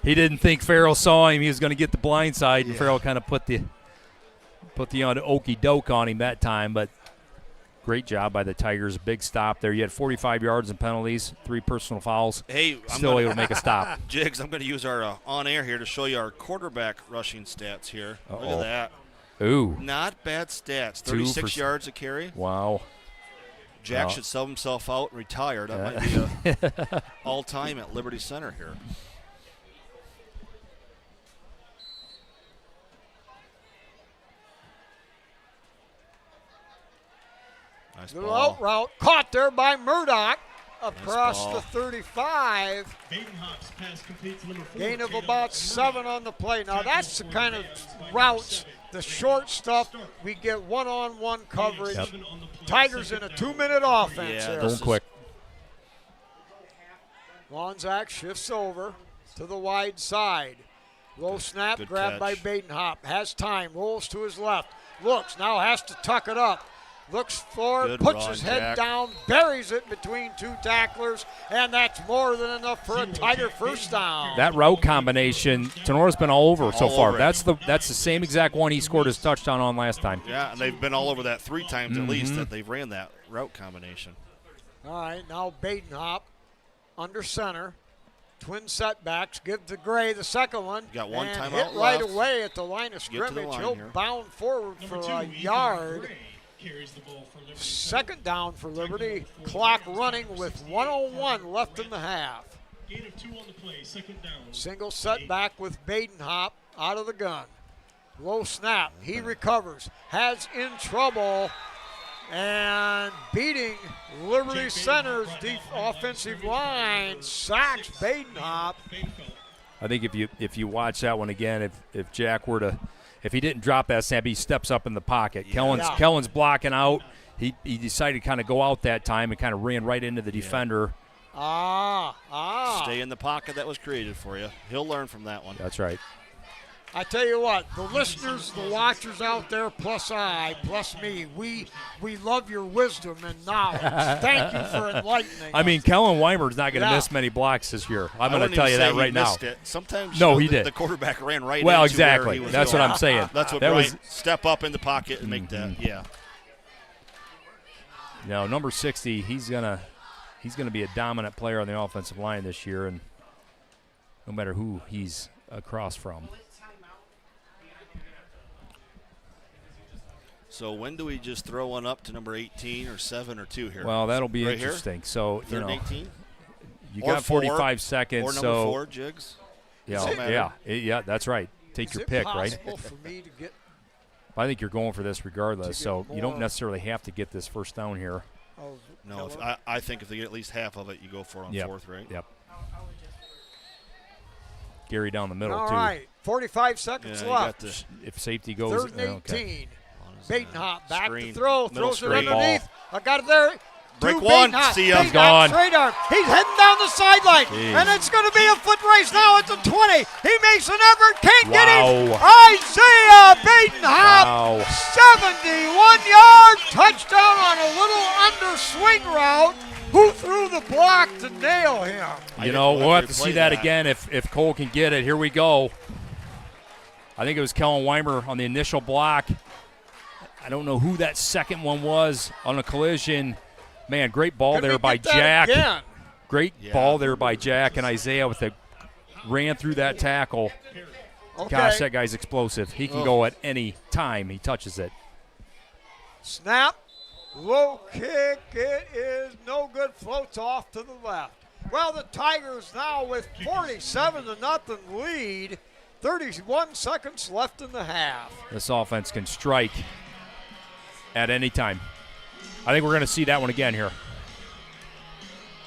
He didn't think Farrell saw him. He was going to get the blind side, and Farrell kind of put the okey doke on him that time. But great job by the Tigers. Big stop there. You had 45 yards in penalties, 3 personal fouls. Hey, Still able to make a stop. Jigs, I'm going to use our on air here to show you our quarterback rushing stats here. Look Uh-oh. at that. Ooh, Not bad stats. 2 36 for- yards a carry. wow. Jack Well. should sub himself out and retire. That might be a all-time at Liberty Center here. Nice Little ball. out route. Caught there by Murdoch. Across ball. the 35. Badenhop's pass complete to number 4. Gain of about 7 on the play. Now that's the kind of routes, the short stuff, we get one-on-one coverage. Yep. Tigers in a 2-minute offense Yeah, here. Going quick. Lonzak shifts over to the wide side. Low snap, good grabbed by catch. Badenhop. Has time, rolls to his left. Looks, now has to tuck it up. looks for it, Good puts run, his head Jack. down, buries it between two tacklers, and that's more than enough for a Tiger first down. That route combination, Tenora's been all over so All far. over it. That's the same exact one he scored his touchdown on last time. Yeah, and they've been all over that 3 times at least that they've ran that route combination. All right, now Badenhop under center. Twin setbacks. Give to Gray the second one. Got one and timeout hit right left. away at the line of Get to the scrimmage. line He'll here. bound forward for a yard. Second down for Liberty. Clock running with 1:01 left in the half. Gain of 2 on the play, second down. Single setback with Badenhop out of the gun. Low snap. He recovers. Has in trouble. And beating Liberty Center's offensive line, sacks Badenhop. I think if you watch that one again, if Jack were to, if he didn't drop that snap, he steps up in the pocket. Kellen's blocking out. He decided to kind of go out that time and kind of ran right into the defender. Stay in the pocket that was created for you. He'll learn from that one. That's right. I tell you what, the listeners, the watchers out there, plus me, we love your wisdom and knowledge. Thank you for enlightening I mean, us. Kellen Weimer's not going to Yeah. miss many blocks this year. I'm I going to wouldn't tell you even say that he right now. missed it. Sometimes No, he the, did. The quarterback ran right Well, into where exactly. he was That's going. what I'm saying. That's what that Brian, was. step up in the pocket and make that. Yeah. No, number 60. He's gonna be a dominant player on the offensive line this year, and no matter who he's across from. So when do we just throw one up to number 18 or 7 or 2 here? Well, that'll be Right interesting. So Here? you Third know, and 18? you Or got 4, 45 seconds. Or number so 4, Jigs? yeah, that's right. Take Is your it pick, right? possible for me to get I think you're going for this regardless. To So get you don't more- necessarily have to get this first down here. No, I think if they get at least half of it, you go for it on Yep. 4th, right? Yep. Gary down the middle all too. right, 45 seconds Yeah, you got left. the If safety goes, Third and 18. okay. Badenhop back Screen, to throw, middle throws it screen. underneath. I got it there. Break To one, Badenhop. see ya. He's Badenhop gone. straight arm. He's heading down the sideline, Jeez. and it's going to be a foot race now at the 20. He makes an effort, can't get him. Wow. Isaiah Badenhop, Wow. 71-yard touchdown on a little under swing route. Who threw the block to nail him? You know, We'll we'll have have to to see replay that that. again if Cole can get it. Here we go. I think it was Kellen Weimer on the initial block. I don't know who that second one was on a collision. Man, great ball Could there we by get that Jack. again? Great Yeah. ball there by Jack and Isaiah with the ran through that tackle. Okay. Gosh, that guy's explosive. He can go at any time he touches it. Snap, low kick, it is no good, floats off to the left. Well, the Tigers now with 47-0 lead, 31 seconds left in the half. This offense can strike at any time. I think we're going to see that one again here.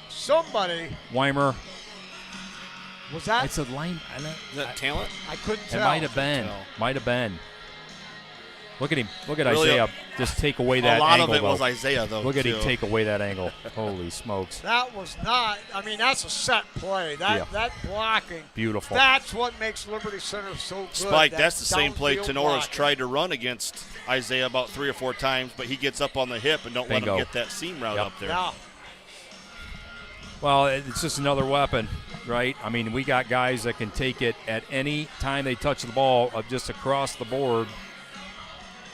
Somebody, Weimer. was that? It's a line. Is that talent? I couldn't It tell. might have been. tell. Might have been. Look at him. Look at Really, Isaiah just take away that a lot angle. of it was though. Isaiah, though. Look at him too. take away that angle. Holy smokes. That was not, I mean, that's a set play. Yeah. That blocking. Beautiful. That's what makes Liberty Center so good. Spike, that that's the same play downfield Tenora's blocking. tried to run against Isaiah about 3 or 4 times, but he gets up on the hip and don't let Bingo. him get that seam route Yep. up there. Yeah. Well, it's just another weapon, right? I mean, we got guys that can take it at any time they touch the ball, just across the board.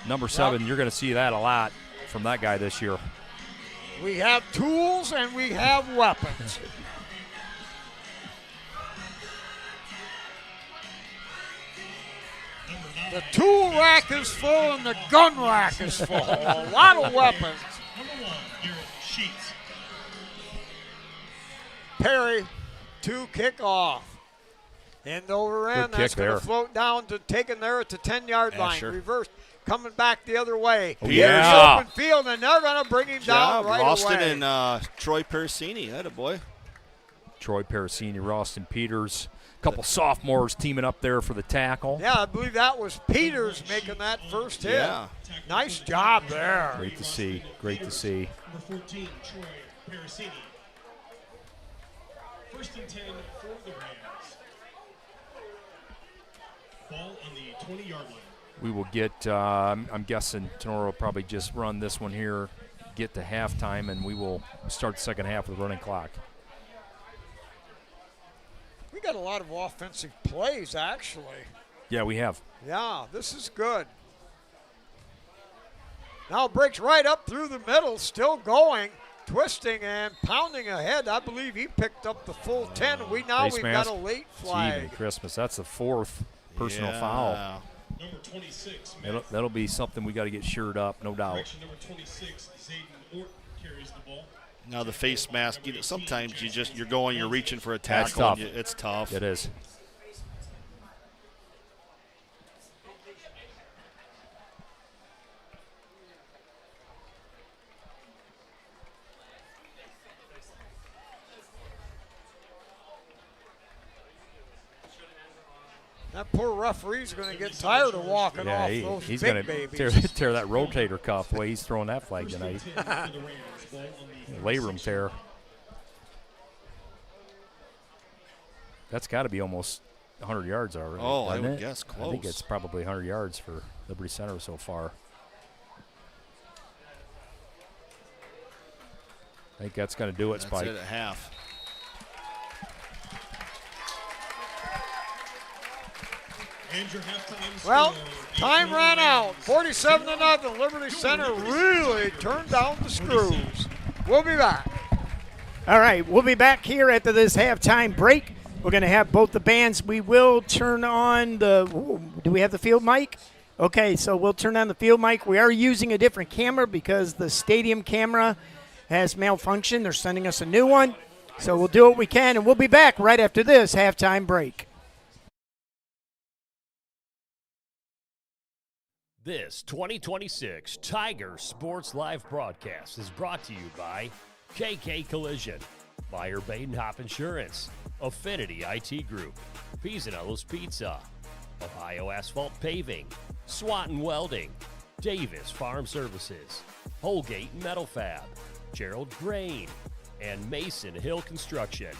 Number 7, you're going to see that a lot from that guy this year. We have tools and we have weapons. The tool rack is full and the gun rack is full. A lot of weapons. Number 1, Garrett Sheets. Perry to kick off. End over end. Good That's kick going to there. float down to taking there at the 10-yard line. Asher. Reverse. Coming back the other way. Oh, Here's yeah. open field, and they're going to bring him down Job, right Austin away. and Troy Persini. That a boy. Troy Parasini, Ralston Peters. A couple sophomores teaming up there for the tackle. Yeah, I believe that was Peters making that first hit. Yeah. Nice job there. Great to see. Great to see. Number 14, Troy Parasini. First and 10 for the Rams. Ball on the 20-yard line. we will get, I'm guessing Tinora will probably just run this one here, get to halftime, and we will start the second half with a running clock. We got a lot of offensive plays, actually. Yeah, we have. Yeah, this is good. Now breaks right up through the middle, still going, twisting and pounding ahead. I believe he picked up the full 10. We've Face got mask. a late It's flag. even Christmas. That's the fourth personal foul. Number 26, That'll be something we got to get shored up, no doubt. correction, number 26, Zayden Ort carries the ball. Now the face mask, sometimes you're reaching for a That's tackle. tough. It's tough. It is. That poor referee's going to get tired of walking off those he's big going babies. to tear that rotator cuff the way he's throwing that flag tonight. Labrum tear. That's got to be almost 100 yards already. Oh, I doesn't would it? guess I think close. it's probably 100 yards for Liberty Center so far. I think that's going to do it, That's Spike. it at half. And your halftime Well, score, time 8-1 ran out. Rams. 47-0. Liberty Center really turned down the screws. We'll be back. All right, we'll be back here after this halftime break. We're going to have both the bands. We will turn on the – do we have the field mic? Okay, so we'll turn on the field mic. We are using a different camera because the stadium camera has malfunctioned. They're sending us a new one. So we'll do what we can, and we'll be back right after this halftime break. This 2026 Tiger Sports Live broadcast is brought to you by KK Collision, Meyer Badenhop Insurance, Affinity IT Group, Pisanello's Pizza, Ohio Asphalt Paving, Swanton Welding, Davis Farm Services, Holgate Metal Fab, Gerald Grain, and Mason Hill Construction.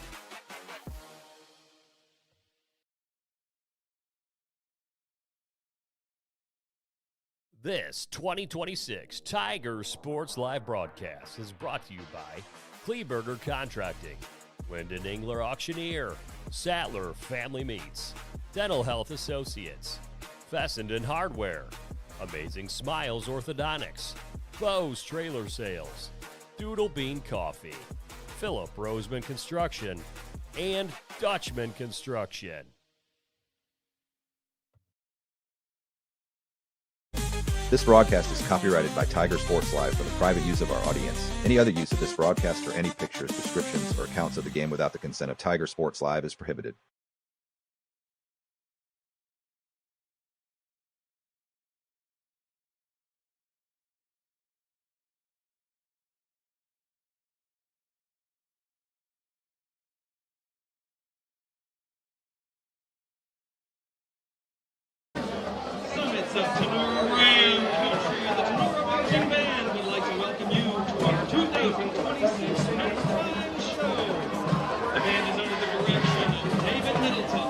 This 2026 Tiger Sports Live broadcast is brought to you by Kleberger Contracting, Linden Engler Auctioneer, Sattler Family Meats, Dental Health Associates, Fessenden Hardware, Amazing Smiles Orthodontics, Bose Trailer Sales, Doodle Bean Coffee, Philip Roseman Construction, and Dutchman Construction. This broadcast is copyrighted by Tiger Sports Live for the private use of our audience. Any other use of this broadcast or any pictures, descriptions, or accounts of the game without the consent of Tiger Sports Live is prohibited. Summits of Tinora Ram Country, and the Tinora Marching Band would like to welcome you to our 2026 halftime show. The band is under the direction of David Middleton,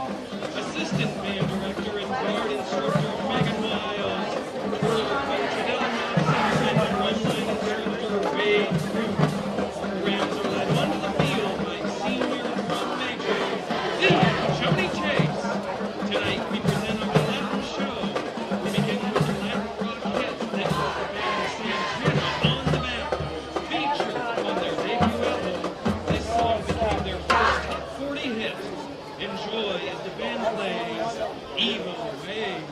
Assistant Band Director and Guard Instructor Megan Wiles, Further Coach Adele Madison, and Run-Line Instructor Wade Root. The Rams are led onto the field by senior drum major Jody Chase. Tonight we present our Latin show. We begin with the Latin rockette that was the band Santana on the Map, featured on their debut album. This song became their first top 40 hit. Enjoy as the band plays Evil Ways.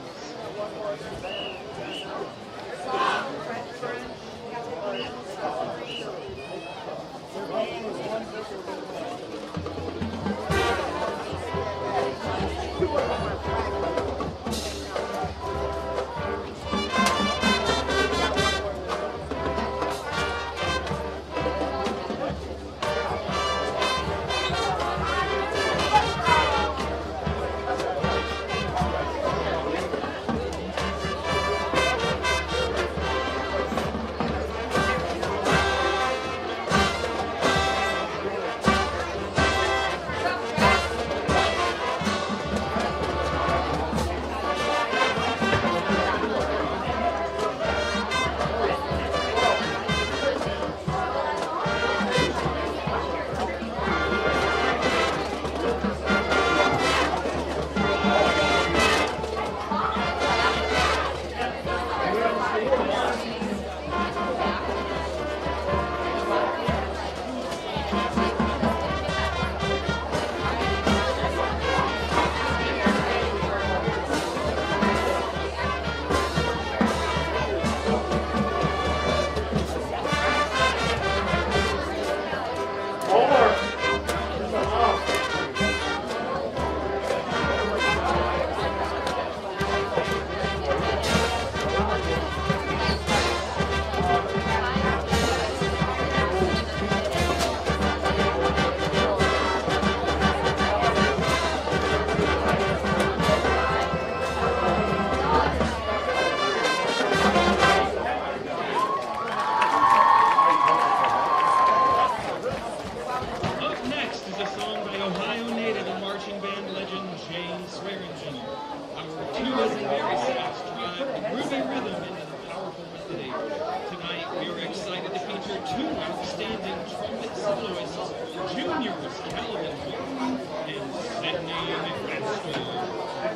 two outstanding trumpet soloists, juniors Calvin Martin and Sydney McMaster.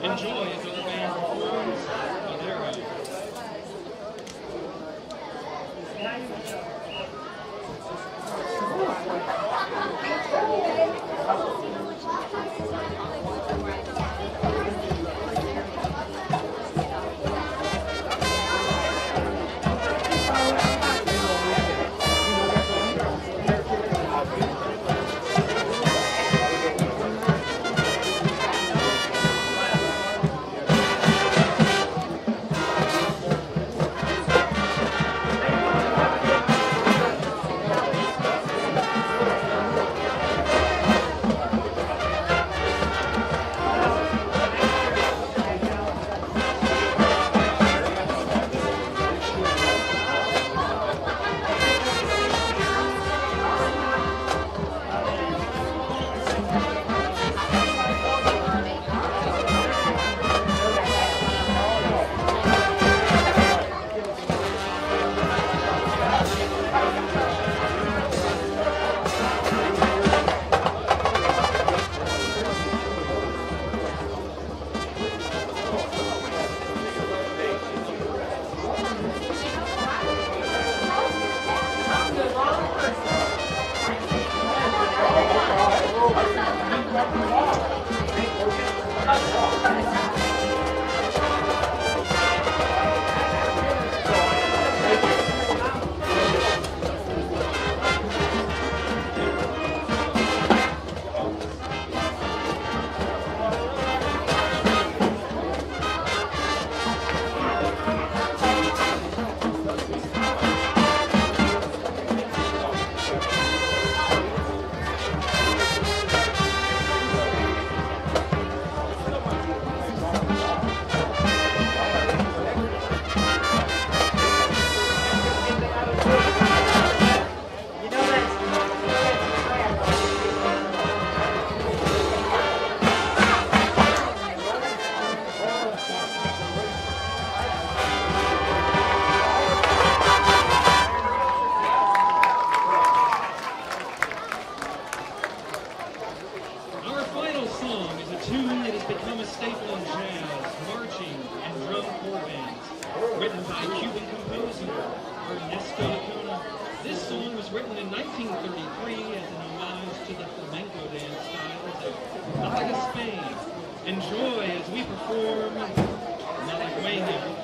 Enjoy as the band performs Madera. Enjoy as we perform Melodic Mayhem.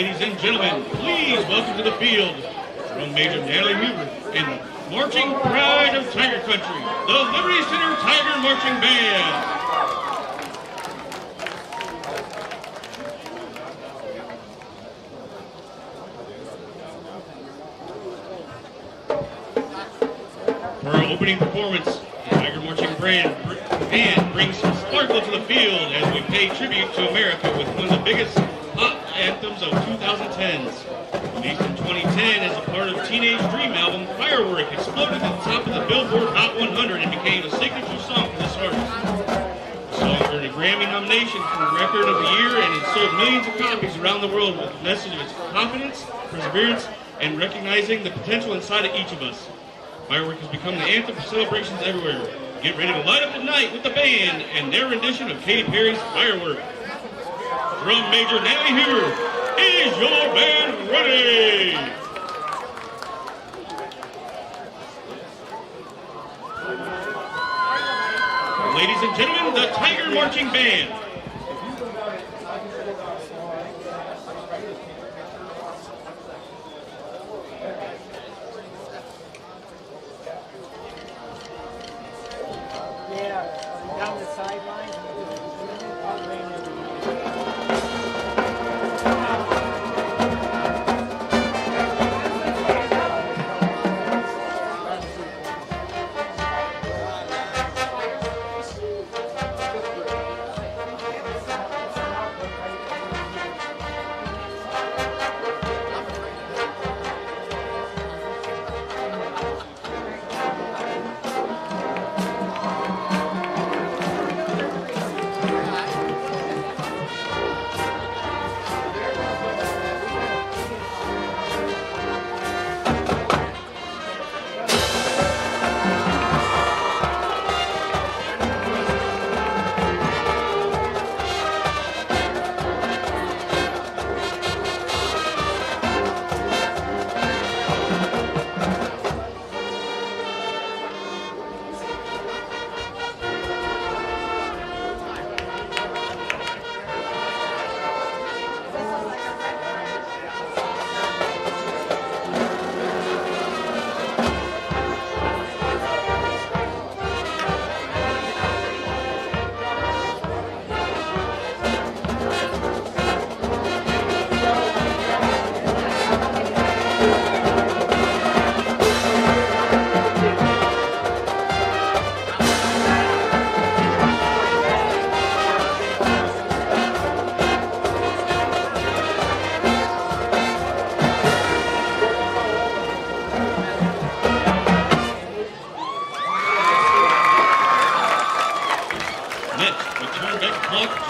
Ladies and gentlemen, please welcome to the field from Major Natalie Hoover and the marching pride of Tiger Country, the Liberty Center Tiger Marching Band. For our opening performance, the Tiger Marching Band brings some sparkle to the field as we pay tribute to America with one of the biggest pop anthems of 2010s. Released in 2010 as a part of Teenage Dream album, Firework exploded at the top of the Billboard Hot 100 and became a signature song for this artist. The song earned a Grammy nomination for Record of the Year and it sold millions of copies around the world with a message of its confidence, perseverance, and recognizing the potential inside of each of us. Firework has become the anthem for celebrations everywhere. Get ready to light up the night with the band and their rendition of Katy Perry's Firework. From Major Natalie Hoover, is your band ready? Ladies and gentlemen, the Tiger Marching Band. Down the sidelines.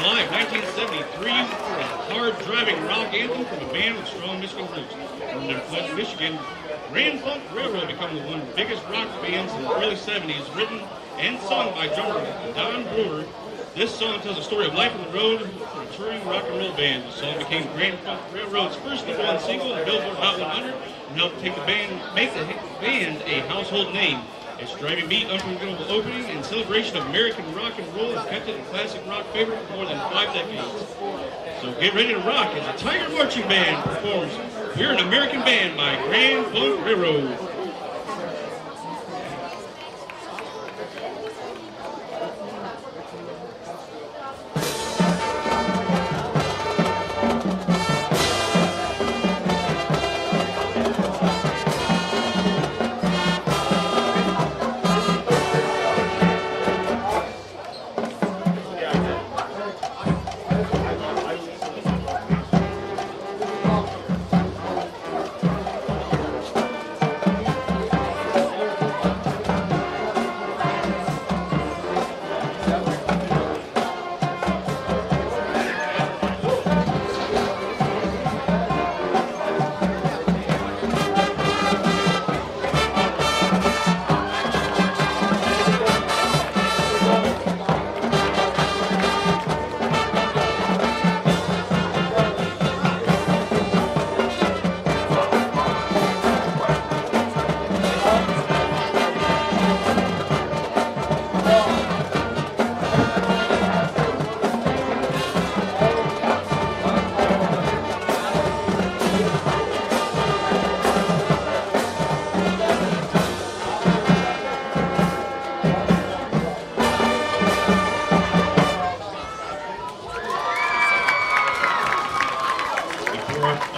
July of 1973 for a hard-driving rock anthem from a band with strong Michigan roots. From their Flint, Michigan, Grand Funk Railroad became one of the biggest rock bands in the early 70s, written and sung by drummer Don Brewer. This song tells a story of life on the road for a touring rock and roll band. The song became Grand Funk Railroad's first #1 single in the Billboard Hot 100 and helped make the band a household name. Its driving beat, unforgettable opening, and celebration of American rock and roll has kept it a classic rock favorite for more than 5 decades. So get ready to rock as the Tiger Marching Band performs We're an American Band by Grand Funk Railroad.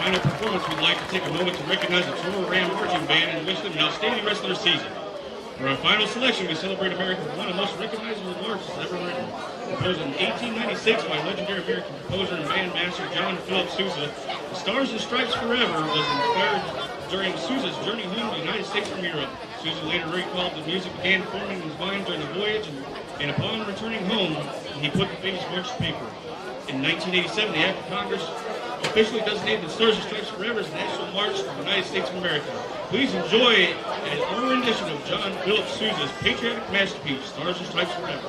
final performance, we'd like to take a moment to recognize the Tinora Ram Marching Band and wish them an outstanding rest of their season. For our final selection, we celebrate America's one of the most recognizable marches ever written. Composed in 1896 by legendary American composer and bandmaster John Philip Sousa, The Stars and Stripes Forever was inspired during Sousa's journey home to the United States from Europe. Sousa later recalled the music began forming in his mind during the voyage, and upon returning home, he put the famous march to paper. In 1987, the Act of Congress officially designated the Stars and Stripes Forever as the National March of the United States of America. Please enjoy an rendition of John Philip Sousa's patriotic masterpiece, Stars and Stripes Forever.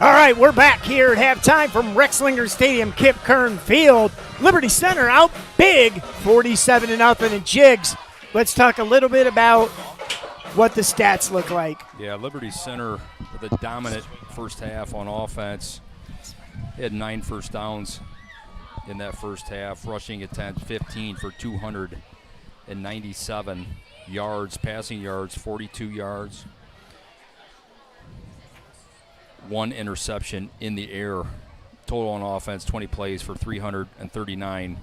All right, we're back here at halftime from Rexlinger Stadium, Kip Kern Field. Liberty Center out big, 47-0 in Jigs. Let's talk a little bit about what the stats look like. Yeah, Liberty Center with a dominant first half on offense. They had 9 first downs in that first half, rushing attempt 15 for 297 yards, passing yards 42 yards. 1 interception in the air. Total on offense, 20 plays for 339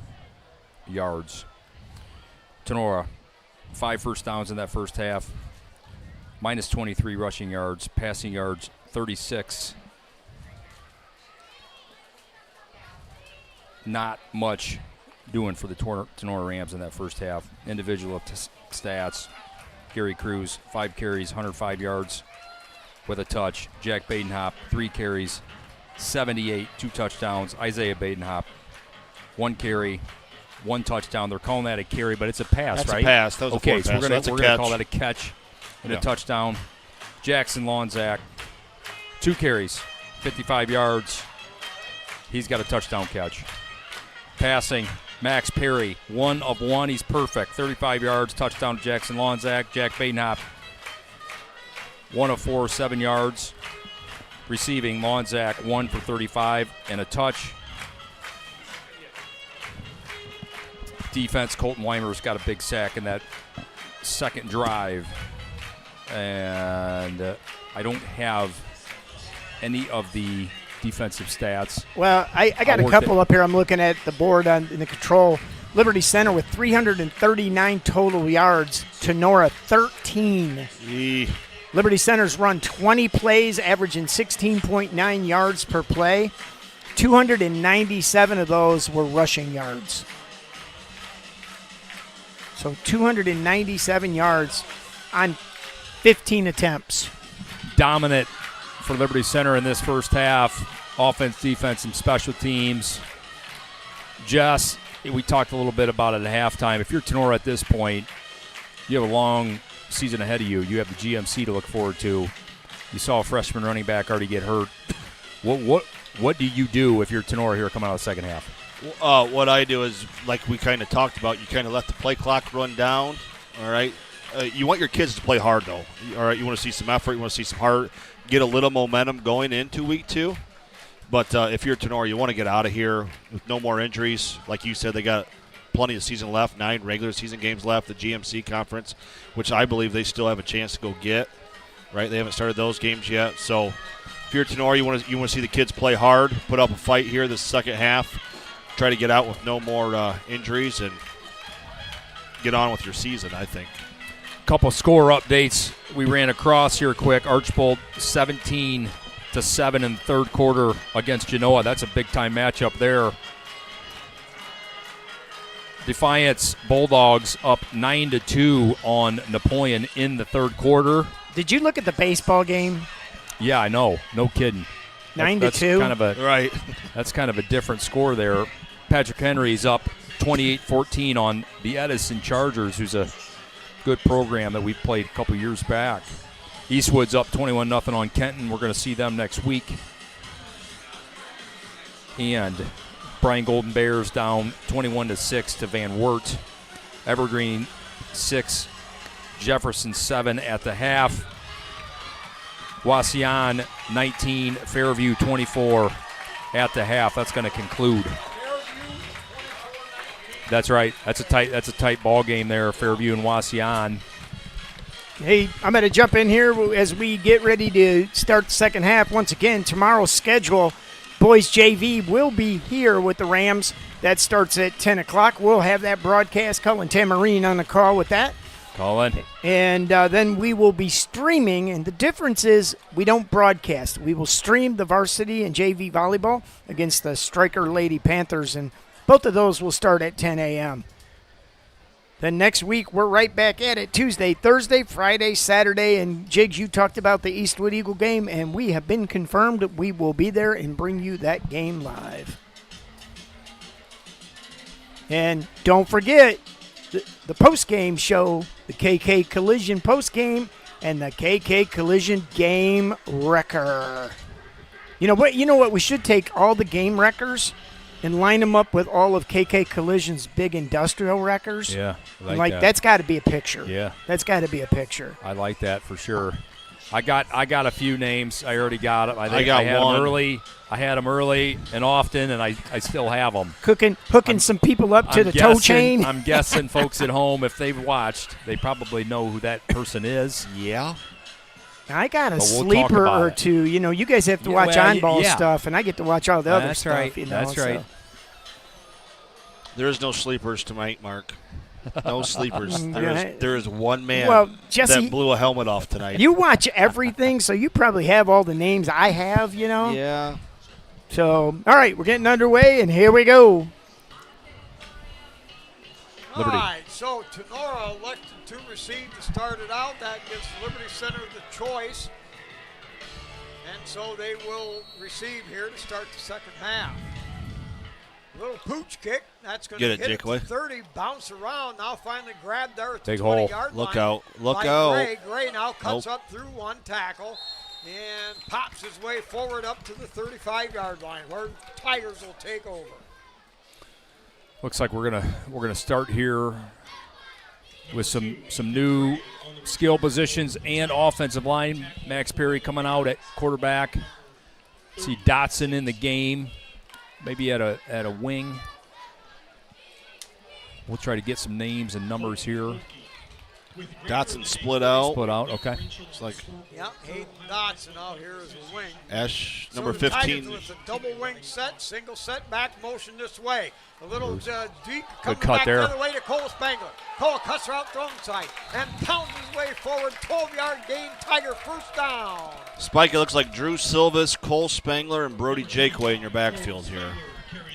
yards. Tinora, 5 first downs in that first half, minus 23 rushing yards, passing yards 36. Not much doing for the Tinora Rams in that first half. Individual stats, Gary Cruz, 5 carries, 105 yards with a touch. Jack Badenhop, 3 carries, 78, 2 touchdowns. Isaiah Badenhop, 1 carry, 1 touchdown. They're calling that a carry, but it's a pass, That's right? a pass. That was okay, a so pass. we're going to call that a catch and a Yeah. touchdown. Jackson Lonzak, 2 carries, 55 yards. He's got a touchdown catch. Passing, Max Perry, 1 of 1. He's perfect. 35 yards, touchdown to Jackson Lonzak. Jack Badenhop, 1 of 4, 7 yards. Receiving, Lonzak, 1 for 35 and a touch. Defense, Colton Weimer's got a big sack in that second drive. And I don't have any of the defensive stats. Well, I got a couple up here. I'm looking at the board in the control. Liberty Center with 339 total yards. Tinora, 13. Liberty Center's run 20 plays, averaging 16.9 yards per play. 297 of those were rushing yards. So 297 yards on 15 attempts. Dominant for Liberty Center in this first half. Offense, defense, and special teams. Jess, we talked a little bit about it at halftime. If you're Tinora at this point, you have a long season ahead of you. You have the GMC to look forward to. You saw a freshman running back already get hurt. What do you do if you're Tinora here coming out of the second half? What I do is, like we kind of talked about, you kind of let the play clock run down, all right? You want your kids to play hard, though, all right? You want to see some effort. You want to see some heart, get a little momentum going into week 2. But if you're Tinora, you want to get out of here with no more injuries. Like you said, they got plenty of season left, 9 regular season games left, the GMC conference, which I believe they still have a chance to go get, right? They haven't started those games yet. So if you're Tinora, you want to see the kids play hard, put up a fight here this second half, try to get out with no more injuries and get on with your season, I think. Couple score updates we ran across here quick. Archbold 17-7 in the third quarter against Genoa. That's a big-time matchup there. Defiance Bulldogs up 9-2 on Napoleon in the third quarter. Did you look at the baseball game? Yeah, I know. No kidding. 9-2. That's kind of a right. That's kind of a different score there. Patrick Henry's up 28-14 on the Edison Chargers, who's a good program that we played a couple years back. Eastwood's up 21-0 on Kenton. We're going to see them next week. And Brian Golden Bears down 21-6 to Van Wert. Evergreen 6, Jefferson 7 at the half. Wauseon 19, Fairview 24 at the half. That's going to conclude. That's right. That's a tight ball game there, Fairview and Wauseon. Hey, I'm going to jump in here as we get ready to start the second half. Once again, tomorrow's schedule, boys JV will be here with the Rams. That starts at 10 o'clock. We'll have that broadcast. Cullen Tamarine on the call with that. Colin. And then we will be streaming, and the difference is we don't broadcast. We will stream the varsity and JV volleyball against the Striker Lady Panthers, and both of those will start at 10 a.m. Then next week, we're right back at it. Tuesday, Thursday, Friday, Saturday, and Jigs, you talked about the Eastwood Eagle game, and we have been confirmed that we will be there and bring you that game live. And don't forget the post-game show, the KK Collision post-game, and the KK Collision game wrecker. You know what? We should take all the game wreckers and line them up with all of KK Collision's big industrial wreckers. Yeah, I like that. That's got to be a picture. Yeah, that's got to be a picture. I like that for sure. I got a few names. I already got them. I had one. Them early. I had them early and often, and I still have them. Hooking some people up to the tow chain. I'm guessing folks at home, if they've watched, they probably know who that person is. Yeah. I got a sleeper or two. You know, you guys have to watch on-ball stuff, and I get to watch all the other stuff. Right. That's right. There is no sleepers tonight, Mark. No sleepers. Right. There is one man Jesse, that blew a helmet off tonight. You watch everything, so you probably have all the names I have, you know? Yeah. So, all right, we're getting underway, and here we go. Liberty. All right, so Tinora elected to receive to start it out. That gives Liberty Center the choice. And so they will receive here to start the second half. Little pooch kick. That's going to hit it to 30, bounce around. Now finally grabbed there at the 20-yard line. Look out. Look out. Gray now cuts up through one tackle and pops his way forward up to the 35-yard line where Tigers will take over. Looks like we're gonna start here with some new skill positions and offensive line. Max Perry coming out at quarterback. See Dotson in the game. Maybe at a wing. We'll try to get some names and numbers here. Dotson split out. Okay. It's like Hayden Dotson out here as a wing. Ash, number 15. With a double wing set, single set, back motion this way. A little deep coming cut back there. the other way to Cole Spangler. Cole cuts her out throwing side and pounds his way forward. 12-yard gain, Tiger first down. Spike, it looks like Drew Silvis, Cole Spangler, and Brody Jakeway in your backfield here.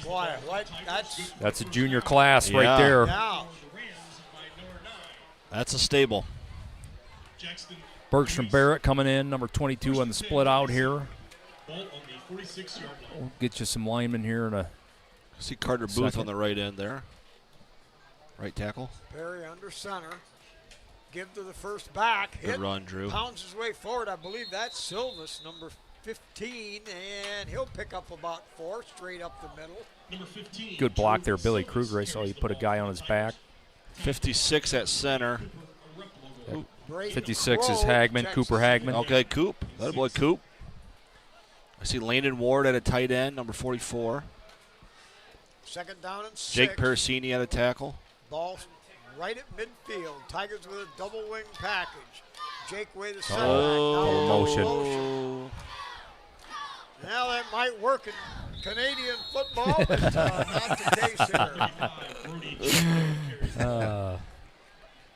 Boy, that's a junior class right there. Yeah. That's a stable. Bergstrom Barrett coming in, number 22 on the split out here. We'll get you some linemen here in a See Carter Booth second. on the right end there. Right tackle. Perry under center. Give to the first back. Good run, Drew. Pounds his way forward. I believe that's Silvis, number 15, and he'll pick up about 4 straight up the middle. Number 15. Good block there, Billy Kruger. I saw you put a guy on his back. 56 at center. 56 is Hagman, Cooper Hagman. Okay, Coop. That boy Coop. I see Landon Ward at a tight end, number 44. Second down and 6. Jake Parasini at a tackle. Ball right at midfield. Tigers with a double wing package. Jake way the center. Motion. Now that might work in Canadian football, but not the case here.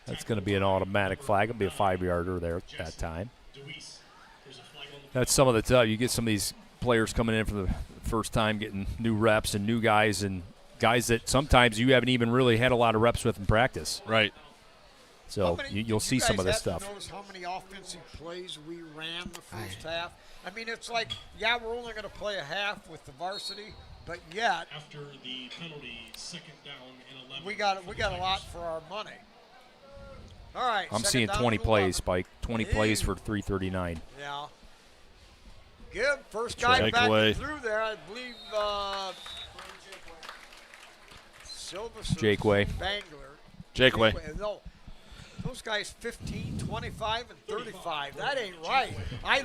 That's going to be an automatic flag. It'll be a 5-yarder there at that time. That's some of the tough. You get some of these players coming in for the first time, getting new reps and new guys, and guys that sometimes you haven't even really had a lot of reps with in practice. Right. So you'll see some of this stuff. Notice how many offensive plays we ran the first half? I mean, it's like, yeah, we're only going to play a half with the varsity, but yet After the penalty, second down and 11. we got a lot for our money. All right. I'm second seeing down 20 and plays, 11. Spike. 20 plays for 339. Yeah. Good. First guy Jake back Way. through there, I believe Silva. Jake Way. Bangler. Jake Way. No, those guys 15, 25, and 35. That ain't right. I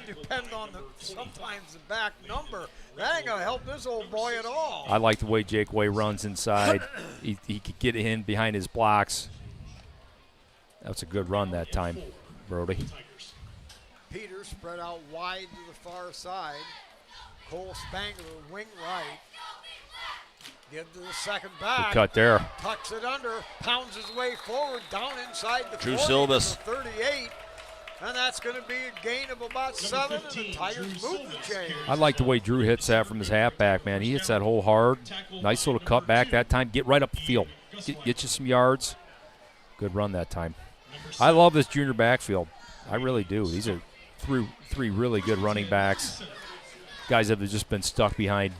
depend on sometimes the back number. That ain't going to help this old boy at all. I like the way Jake Way runs inside. He could get in behind his blocks. That's a good run that time, Brody. Peter spread out wide to the far side. Cole Spangler, wing right. Give to the second back. Good cut there. Tucks it under, pounds his way forward, down inside the Drew 40 Silvis. to the 38. And that's going to be a gain of about 7, and the Tigers move the chain. I like the way Drew hits that from his halfback, man. He hits that hole hard. Nice little cut back that time. Get right up the field. Get you some yards. Good run that time. I love this junior backfield. I really do. These are three really good running backs. Guys that have just been stuck behind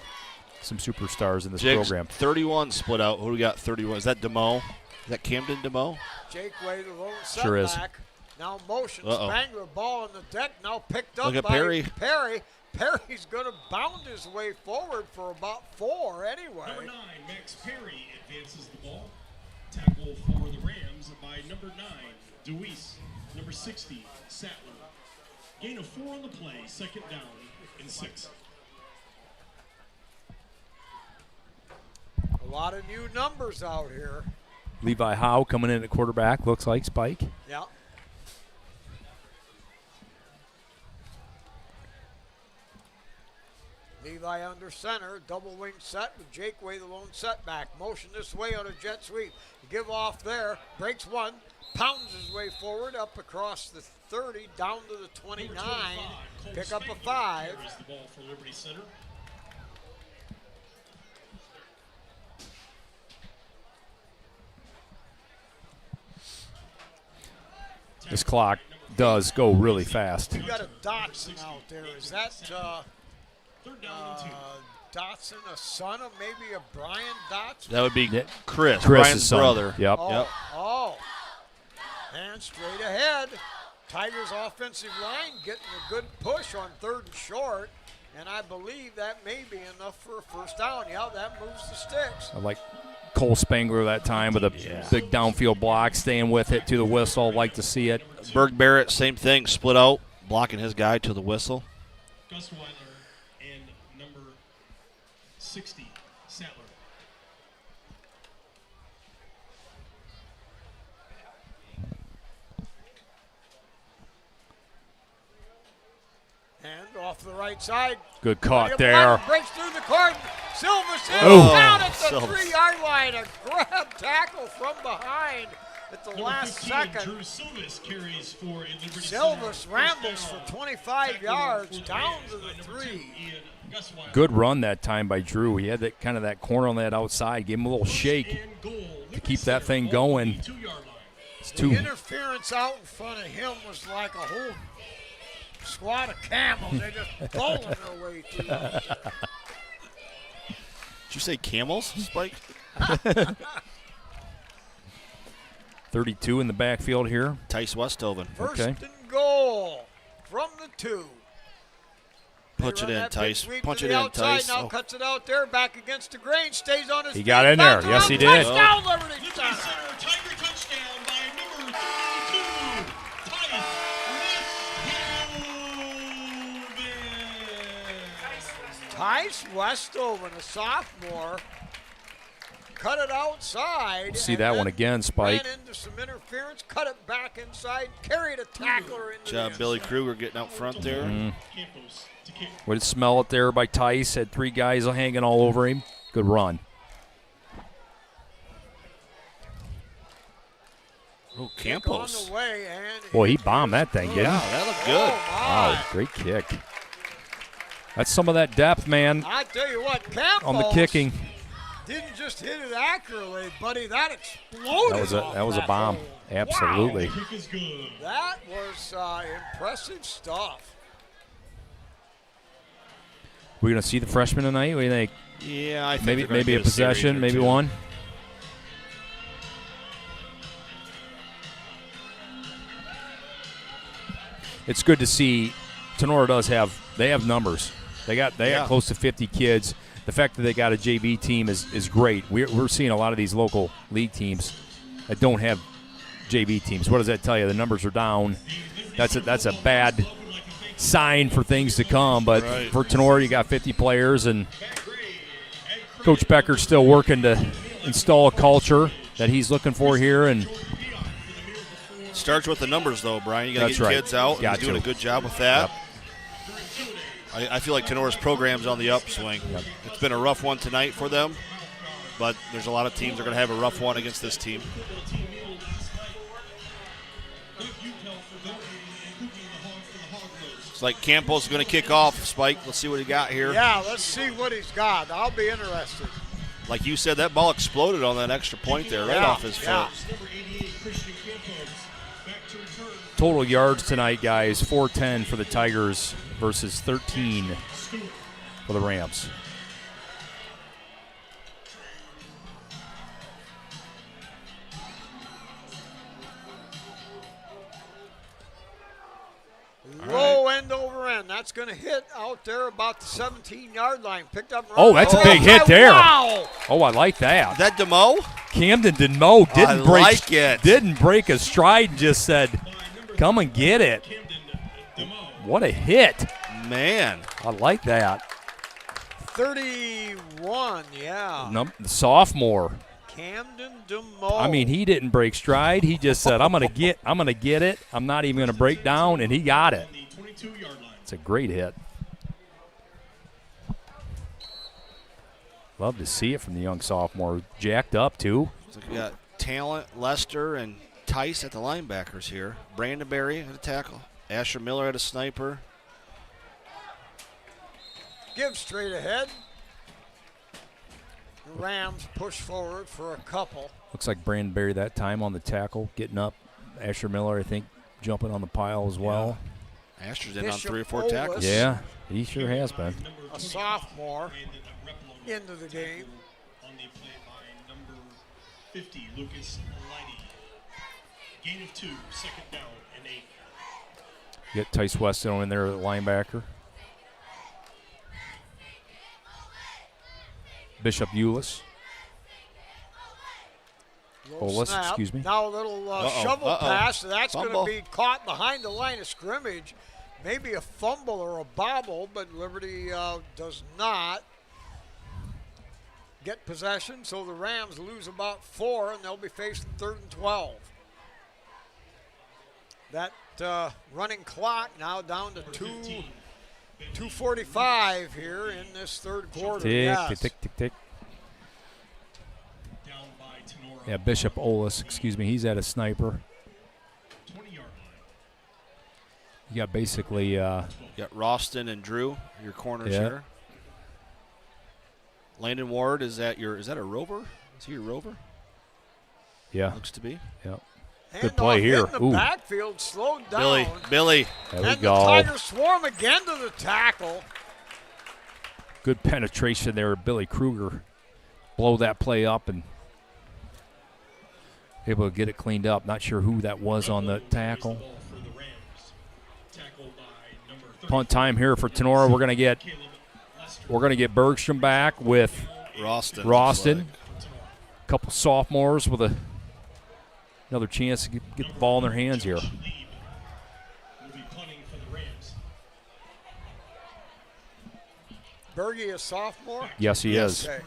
some superstars in this Jigs, program. 31 split out. Who do we got? 31. Is that DeMo? Is that Camden DeMo? Jake Way, the lone Sure is. setback. Now motion. Uh-oh. Spangler ball on the deck. Now picked up Look at by Perry. Perry's going to bound his way forward for about 4 anyway. Number 9, Max Perry advances the ball. Tackle for the Rams by number 9, DeWeese. Number 60, Sattler. Gain of 4 on the play, second down and 6. A lot of new numbers out here. Levi Howe coming in at quarterback, looks like, Spike. Yeah. Levi under center, double wing set with Jake Way, the lone setback. Motion this way on a jet sweep. Give off there, breaks one, pounds his way forward, up across the 30, down to the 29. Pick up a 5. Carries the ball for Liberty Center. This clock does go really fast. You got a Dotson out there. Is that Third down and 2. Dotson, a son of maybe a Brian Dotson? That would be Yeah. Chris, Chris's Brian's son. brother. Yep. Oh. And straight ahead. Tigers offensive line getting a good push on 3rd and short. And I believe that may be enough for a first down. Yeah, that moves the sticks. I like Cole Spangler that time with a big downfield block, staying with it to the whistle. Like to see it. Berg Barrett, same thing, split out, blocking his guy to the whistle. Gus Weiler and number 60, Sattler. And off the right side. Good caught There. there. Breaks through the cordon. Silvis is Oh. down at the Silvis. 3-yard line. A grab tackle from behind at the Number last 15, second. Drew Silvis carries for Liberty Silvis Center. rambles First for down. 25 Tackle yards for the down Rams to by the number 3. 10, Ian Gus Weiler. Good run that time by Drew. He had that kind of that corner on that outside. Gave him a little shake And goal, to keep that thing going. 2-yard line. two. The interference out in front of him was like a whole squad of camels. They just bowling their way through. Did you say camels, Spike? 32 in the backfield here. Tice Westhoven. First Okay. and goal from the 2. Punch it They run in, that Tice. big sweep Punch to it the in, outside, Tice. Now Oh. cuts it out there, back against the grain, stays on his He feet. got in there. bounds Yes, around, he did. Touchdown, Liberty Liberty Center. Center, Tiger touchdown by number 32, Tice Westhoven. Tice Westhoven, a sophomore, cut it outside. See and that then one again, Spike. Ran into some interference, cut it back inside, carried a tackler into Good job, the Billy Kruger getting out front there. Campos to kick. Way to smell it there by Tice. Had 3 guys hanging all over him. Good run. Oh, kick Campos. on the way, and Boy, he it bombed is that thing, good. didn't he? Yeah, that looked Oh, good. Wow, my. great kick. That's some of that depth, man, I tell you what, Campos on the kicking. didn't just hit it accurately, buddy. That exploded. That was a off bomb. hole. Absolutely. Kick is good. That was impressive stuff. We're gonna see the freshman tonight. What do you think? Yeah, I think Maybe they're gonna maybe a get series possession, or maybe two. one. It's good to see. Tinora they have numbers. They got close to 50 kids. The fact that they got a JV team is great. We're seeing a lot of these local league teams that don't have JV teams. What does that tell you? The numbers are down. That's a bad sign for things to come. But Right. for Tinora, you got 50 players, and Coach Becker's still working to install a culture that he's looking for here. And Starts with the numbers, though, Brian. You got to That's get right. kids out. and Got He's doing to. a good job with that. Yep. I feel like Tenora's program's on the upswing. Yep. It's been a rough one tonight for them, but there's a lot of teams that are going to have a rough one against this team. It's like Campos is going to kick off. Spike, let's see what he got here. Yeah, let's see what he's got. I'll be interested. Like you said, that ball exploded on that extra point there, right Yeah, off his foot. yeah. Number 88, Christian Campos, back to return. total yards tonight, guys, 410 for the Tigers versus 13 for the Rams. Low end over end. That's going to hit out there about the 17-yard line. Picked up. Oh, that's a big hit there. Wow. Oh, I like that. Is that DeMo? Camden Denmo didn't I break like it. Didn't break a stride and just said, "Come and get it." What a hit. Man. I like that. 31, yeah. Sophomore. Camden DeMo. I mean, he didn't break stride. He just said, I'm gonna get it. I'm not even gonna break down, and he got it. It's a great hit. Love to see it from the young sophomore. Jacked up too. So we got Talent, Lester, and Tice at the linebackers here. Brandon Berry at a tackle. Asher Miller at a sniper. Give straight ahead. The Rams push forward for a couple. Looks like Brandon Berry that time on the tackle, getting up. Asher Miller, I think, jumping on the pile as well. Asher's in on Bishop 3 or 4 Olis. tackles. Yeah, he sure has been. A sophomore into the game. On the play by number 50, Lucas Lighty. Gain of 2, second down and 8. You got Tice Weston in there at linebacker. Bishop Eulis. Little snap. excuse me. Now a little shovel pass. That's going Fumble. to be caught behind the line of scrimmage. Maybe a fumble or a bobble, but Liberty does not get possession. So the Rams lose about 4, and they'll be facing 3rd and 12. That running clock now down to 2:45 here in this third quarter. Tick, Yes. tick, tick, tick, tick. Down by Tinora. Yeah, Bishop Olis, excuse me. He's at a sniper. 20-yard line. You got basically, You got Ralston and Drew, your corners Yeah. here. Landon Ward, is that a rover? Is he your rover? yeah. Looks to be. Yep. Good play Handoff here. in the Ooh. backfield, slowed down. Billy. There we And go. the Tigers swarm again to the tackle. Good penetration there. Billy Kruger blow that play up and able to get it cleaned up. Not sure who that was on the tackle. Punt time here for Tinora. We're gonna get Bergstrom back with Roston. Couple sophomores with another chance to get the ball in their hands here. Berge, a sophomore. Yes, he is. Okay.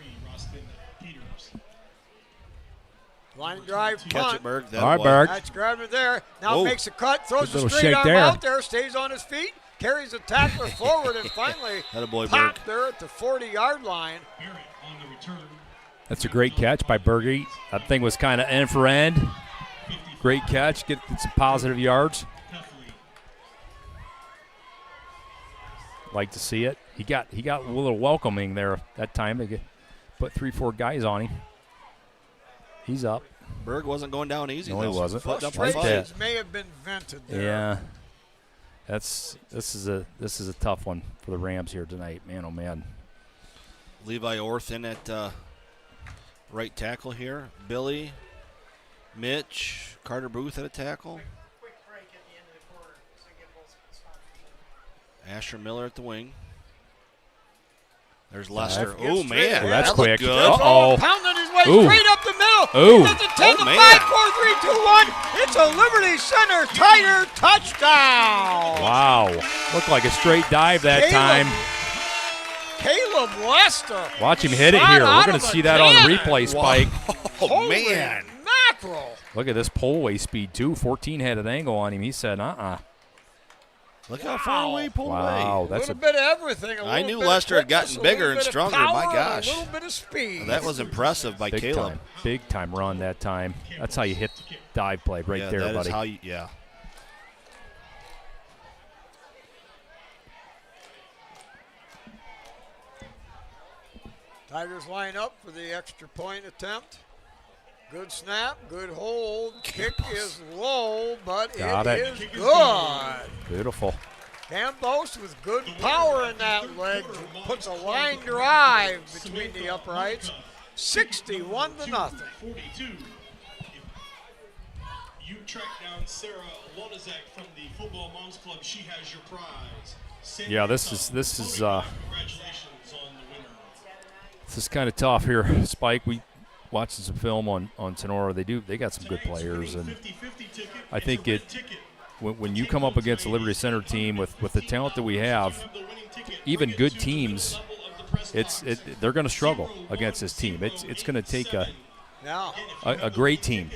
Line drive punt. Catch it, Berg. All right, Berg. That's grabbing it there. Now Whoa. makes a cut, throws Good the little straight shake arm there. out there, stays on his feet, carries the tackler forward, and finally Attaboy, popped Berg. there at the 40-yard line. That's a great catch by Berge. That thing was kind of end for end. Great catch. Get some positive yards. Like to see it. He got a little welcoming there that time. They put 3-4 guys on him. He's up. Berg wasn't going down easy. No, he though. wasn't. Foot up Right high. there. Frustrations may have been vented there. Yeah. This is a tough one for the Rams here tonight. Man, oh man. Levi Orth in at right tackle here. Billy, Mitch, Carter Booth at a tackle. Asher Miller at the wing. There's Lester. Oh, man. Oh, that's that quick. looked good. Uh-oh. Pounding his way Ooh. straight up the middle. Ooh. He gets it 10 to man. 5, 4, 3, 2, 1. It's a Liberty Center Tiger touchdown. Wow. Looked like a straight dive that time. Caleb Lester. Watch him hit it Shot here. We're out going of to a see that on cannon. replay, Spike. Oh, Holy man. mackerel. Look at this pull-away speed, too. 14 had an angle on him. He said, Look how far away he pulled Wow, away. A that's little bit of everything. A I little knew bit of Lester had quickness, gotten a bigger little and bit of stronger. power, My and gosh. A little bit of speed. That was impressive by big Caleb. time. Big time run that time. That's how you hit dive play right Yeah, there, that is buddy. how you, yeah. Tigers line up for the extra point attempt. Good snap, good hold. Kick is low, but Got it it. is good. Beautiful. Campos with good power in that leg puts a line drive between the uprights. 61 to nothing. 42. You track down Sarah Lonizek from the Football Moms Club. She has your prize. Yeah, this is Congratulations on the winner. this is kind of tough here, Spike. We watching some film on Tinora. They got some good players, and I think when you come up against a Liberty Center team with the talent that we have, even good teams, they're going to struggle against this team. It's going to take a great team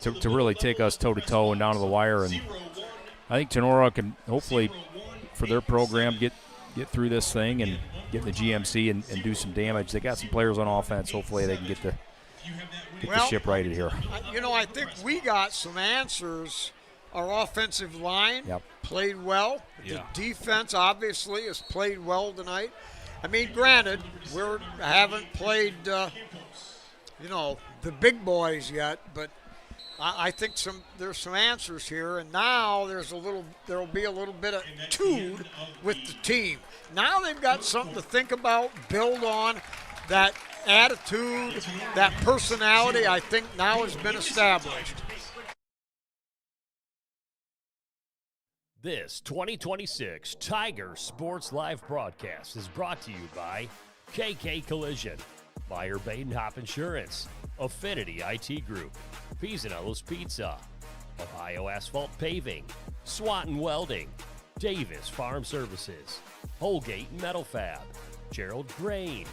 to really take us toe to toe and down to the wire. And I think Tinora can hopefully, for their program, get through this thing and get in the GMC and do some damage. They got some players on offense. Hopefully they can get the ship righted here. I think we got some answers. Our offensive line played well. Yeah. The defense obviously has played well tonight. I mean, granted, we haven't played, the big boys yet, but I think there's some answers here, and now there'll be a little bit of tude with the team. Now they've got something to think about, build on. That attitude, that personality, I think now has been established. This 2026 Tiger Sports Live broadcast is brought to you by KK Collision, Meyer Badenhop Insurance, Affinity IT Group, Pisanello's Pizza, Ohio Asphalt Paving, Swanton Welding, Davis Farm Services, Holgate Metal Fab, Gerald Grain,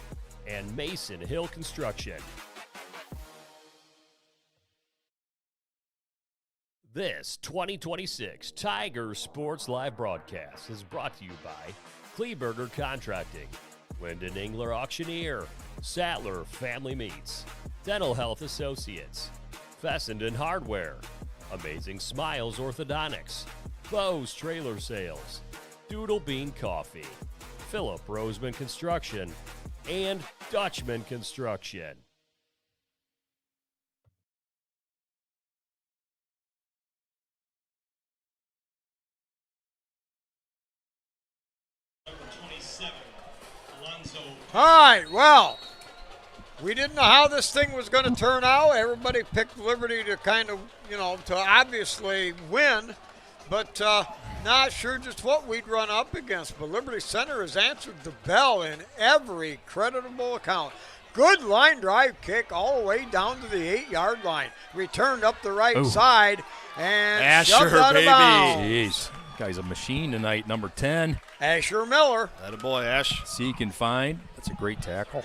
and Mason Hill Construction. This 2026 Tiger Sports Live broadcast is brought to you by Kleberger Contracting, Linden Engler Auctioneer, Sattler Family Meats, Dental Health Associates, Fessenden Hardware, Amazing Smiles Orthodontics, Bose Trailer Sales, Doodle Bean Coffee, Philip Roseman Construction, and Dutchman Construction. All right, well, we didn't know how this thing was going to turn out. Everybody picked Liberty to kind of, to obviously win, but not sure just what we'd run up against. But Liberty Center has answered the bell in every creditable account. Good line drive kick all the way down to the 8-yard line. Returned up the right side and shoved out of bounds. Jeez. Guy's a machine tonight, number 10. Asher Miller. Atta boy, Ash. See he can find. That's a great tackle.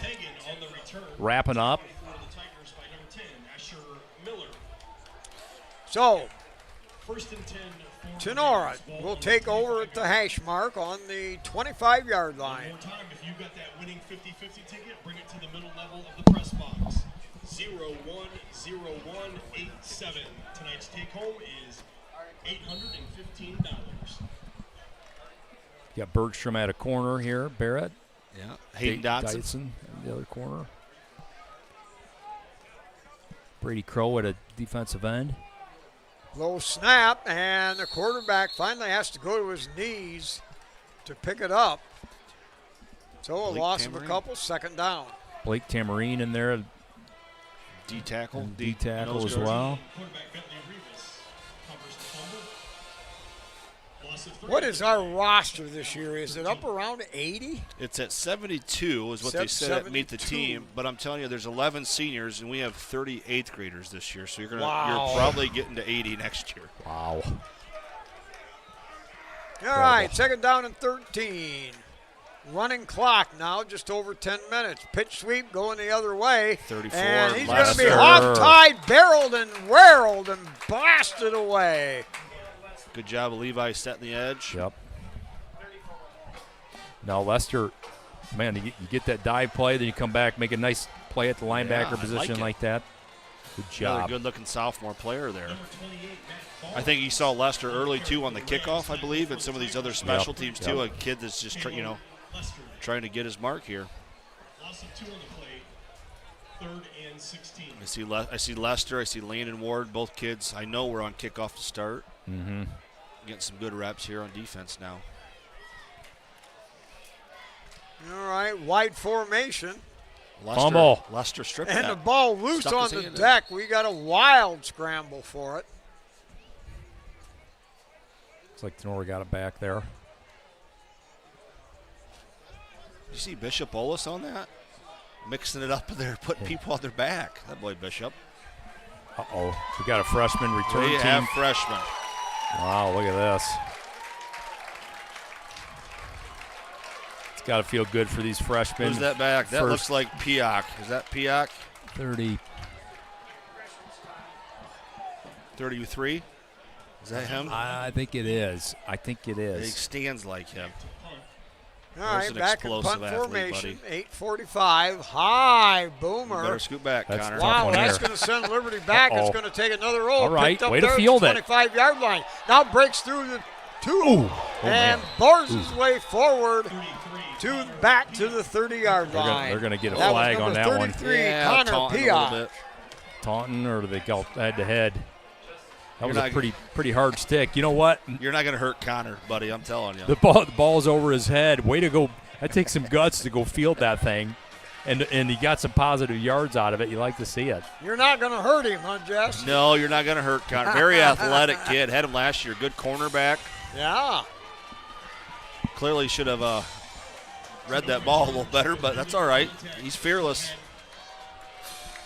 Wrapping up. So, Tinora will take over at the hash mark on the 25-yard line. One time, if you got that winning 50-50 ticket, bring it to the middle level of the press box. 010187. Tonight's take home is $815. Got Bergstrom at a corner here. Barrett. Yeah. Hayden Dotson in the other corner. Brady Crow at a defensive end. Low snap, and the quarterback finally has to go to his knees to pick it up. So a loss of a couple, second down. Blake Tamarine in there. D tackle. D tackle as well. What is our roster this year? Is it up around 80? It's at 72 is what they said at Meet the Team. But I'm telling you, there's 11 seniors, and we have 30 8th graders this year. So you're probably getting to 80 next year. Wow. All right, second down and 13. Running clock now, just over 10 minutes. Pitch sweep going the other way. 34. And he's going to be hog-tied, barreled, and whirled, and blasted away. Good job of Levi setting the edge. Yep. Now Lester, man, you get that dive play, then you come back, make a nice play at the linebacker position like that. Good job. Another good-looking sophomore player there. I think you saw Lester early, too, on the kickoff, I believe, and some of these other special teams, too. A kid that's just, trying to get his mark here. Loss of 2 on the play. 3rd and 16. I see Lester. I see Landon Ward. Both kids I know we're on kickoff to start. Mm-hmm. Getting some good reps here on defense now. All right, wide formation. Lester stripped and that. the ball loose on the deck. We got a wild scramble for it. Looks like Tinora got it back there. You see Bishop Ollis on that? Mixing it up there, putting people on their back. That boy Bishop. Uh-oh. We got a freshman return we team. have freshman. Wow, look at this. It's got to feel good for these freshmen. Who's that back? That looks like Piak. Is that Piak? 33? Is that him? I think it is. He stands like him. All right, back in punt athlete, formation, 8:45, high boomer. You better scoot back, Connor. Wow, that's going to send Liberty back. It's going to take another roll. All right, picked up way there to field at the 25-yard line. Now breaks through the 2 and bars his way forward back to the 30-yard line. They're going to get a flag on that one. 33, Connor Piak. Taunting, or do they go head-to-head? That was a pretty hard stick. You know what? You're not going to hurt Connor, buddy. I'm telling you. The ball's over his head. Way to go. That takes some guts to go field that thing. And he got some positive yards out of it. You like to see it. You're not going to hurt him, huh, Jess? No, you're not going to hurt Connor. Very athletic kid. Had him last year. Good cornerback. Yeah. Clearly should have read that ball a little better, but that's all right. He's fearless.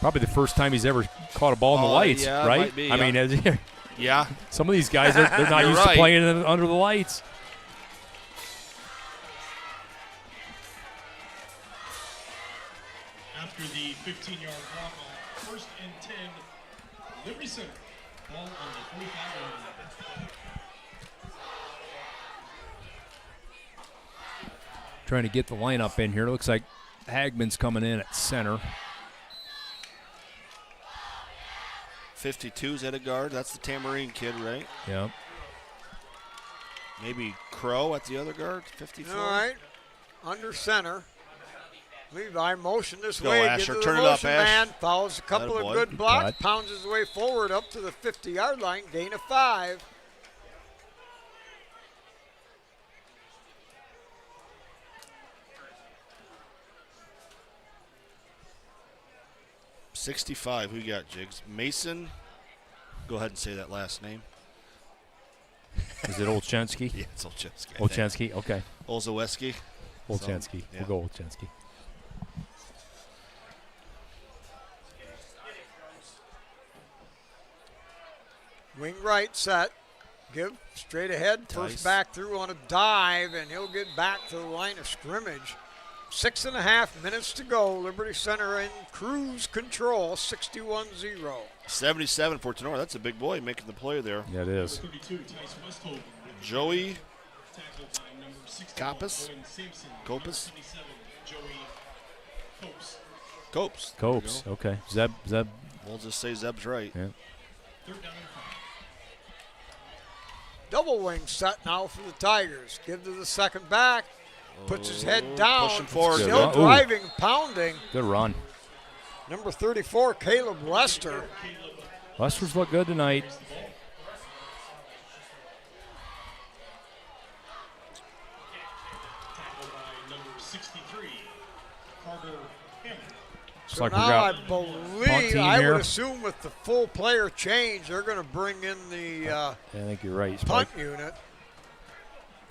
Probably the first time he's ever caught a ball in the lights, right? Might be, I mean, yeah. Some of these guys, they're not used to playing under the lights. After the 15-yard walk-off, 1st and 10, Liberty Center. Ball on the 45-yard line. Trying to get the lineup in here. Looks like Hagman's coming in at center. 52's at a guard. That's the Tamarine kid, right? Yep. Maybe Crow at the other guard, 54. All right, under center. Levi motion this Go, way. Asher. Get to the Turn it up, motion Ash. man. Follows a couple of good blocks. Cut. Pounds his way forward up to the 50-yard line. Gain of 5. 65. Who you got, Jigs? Mason. Go ahead and say that last name. Is it Olszewski? Yeah, it's Olszewski. Olszewski, okay. Olszewski. Olszewski. Yeah. We'll go Olszewski. Wing right set. Give straight ahead. Tice. First back through on a dive, and he'll get back to the line of scrimmage. 6.5 minutes to go. Liberty Center in cruise control, 61-0. 77 for Tinora. That's a big boy making the play there. Yeah, it is. 32, Tice Westhoven. with the Joey tackle by number 60, Copus? Owen Sampson. Copus? 27, Joey Copes. Copes. Copes, There you okay. Zeb. go. We'll just say Zeb's right. Yeah. 3rd down and 5. Double wing set now for the Tigers. Give to the second back. Puts his head down. Pushing forward. Still Good run. Ooh. driving, pounding. Good run. Number 34, Caleb Lester. Lester's look good tonight. Tackle by number 63, Carter Hammond. Looks So like we now got I punt believe, team I here. would assume with the full player change, they're going to bring in the Yeah, I think you're right, punt Spike. unit.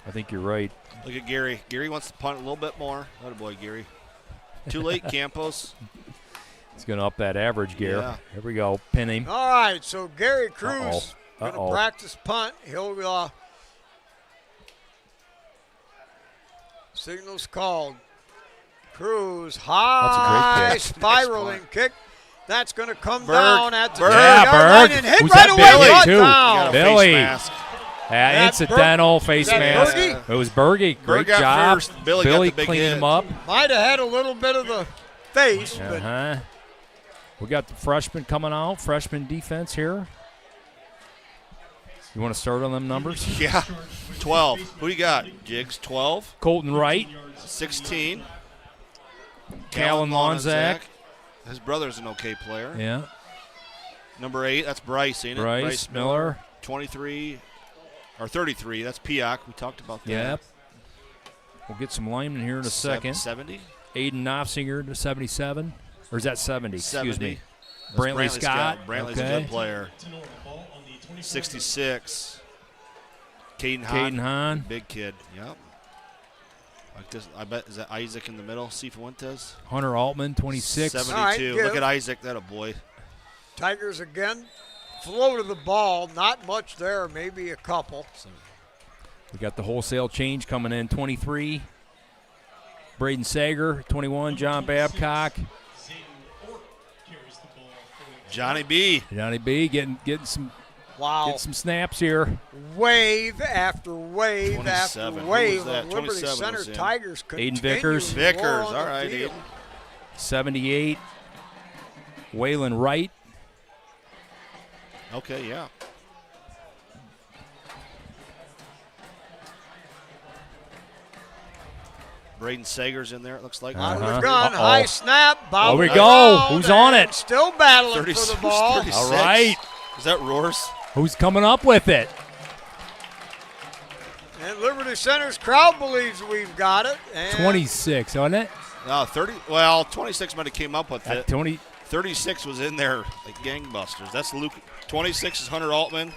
I think you're right. Look at Gary. Gary wants to punt a little bit more. Atta boy, Gary. Too late, Campos. He's going to up that average gear. Yeah. Here we go. Pin him. All right, so Gary Cruz Uh-oh. going to practice punt. He'll signals called. Cruz high kick. spiraling kick. That's going to come Berg. down at the Berg. 10-yard Yeah, line Berg. and hit Who's right that away. Billy, Brought too? down. Got a Billy. face mask. That Incidental face that mask. Bergie? It was Bergie. Great Berg got job. first. Billy got the big cleaned hit. him up. Might have had a little bit of the face, but Uh-huh. We got the freshman coming out. Freshman defense here. You want to start on them numbers? Yeah. 12. Who you got? Jigs, 12. Colton Wright, 16. Callan Lonzak. His brother's an okay player. Yeah. Number 8, that's Bryce, ain't it? Bryce Miller. 23 or 33. That's Piak. We talked about that. Yep. We'll get some linemen here in a second. 70. Aiden Knopfinger to 77. Or is that 70? Excuse 70. me. That's Brantley Scott. Brantley's a Okay. good player. Tinora, ball on the 24. 66. Caden Hahn. Caden Hahn. Big kid. Yep. Like this, I bet, is that Isaac in the middle? Cifuentes? Hunter Altman, 26. 72. All right, Look give. at Isaac. That a boy. Tigers again. Flow to the ball. Not much there, maybe a couple. We got the wholesale change coming in. 23. Braden Sager, 21. John Babcock. Zayden Ork carries the ball for Johnny B. Johnny B getting some Wow. snaps here. Wave after wave 27. after Who wave was that? of Liberty 27 Center was in. Tigers Aiden continue Vickers. to Vickers, roar on all the right, field. 78. Waylon Wright. Okay, yeah. Braden Sager's in there, it looks like. Out of Uh-huh. the gun, Uh-oh. high snap, bob we around, go. Who's on and it? Still battling 30, for the ball. 36. All right. Is that Roars? Who's coming up with it? And Liberty Center's crowd believes we've got it. And 26, wasn't it? No, 30. Well, 26 might have came up with it. 20. 36 was in there like gangbusters. That's Luke. 26 is Hunter Altman.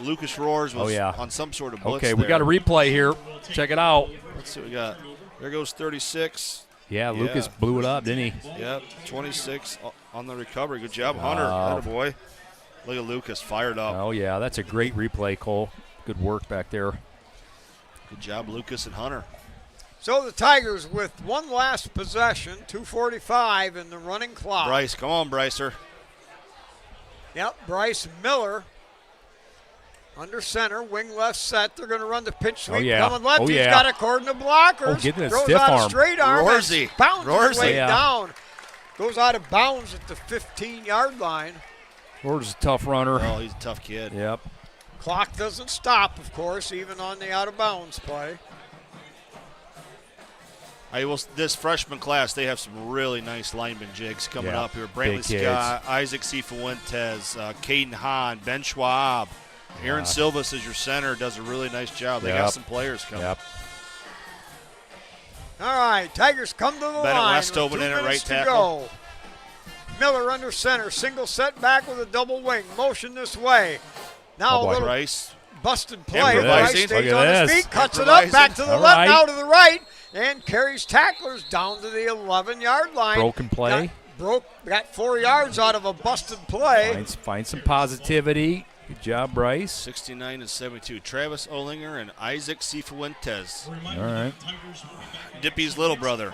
Lucas Roars was on some sort of blitz Okay, we got a replay here. Check it out. Let's see what we got. There goes 36. Yeah, Lucas blew it up, didn't he? Yep, 26 on the recovery. Good job, Hunter. Atta boy. Look at Lucas, fired up. Oh, yeah, that's a great replay, Cole. Good work back there. Good job, Lucas and Hunter. so the Tigers with one last possession, 2:45 in the running clock. Bryce, come on, Brycer. Yep, Bryce Miller under center, wing left set. They're going to run the pitch sweep. Oh, yeah. Coming left. Oh, He's yeah. got a cordon of blockers. Oh, getting a Throws stiff out arm. a straight arm. and Roarsy. Bounces his way Yeah. down. Goes out of bounds at the 15-yard line. Roar's a tough runner. Oh, he's a tough kid. Yep. Clock doesn't stop, of course, even on the out-of-bounds play. This freshman class, they have some really nice lineman jigs coming Yeah, up here. big Brantley kids. Scott, Isaac Cifuentes, Caden Hahn, Ben Schwab. Aaron Silvas is your center, does a really nice job. They got Yep. some players coming. Yep. All right, Tigers come to the Bennett line Westover with 2 in at minutes right to tackle. go. Miller under center. Single set back with a double wing. Motion this way. Now a little Bryce. busted play. Improvising. Bryce Look stays at on his this. feet, cuts it up, back to the All left, right. now to the right, and carries tacklers down to the 11-yard line. Broken play. Got 4 yards out of a busted play. Find some positivity. Good job, Bryce. 69 and 72. Travis Olinger and Isaac Cifuentes. All right. Dippy's little brother.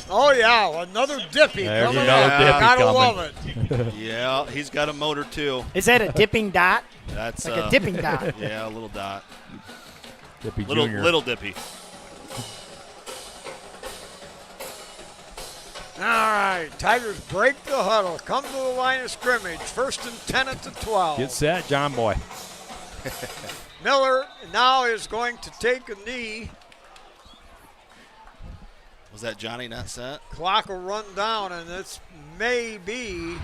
Oh, yeah, another Dippy There's coming another up. Dippy Gotta coming. love it. Yeah, he's got a motor too. Is that a dipping dot? That's Like a dipping dot. Yeah, a little dot. Dippy Little Jr. little Dippy. All right, Tigers break the huddle, come to the line of scrimmage. 1st and 10 at the 12. Get set, John Boy. Miller now is going to take a knee. Was that Johnny not set? Clock will run down, and this may be.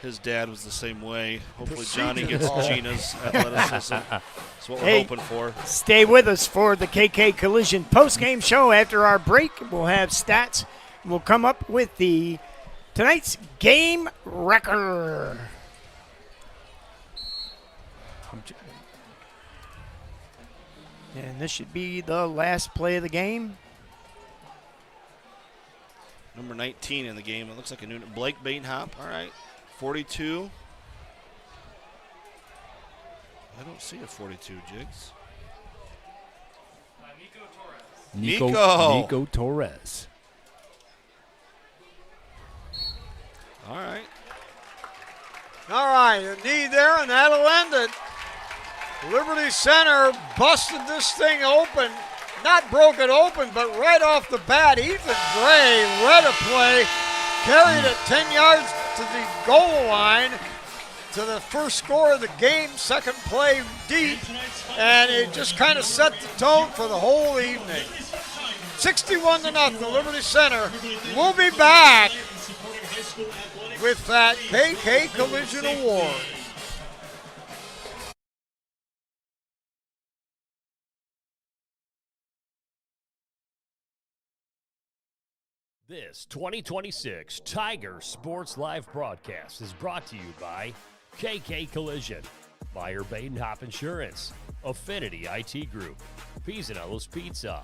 His dad was the same way. Hopefully Johnny Procedure gets ball. Gina's athleticism. That's what we're Hey. hoping for. Stay with us for the KK Collision post-game show. After our break, we'll have stats. We'll come up with tonight's game record. And this should be the last play of the game. Number 19 in the game. It looks like a new Blake Bainhop. All right. 42. I don't see a 42, Jigs. Nico Torres. All right. All right, a knee there, and that'll end it. Liberty Center busted this thing open. Not broke it open, but right off the bat, Ethan Gray read a play, carried it 10 yards to the goal line, to the first score of the game, second play deep, and it just kind of set the tone for the whole evening. 61-0, Liberty Center. We'll be back with that KK Collision Award. This 2026 Tiger Sports Live broadcast is brought to you by KK Collision, Meyer Badenhop Insurance, Affinity IT Group, Pisanello's Pizza,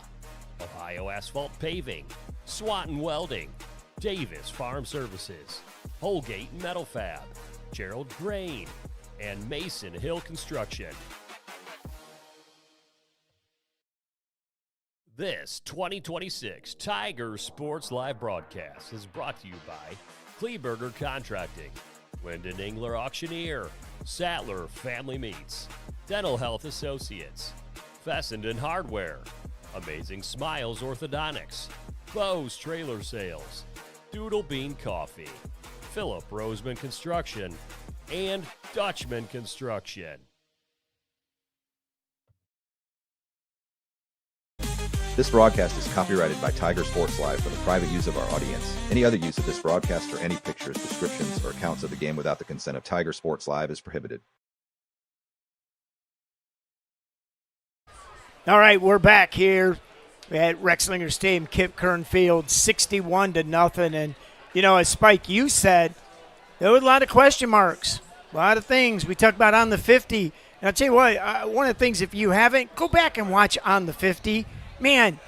Ohio Asphalt Paving, Swanton Welding, Davis Farm Services, Holgate Metal Fab, Gerald Grain, and Mason Hill Construction. This 2026 Tiger Sports Live broadcast is brought to you by Kleberger Contracting, Wyndon Engler Auctioneer, Sattler Family Meats, Dental Health Associates, Fessenden Hardware, Amazing Smiles Orthodontics, Bose Trailer Sales, Doodle Bean Coffee, Philip Roseman Construction, and Dutchman Construction. This broadcast is copyrighted by Tiger Sports Live for the private use of our audience. Any other use of this broadcast or any pictures, descriptions, or accounts of the game without the consent of Tiger Sports Live is prohibited. All right, we're back here at Rexlinger Stadium, Kip Kern Field, 61-0. And, you know, as Spike, you said, there were a lot of question marks, a lot of things. We talked about On the 50. And I'll tell you what, one of the things, if you haven't, go back and watch On the 50. Man,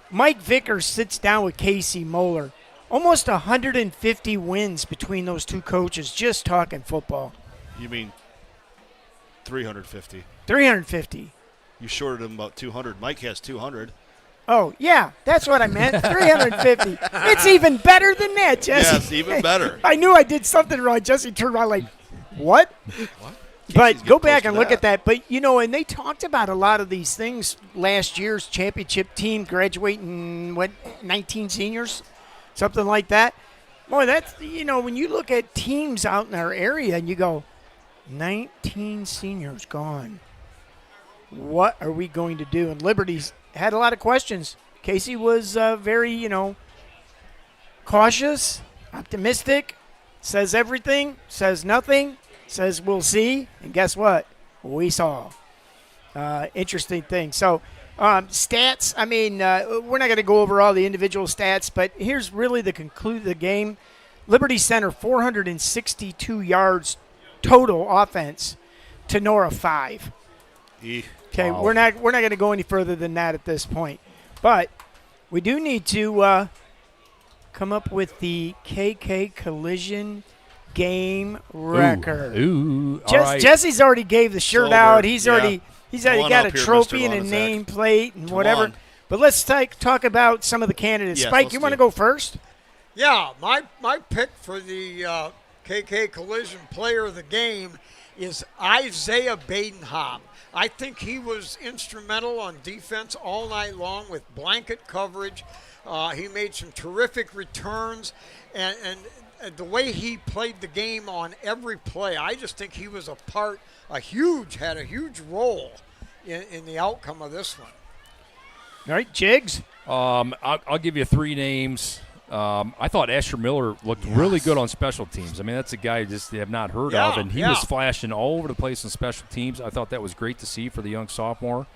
Mike Vickers sits down with Casey Moeller. Almost 150 wins between those two coaches just talking football. You mean 350? 350. You shorted him about 200. Mike has 200. Oh, yeah, that's what I meant, 350. It's even better than that, Jesse. Yes, even better. I knew I did something wrong. Jesse turned around like, what? What? But go back and look at that. But, you know, and they talked about a lot of these things. Last year's championship team graduating, 19 seniors? Something like that. Boy, that's, you know, when you look at teams out in our area and you go, 19 seniors gone. What are we going to do? And Liberty's had a lot of questions. Casey was very, you know, cautious, optimistic, says everything, says nothing. Says we'll see, and guess what? We saw. Interesting thing. So Stats, I mean, we're not going to go over all the individual stats, but here's really the conclude of the game. Liberty Center, 462 yards total offense. Tinora, 5. Okay, Wow. we're not going to go any further than that at this point. But we do need to come up with the KK Collision game record. Ooh. All right. Jesse's already gave the shirt Over. out. He's Yeah. already Come on got up a here, trophy Mr. and a Lonizak. nameplate and Come whatever. on. But let's talk about some of the candidates. Yes, Spike, let's you want to do. go first? Yeah, my pick for the KK Collision Player of the Game is Isaiah Badenham. I think he was instrumental on defense all night long with blanket coverage. He made some terrific returns, and the way he played the game on every play, I just think he was had a huge role in the outcome of this one. All right, Jigs. I'll give you 3 names. I thought Asher Miller looked really good on special teams. I mean, that's a guy you just have not heard of, and he was flashing all over the place on special teams. I thought that was great to see for the young sophomore.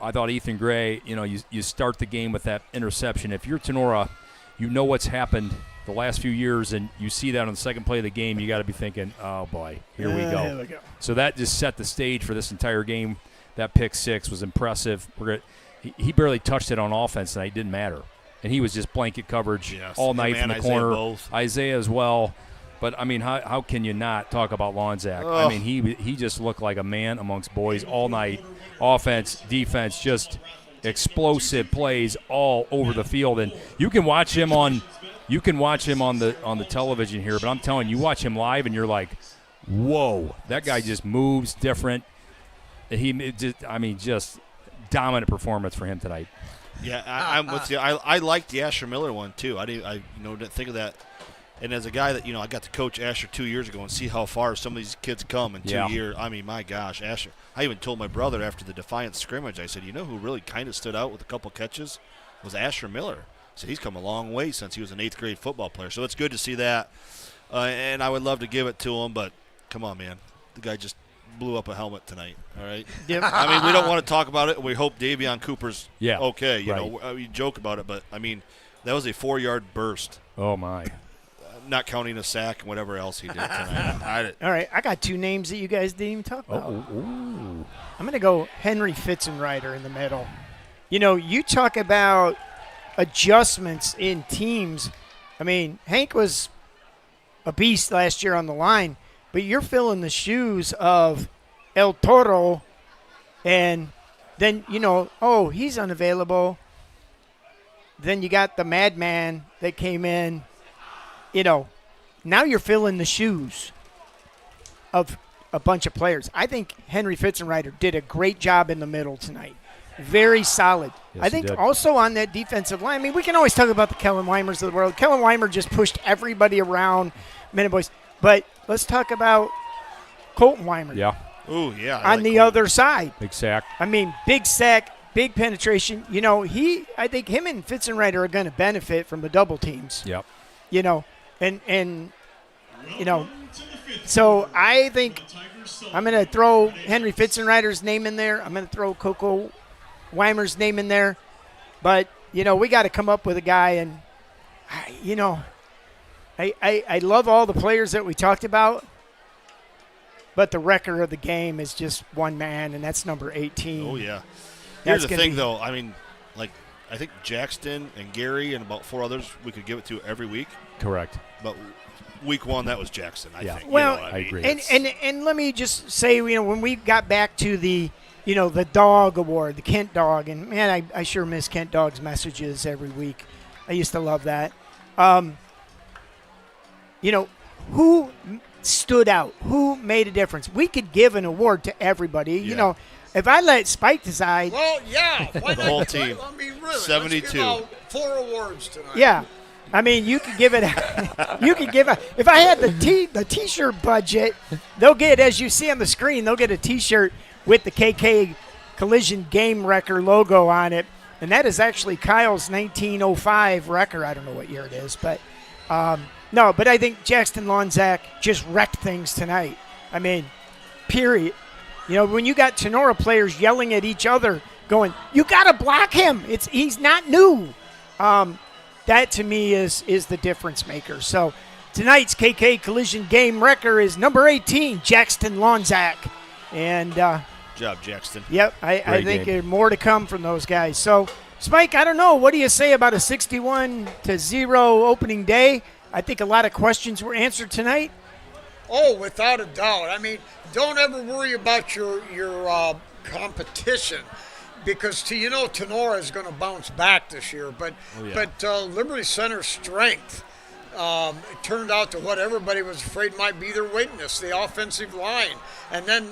I thought Ethan Gray, you start the game with that interception. If you're Tinora, you know what's happened the last few years, and you see that on the second play of the game, you got to be thinking, oh, boy, here we go. Here we go. So that just set the stage for this entire game. That pick 6 was impressive. He barely touched it on offense tonight. It didn't matter. And he was just blanket coverage all night from the Isaiah corner. both. Isaiah as well. But, I mean, how can you not talk about Lonzak? I mean, he just looked like a man amongst boys all night. Offense, defense, just explosive plays all over the field. And you can watch him on the television here, but I'm telling you, watch him live and you're like, whoa, that guy just moves different. Just dominant performance for him tonight. Yeah, I'm with you. I liked the Asher Miller one too. I didn't think of that. And as a guy that I got to coach Asher 2 years ago and see how far some of these kids come in 2 years. I mean, my gosh, Asher. I even told my brother after the Defiance scrimmage. I said, who really kind of stood out with a couple catches was Asher Miller. So he's come a long way since he was an 8th grade football player. So it's good to see that. And I would love to give it to him, but come on, man, the guy just blew up a helmet tonight. All right. Yep. I mean, we don't want to talk about it. We hope Davion Cooper's okay. Right. We joke about it, but I mean, that was a 4-yard burst. Oh my! Not counting a sack and whatever else he did tonight. All right, I got 2 names that you guys didn't even talk about. Ooh. I'm going to go Henry Fitzenreiter in the middle. You talk about adjustments in teams. I mean, Hank was a beast last year on the line, but you're filling the shoes of El Toro, and then, he's unavailable. Then you got the Madman that came in. Now you're filling the shoes of a bunch of players. I think Henry Fitzenreiter did a great job in the middle tonight. Very solid. Yes, I think he did. also on that defensive line, I mean, we can always talk about the Kellen Weimers of the world. Kellen Weimer just pushed everybody around, Minute Boys. But let's talk about Colton Weimer. Yeah. Ooh, yeah. On the other side. Big sack. I mean, big sack, big penetration. I think him and Fitzenreiter are going to benefit from the double teams. Yep. So I think I'm going to throw Henry Fitzenreiter's name in there. I'm going to throw Coco Weimer's name in there. But, we got to come up with a guy. And, I love all the players that we talked about. But the record of the game is just one man, and that's number 18. Oh, yeah. Here's That's the gonna thing, be- though. I mean, I think Jackson and Gary and about 4 others we could give it to every week. Correct. But week 1, that was Jackson, I think. Well, I agree. And let me just say, when we got back to the dog award, the Kent dog, and man, I sure miss Kent Dog's messages every week. I used to love that. Who stood out? Who made a difference? We could give an award to everybody. Yeah. If I let Spike decide. Well, yeah. Why The not? whole team. I mean, really. 72. Let's give out 4 awards tonight. Yeah. I mean, you could give it. If I had the T-shirt budget, they'll get, as you see on the screen, they'll get a T-shirt with the KK Collision Game Wrecker logo on it, and that is actually Kyle's 1905 Wrecker. I don't know what year it is, but no. But I think Jackson Lonzak just wrecked things tonight. I mean, period. When you got Tinora players yelling at each other going, you got to block him. He's not new. That to me is the difference maker. So tonight's KK Collision game wrecker is number 18, Jackson Lonzak. And Good job, Jackson. Yep, I think there's more to come from those guys. So, Spike, I don't know. What do you say about a 61-0 opening day? I think a lot of questions were answered tonight. Oh, without a doubt. I mean, don't ever worry about your competition, because Tinora is going to bounce back this year. But Liberty Center's strength it turned out to what everybody was afraid might be their weakness, the offensive line, and then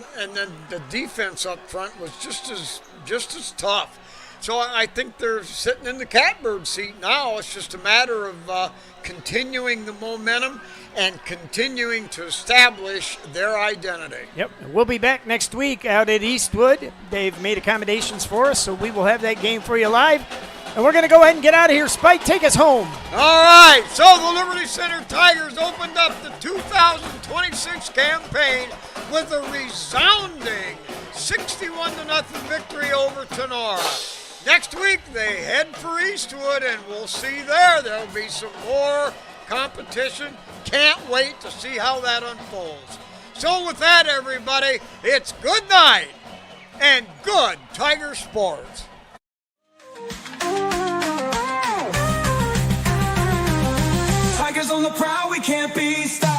the defense up front was just as tough. So I think they're sitting in the catbird seat now. It's just a matter of continuing the momentum and continuing to establish their identity. Yep. We'll be back next week out at Eastwood. They've made accommodations for us, so we will have that game for you live. And we're going to go ahead and get out of here. Spike, take us home. All right. So the Liberty Center Tigers opened up the 2026 campaign with a resounding 61-0 victory over Tinora. Next week, they head for Eastwood, and we'll see there. There'll be some more competition. Can't wait to see how that unfolds. So with that, everybody, it's good night and good Tiger Sports. Tigers on the prowl, we can't be stopped.